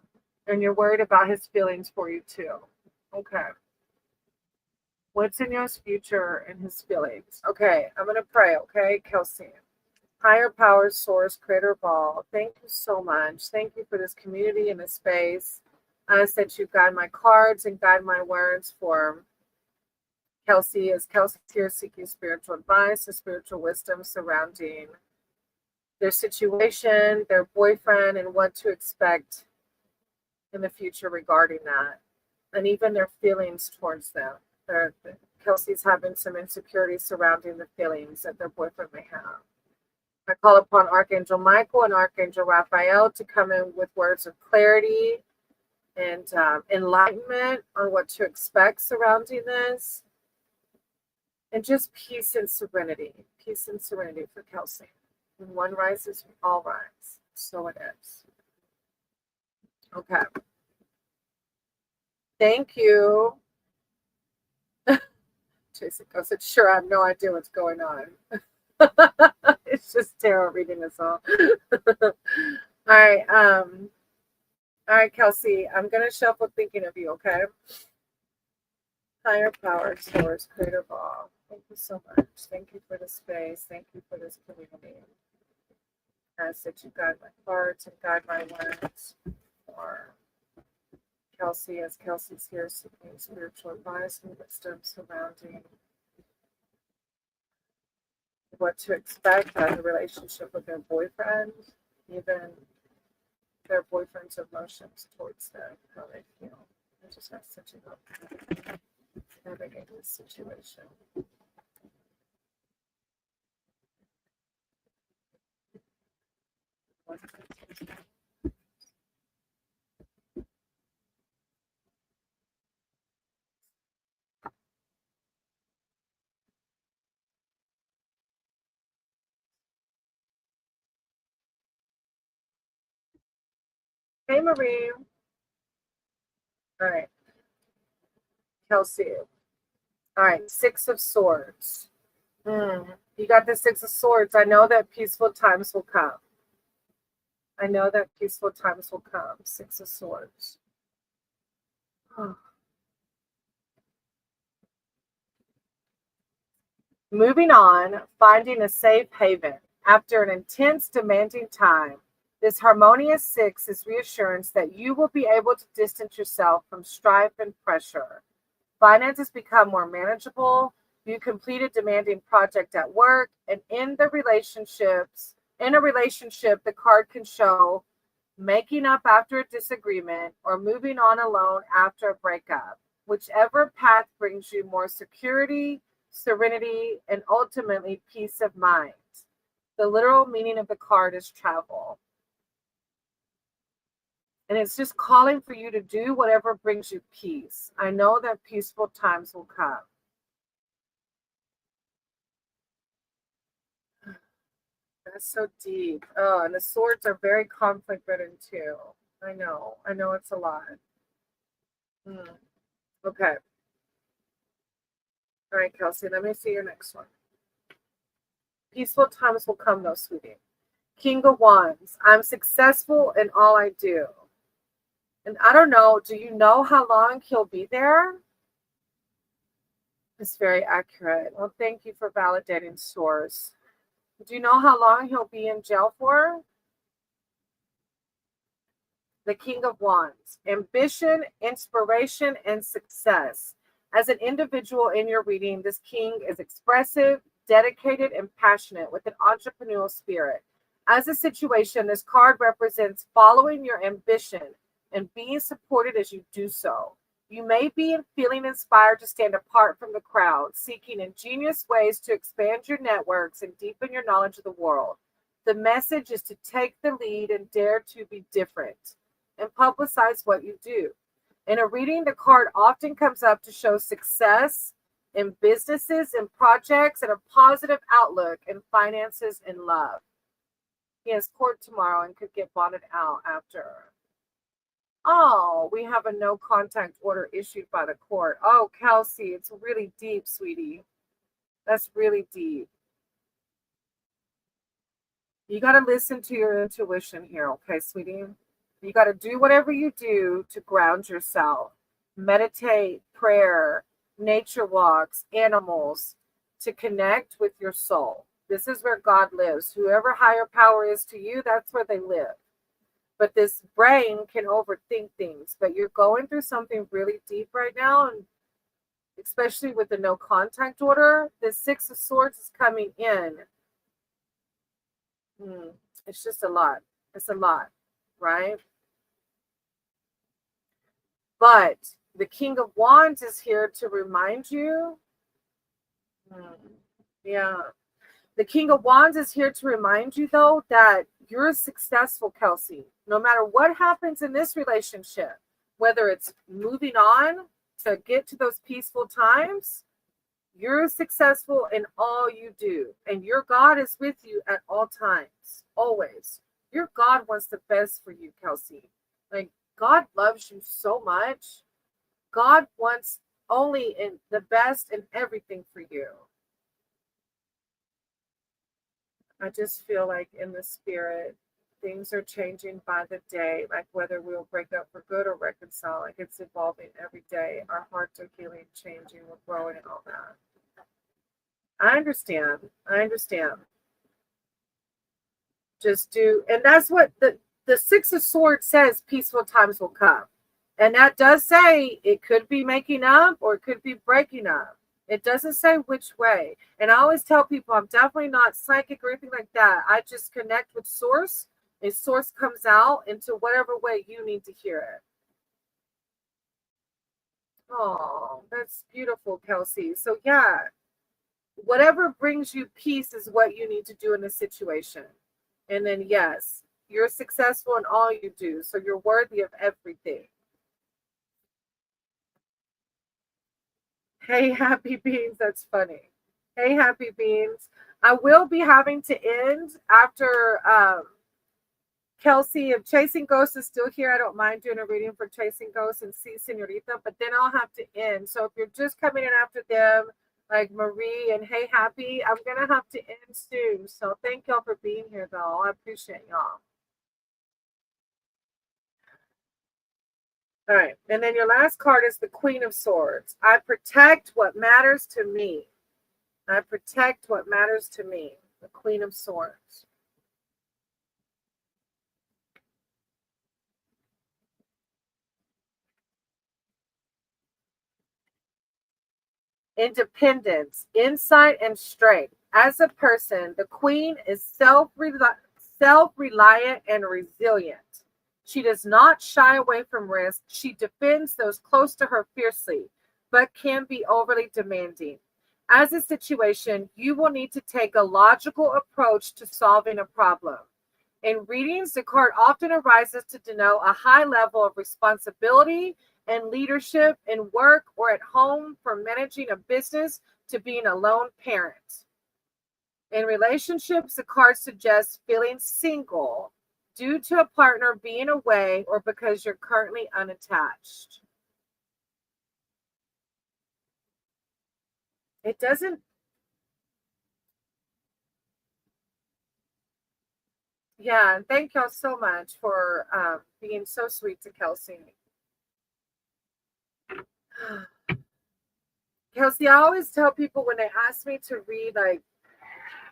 And you're worried about his feelings for you too. Okay. What's in your future and his feelings? Okay, I'm going to pray, okay, Kelsey. Higher power, source, creator of all, thank you so much. Thank you for this community and this space. I ask that you guide my cards and guide my words for Kelsey, as Kelsey's here seeking spiritual advice and spiritual wisdom surrounding their situation, their boyfriend, and what to expect in the future regarding that, and even their feelings towards them. Kelsey's having some insecurities surrounding the feelings that their boyfriend may have. I call upon Archangel Michael and Archangel Raphael to come in with words of clarity and enlightenment on what to expect surrounding this. And just peace and serenity. Peace and serenity for Kelsey. When one rises, we all rise. So it is. Okay. Thank you. Jason goes, sure, I have no idea what's going on. It's just tarot reading us all. All right. All right, Kelsey, I'm going to shuffle thinking of you, okay? Higher power, source, creator of all. Thank you so much. Thank you for the space. Thank you for this community. I ask that you guide my cards and guide my words for Kelsey, as Kelsey's here seeking spiritual advice and wisdom surrounding what to expect out of the relationship with their boyfriend, even their boyfriend's emotions towards them, how they feel. I just have such a help navigate this situation. Hey, Marie. All right. Kelsey. All right. 6 of Swords. You got the 6 of Swords. I know that peaceful times will come. I know that peaceful times will come. 6 of Swords. Oh. Moving on, finding a safe haven. After an intense, demanding time, this harmonious 6 is reassurance that you will be able to distance yourself from strife and pressure. Finances become more manageable. You complete a demanding project at work, and in a relationship, the card can show making up after a disagreement or moving on alone after a breakup. Whichever path brings you more security, serenity, and ultimately peace of mind. The literal meaning of the card is travel. And it's just calling for you to do whatever brings you peace. I know that peaceful times will come. That's so deep. Oh, and the swords are very conflict ridden too. I know it's a lot. Okay. All right, Kelsey, let me see your next one. Peaceful times will come though, sweetie. King of Wands. I'm successful in all I do. And I don't know, do you know how long he'll be there? It's very accurate. Well, thank you for validating, source. Do you know how long he'll be in jail for? The King of Wands. Ambition, inspiration, and success. As an individual in your reading, this king is expressive, dedicated, and passionate with an entrepreneurial spirit. As a situation, this card represents following your ambition and being supported as you do so. You may be feeling inspired to stand apart from the crowd, seeking ingenious ways to expand your networks and deepen your knowledge of the world. The message is to take the lead and dare to be different and publicize what you do. In a reading, the card often comes up to show success in businesses and projects and a positive outlook in finances and love. He has court tomorrow and could get bonded out after. Oh, we have a no contact order issued by the court. Oh, Kelsey, it's really deep, sweetie. That's really deep. You got to listen to your intuition here, okay, sweetie? You got to do whatever you do to ground yourself. Meditate, prayer, nature walks, animals, to connect with your soul. This is where God lives. Whoever higher power is to you, that's where they live. But this brain can overthink things. But you're going through something really deep right now, and especially with the no contact order, the Six of Swords is coming in. It's just a lot. It's a lot, right? But the King of Wands is here to remind you. Yeah. The King of Wands is here to remind you, though, that you're successful, Kelsey. No matter what happens in this relationship, whether it's moving on to get to those peaceful times, you're successful in all you do. And your God is with you at all times, always. Your God wants the best for you, Kelsey. Like, God loves you so much. God wants only in the best in everything for you. I just feel like in the spirit, things are changing by the day, like whether we'll break up for good or reconcile, like it's evolving every day. Our hearts are healing, changing, we're growing and all that. I understand. Just do, and that's what the Six of Swords says, peaceful times will come. And that does say it could be making up or it could be breaking up. It doesn't say which way. And I always tell people I'm definitely not psychic or anything like that. I just connect with source, and source comes out into whatever way you need to hear it. Oh, that's beautiful, Kelsey. So yeah, whatever brings you peace is what you need to do in this situation. And then yes, you're successful in all you do. So you're worthy of everything. Hey, Happy Beans, that's funny. Hey, Happy Beans. I will be having to end after Kelsey. If Chasing Ghosts is still here, I don't mind doing a reading for Chasing Ghosts and See Senorita, but then I'll have to end. So if you're just coming in after them, like Marie and Hey Happy, I'm going to have to end soon. So thank y'all for being here, though. I appreciate y'all. All right, and then your last card is the Queen of Swords. I protect what matters to me. I protect what matters to me. The Queen of Swords. Independence, insight, and strength. As a person, the Queen is self-reliant and resilient. She does not shy away from risk. She defends those close to her fiercely, but can be overly demanding. As a situation, you will need to take a logical approach to solving a problem. In readings, the card often arises to denote a high level of responsibility and leadership in work or at home, from managing a business to being a lone parent. In relationships, the card suggests feeling single due to a partner being away or because you're currently unattached. It doesn't. Yeah, and thank y'all so much for being so sweet to Kelsey. Kelsey, I always tell people when they ask me to read, like,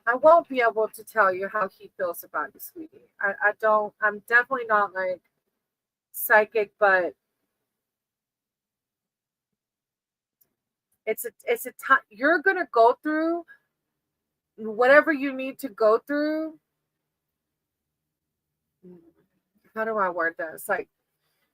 I won't be able to tell you how he feels about you, sweetie. I don't, I'm definitely not like psychic, but It's a time you're going to go through whatever you need to go through. How do I word this? Like,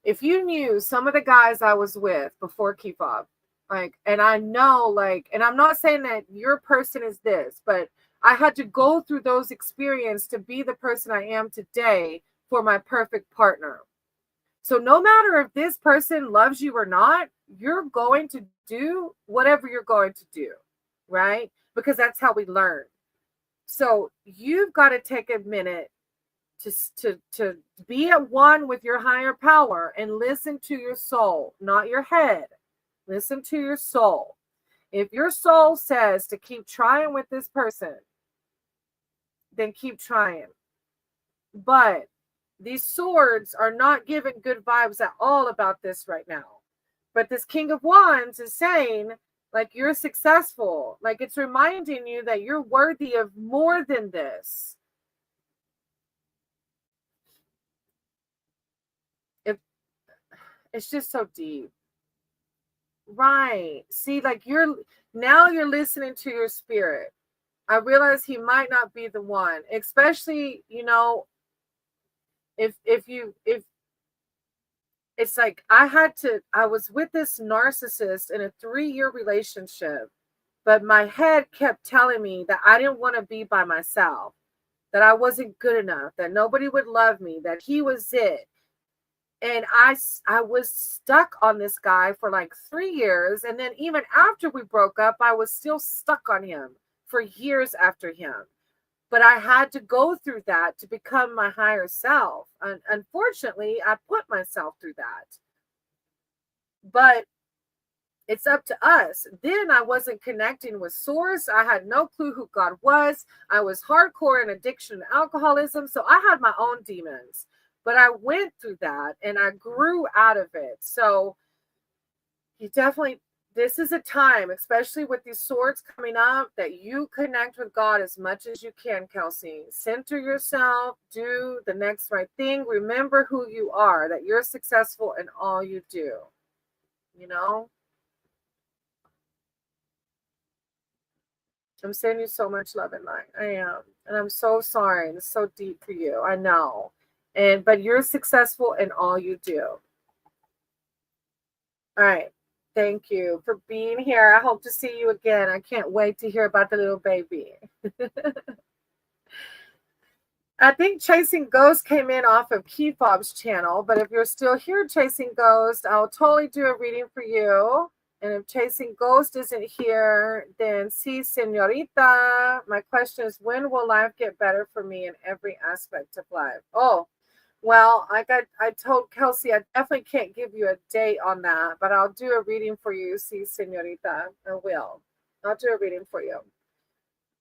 if you knew some of the guys I was with before Kefab, like, and I know, like, and I'm not saying that your person is this, but I had to go through those experiences to be the person I am today for my perfect partner. So no matter if this person loves you or not, you're going to do whatever you're going to do, right? Because that's how we learn. So you've got to take a minute to be at one with your higher power and listen to your soul, not your head. Listen to your soul. If your soul says to keep trying with this person, then keep trying. But these swords are not giving good vibes at all about this right now. But this King of Wands is saying, like, you're successful. Like, it's reminding you that you're worthy of more than this. It's just so deep. Right. See, like, you're listening to your spirit. I realize he might not be the one, especially, if it's like I was with this narcissist in a 3-year relationship, but my head kept telling me that I didn't want to be by myself, that I wasn't good enough, that nobody would love me, that he was it. And I was stuck on this guy for like 3 years. And then even after we broke up, I was still stuck on him for years after him. But I had to go through that to become my higher self. And unfortunately, I put myself through that. But it's up to us. Then I wasn't connecting with source. I had no clue who God was. I was hardcore in addiction and alcoholism. So I had my own demons. But I went through that and I grew out of it. So this is a time, especially with these swords coming up, that you connect with God as much as you can, Kelsey. Center yourself, do the next right thing. Remember who you are, that you're successful in all you do. I'm sending you so much love and light. I am. And I'm so sorry. It's so deep for you. I know. But you're successful in all you do. All right. Thank you for being here. I hope to see you again. I can't wait to hear about the little baby. I think Chasing Ghost came in off of Kefab's channel, but if you're still here, Chasing Ghost, I'll totally do a reading for you. And if Chasing Ghost isn't here, then see, señorita. My question is, when will life get better for me in every aspect of life? Oh, well, I told Kelsey, I definitely can't give you a date on that, but I'll do a reading for you, see, señorita. I will. I'll do a reading for you.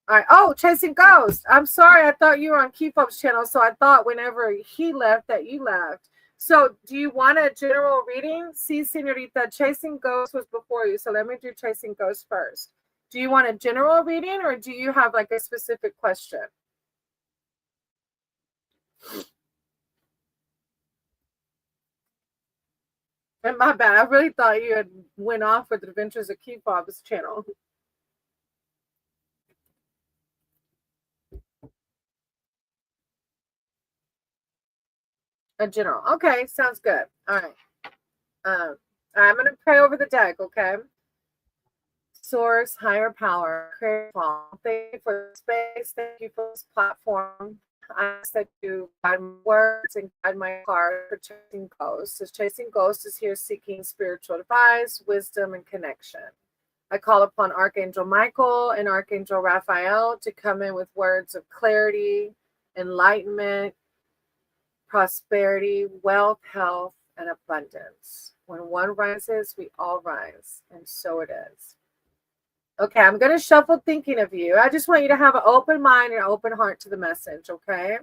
All right. Oh, Chasing Ghost. I'm sorry. I thought you were on Kefab's channel, so I thought whenever he left that you left. So do you want a general reading? See, señorita, Chasing Ghost was before you, so let me do Chasing Ghost first. Do you want a general reading, or do you have like a specific question? And my bad. I really thought you had went off with the Adventures of Kefab's channel. A general. Okay, sounds good. All right. I'm going to pray over the deck, okay? Source, higher power, creator, thank you for the space. Thank you for this platform. I ask that you guide my words and guide my heart for Chasing Ghosts. As Chasing Ghosts is here seeking spiritual advice, wisdom, and connection. I call upon Archangel Michael and Archangel Raphael to come in with words of clarity, enlightenment, prosperity, wealth, health, and abundance. When one rises, we all rise, and so it is. Okay, I'm going to shuffle thinking of you. I just want you to have an open mind and an open heart to the message, okay?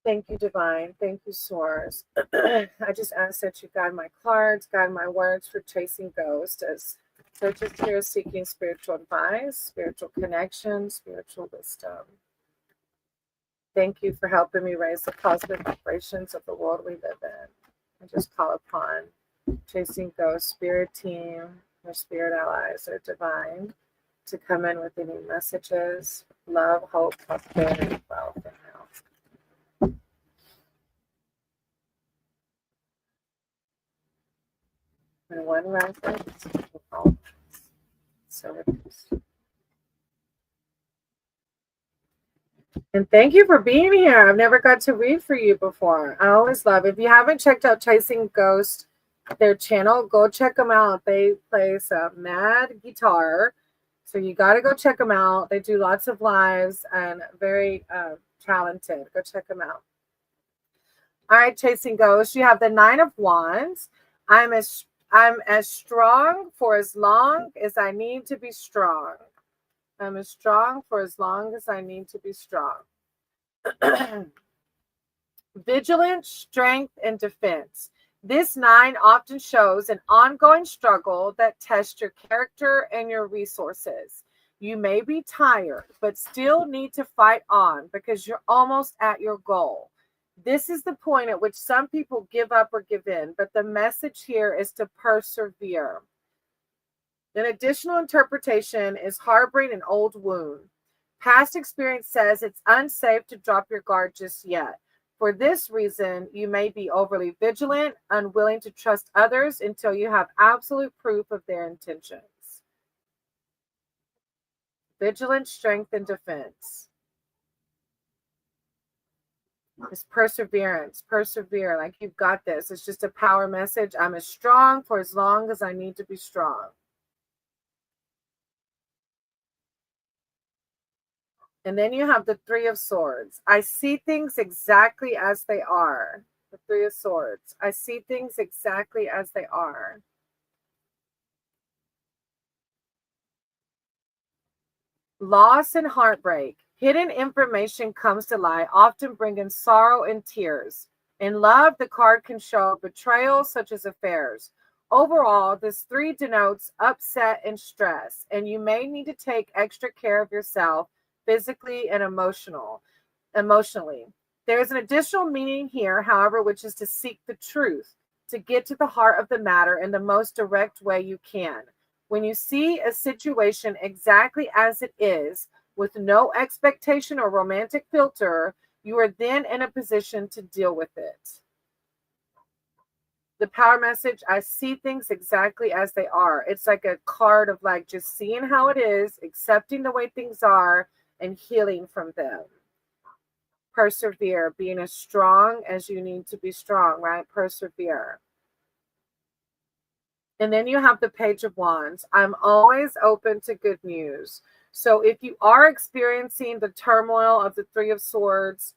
Thank you, Divine. Thank you, Source. I just ask that you guide my cards, guide my words for Chasing Ghosts, as they're just here seeking spiritual advice, spiritual connection, spiritual wisdom. Thank you for helping me raise the positive vibrations of the world we live in. I just call upon Chasing Ghosts, Spirit Team, Our spirit allies are divine to come in with any messages, love, hope, prosperity, wealth, and health. And one reference. So it is. And thank you for being here. I've never got to read for you before. I always love it. If you haven't checked out Chasing Ghost, their channel, go check them out. They play some mad guitar. So you got to go check them out. They do lots of lives and very talented. Go check them out. All right, Chasing Ghost, you have the Nine of Wands. I'm as strong for as long as I need to be strong. I'm as strong for as long as I need to be strong. Vigilance, strength, and defense. This 9 often shows an ongoing struggle that tests your character and your resources. You may be tired, but still need to fight on because you're almost at your goal. This is the point at which some people give up or give in, but the message here is to persevere. An additional interpretation is harboring an old wound. Past experience says it's unsafe to drop your guard just yet. For this reason, you may be overly vigilant, unwilling to trust others until you have absolute proof of their intentions. Vigilance, strength, and defense. It's perseverance. Persevere. Like you've got this. It's just a power message. I'm as strong for as long as I need to be strong. And then you have the Three of Swords. I see things exactly as they are. The Three of Swords. I see things exactly as they are. Loss and heartbreak. Hidden information comes to light, often bringing sorrow and tears. In love, the card can show betrayal, such as affairs. Overall, this 3 denotes upset and stress, and you may need to take extra care of yourself physically and emotionally. There is an additional meaning here, however, which is to seek the truth, to get to the heart of the matter in the most direct way you can. When you see a situation exactly as it is, with no expectation or romantic filter, you are then in a position to deal with it. The power message, I see things exactly as they are. It's like a card of like just seeing how it is, accepting the way things are, and healing from them. Persevere, being as strong as you need to be strong, right? Persevere. And then you have the Page of Wands. I'm always open to good news. So if you are experiencing the turmoil of the Three of Swords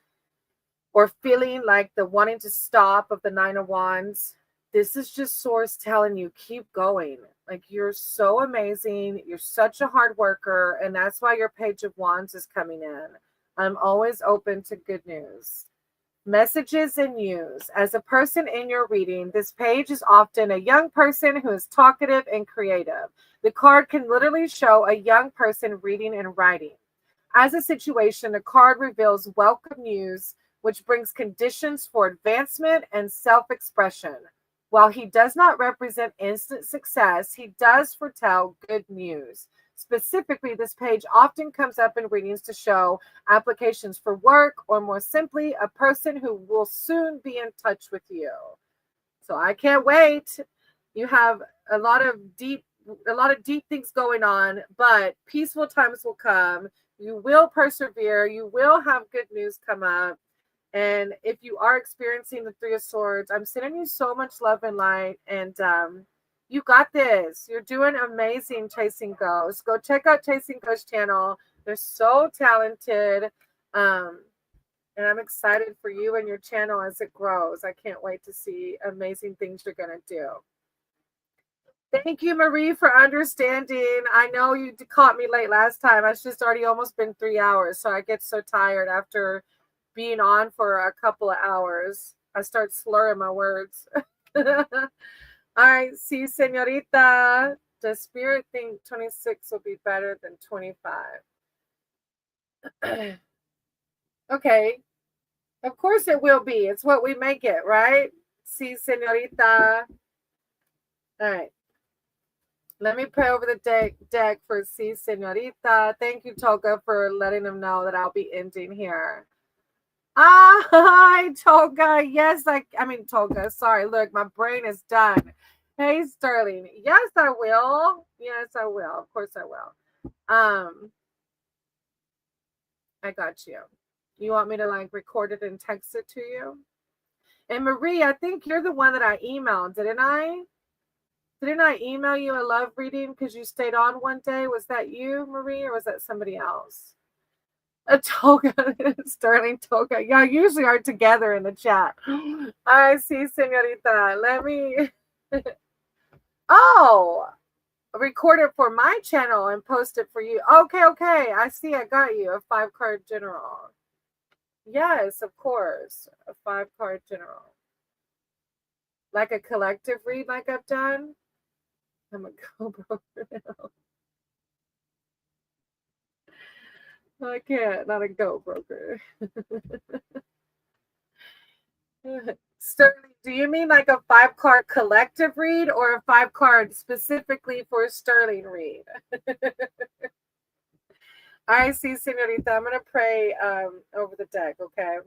or feeling like the wanting to stop of the Nine of Wands, this is just Source telling you, keep going. Like you're so amazing. You're such a hard worker. And that's why your Page of Wands is coming in. I'm always open to good news. Messages and news. As a person in your reading, this page is often a young person who is talkative and creative. The card can literally show a young person reading and writing. As a situation, the card reveals welcome news, which brings conditions for advancement and self-expression. While he does not represent instant success, he does foretell good news. Specifically, this page often comes up in readings to show applications for work, or more simply, a person who will soon be in touch with you. So I can't wait. You have a lot of deep things going on, but peaceful times will come. You will persevere. You will have good news come up. And if you are experiencing the Three of Swords, I'm sending you so much love and light. And you got this. You're doing amazing, Chasing Ghosts. Go check out Chasing Ghosts channel. They're so talented. And I'm excited for you and your channel as it grows. I can't wait to see amazing things you're going to do. Thank you, Marie, for understanding. I know you caught me late last time. It's just already almost been 3 hours. So I get so tired after being on for a couple of hours. I start slurring my words. All right, see, señorita. Does Spirit think 26 will be better than 25? Okay. Of course it will be. It's what we make it, right? See, señorita. All right. Let me pray over the deck for Si Senorita. Thank you, Toga, for letting them know that I'll be ending here. Hi, Toga. Yes, I mean, Toga. Sorry. Look, my brain is done. Hey, Sterling. Yes, I will. Yes, I will. Of course I will. I got you. You want me to like record it and text it to you? And Marie, I think you're the one that I emailed, didn't I? Didn't I email you a love reading because you stayed on one day? Was that you, Marie, or was that somebody else? A Toga, Sterling Toga. Y'all usually are together in the chat. I see, Senorita. Let me. Oh, record it for my channel and post it for you. Okay. I see. I got you. A 5-card general. Yes, of course. A 5-card general. Like a collective read, like I've done. I'm a co-broker now. I can't, not a go-broker. Sterling, do you mean like a 5-card collective read or a 5-card specifically for Sterling read? I see, Senorita. I'm going to pray over the deck, okay?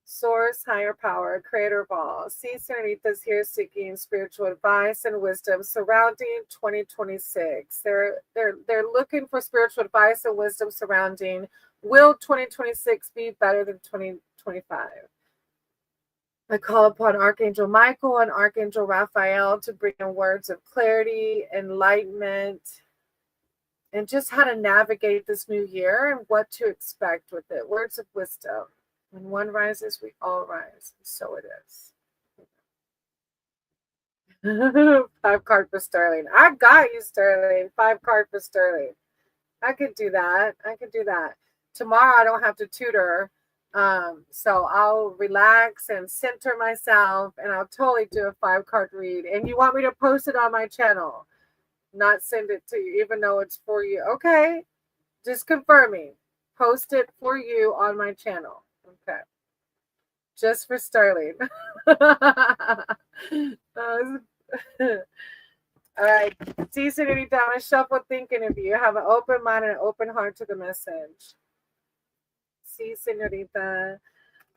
Source, higher power, creator of all. See, Senorita's here seeking spiritual advice and wisdom surrounding 2026. They're looking for spiritual advice and wisdom surrounding, will 2026 be better than 2025? I call upon Archangel Michael and Archangel Raphael to bring in words of clarity, enlightenment, and just how to navigate this new year and what to expect with it. Words of wisdom. When one rises, we all rise. And so it is. 5-card for Sterling. I got you, Sterling. 5-card for Sterling. I could do that. Tomorrow I don't have to tutor. So I'll relax and center myself and I'll totally do a 5-card read. And you want me to post it on my channel, not send it to you, even though it's for you. Okay. Just confirming. Post it for you on my channel. Okay. Just for Sterling. All right. See, Senorita, I'm shuffle thinking of you. Have an open mind and an open heart to the message. See, Senorita.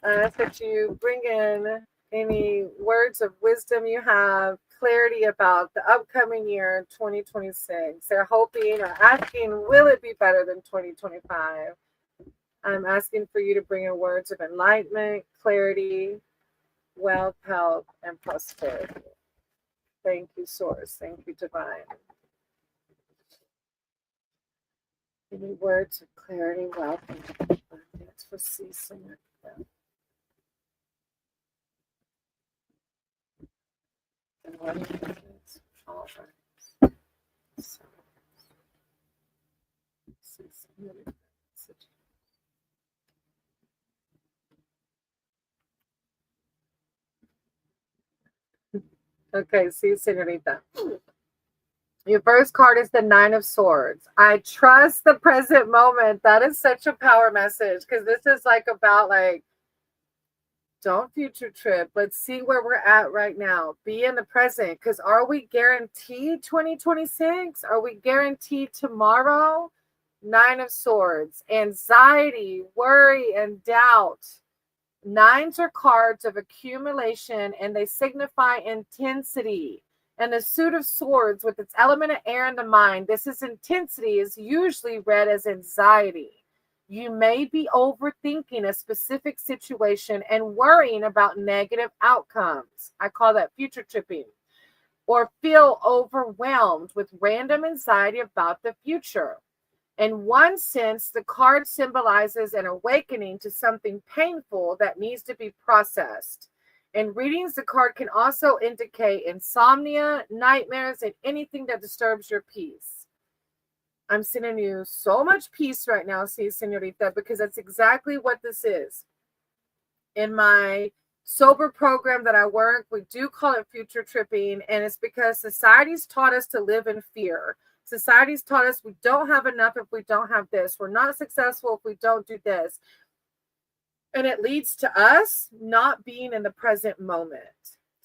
I ask that you bring in any words of wisdom you have, clarity about the upcoming year, 2026. They're hoping or asking, will it be better than 2025? I'm asking for you to bring in words of enlightenment, clarity, wealth, health, and prosperity. Thank you, Source. Thank you, Divine. Any words of clarity, wealth, and abundance for ceasing it. And what is all right. So, ceasing it. Okay, see, Senorita. Your first card is the 9 of Swords. I trust the present moment. That is such a power message because this is like about like, don't future trip. Let's see where we're at right now. Be in the present because are we guaranteed 2026? Are we guaranteed tomorrow? 9 of Swords. Anxiety, worry, and doubt. 9s are cards of accumulation and they signify intensity. And the Suit of Swords with its element of air in the mind, this is intensity, is usually read as anxiety. You may be overthinking a specific situation and worrying about negative outcomes. I call that future tripping. Or feel overwhelmed with random anxiety about the future. In one sense, the card symbolizes an awakening to something painful that needs to be processed. In readings, the card can also indicate insomnia, nightmares, and anything that disturbs your peace. I'm sending you so much peace right now, see, Senorita, because that's exactly what this is. In my sober program that I work, we do call it future tripping, and it's because society's taught us to live in fear. Society's taught us we don't have enough if we don't have this. We're not successful if we don't do this. And it leads to us not being in the present moment.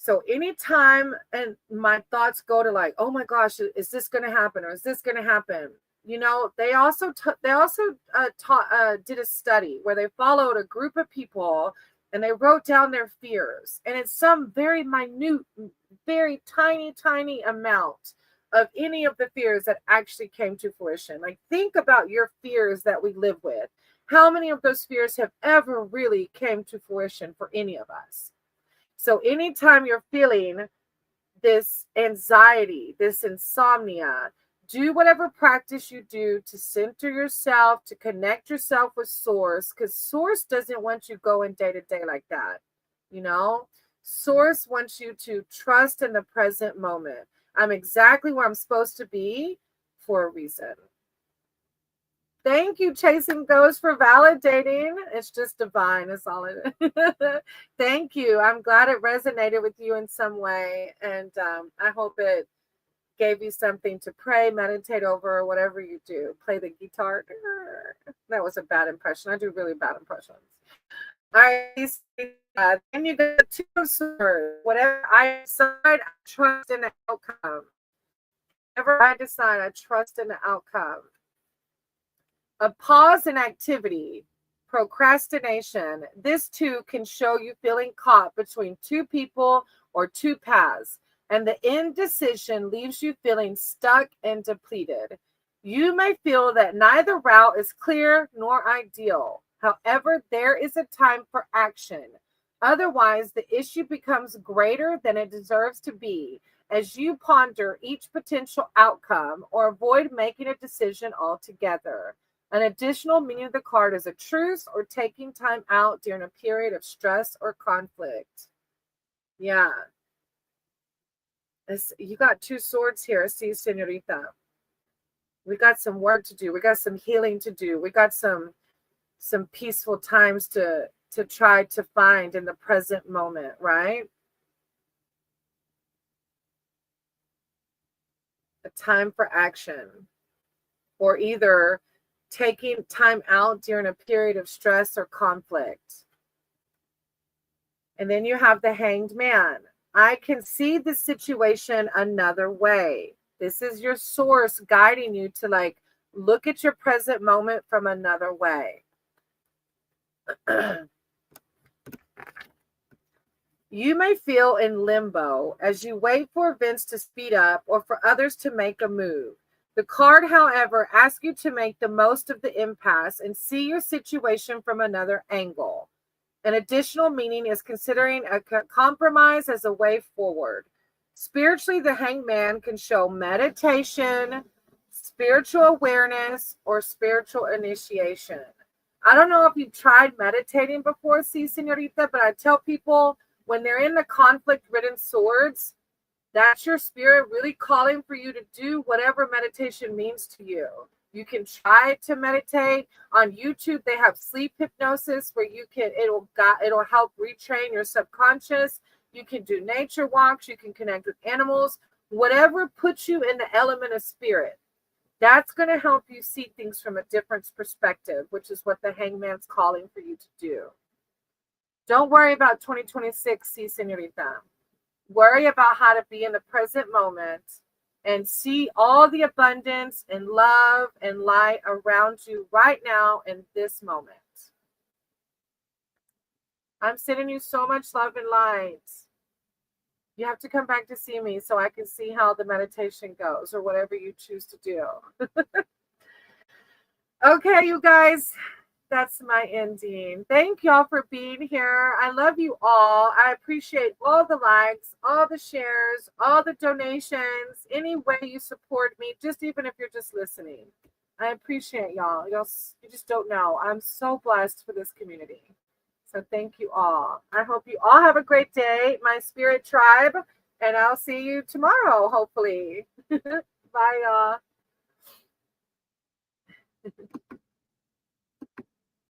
So anytime and my thoughts go to like, oh my gosh, is this going to happen or is this going to happen? You know, they also did a study where they followed a group of people and they wrote down their fears, and it's some very minute, very tiny amount of any of the fears that actually came to fruition. Like, think about your fears that we live with. How many of those fears have ever really came to fruition for any of us? So anytime you're feeling this anxiety, this insomnia, do whatever practice you do to center yourself, to connect yourself with Source, because Source doesn't want you going day to day like that. You know, Source wants you to trust in the present moment. I'm exactly where I'm supposed to be for a reason. Thank you, Chasing Ghosts, for validating. It's just divine, is all it is. Thank you. I'm glad it resonated with you in some way. And I hope it gave you something to pray, meditate over, or whatever you do. Play the guitar. That was a bad impression. I do really bad impressions. All right. Then you go to Swords. Whatever I decide, I trust in the outcome. Whatever I decide, I trust in the outcome. A pause in activity, procrastination. This too can show you feeling caught between two people or two paths, and the indecision leaves you feeling stuck and depleted. You may feel that neither route is clear nor ideal. However, there is a time for action. Otherwise, the issue becomes greater than it deserves to be as you ponder each potential outcome or avoid making a decision altogether. An additional meaning of the card is a truce or taking time out during a period of stress or conflict. Yeah. You got two swords here, see, Senorita. We got some work to do. We got some healing to do. We got some peaceful times to try to find in the present moment, right? A time for action, or either taking time out during a period of stress or conflict. And then you have the Hanged Man. I can see the situation another way. This is your Source guiding you to like look at your present moment from another way. You may feel in limbo as you wait for events to speed up or for others to make a move. The card, however, asks you to make the most of the impasse and see your situation from another angle. An additional meaning is considering a compromise as a way forward. Spiritually, the Hanged Man can show meditation, spiritual awareness, or spiritual initiation. I don't know if you've tried meditating before, see, Senorita, but I tell people when they're in the conflict-ridden swords, that's your spirit really calling for you to do whatever meditation means to you. You can try to meditate. On YouTube, they have sleep hypnosis where you can, it'll help retrain your subconscious. You can do nature walks. You can connect with animals. Whatever puts you in the element of spirit, that's going to help you see things from a different perspective, which is what the Hangman's calling for you to do. Don't worry about 2026, see, Senorita. Worry about how to be in the present moment and see all the abundance and love and light around you right now in this moment. I'm sending you so much love and light. You have to come back to see me so I can see how the meditation goes or whatever you choose to do. Okay, you guys. That's my ending. Thank y'all for being here. I love you all. I appreciate all the likes, all the shares, all the donations, any way you support me, just even if you're just listening. I appreciate y'all. You just don't know. I'm so blessed for this community. So thank you all. I hope you all have a great day, my spirit tribe, and I'll see you tomorrow, hopefully. Bye, y'all.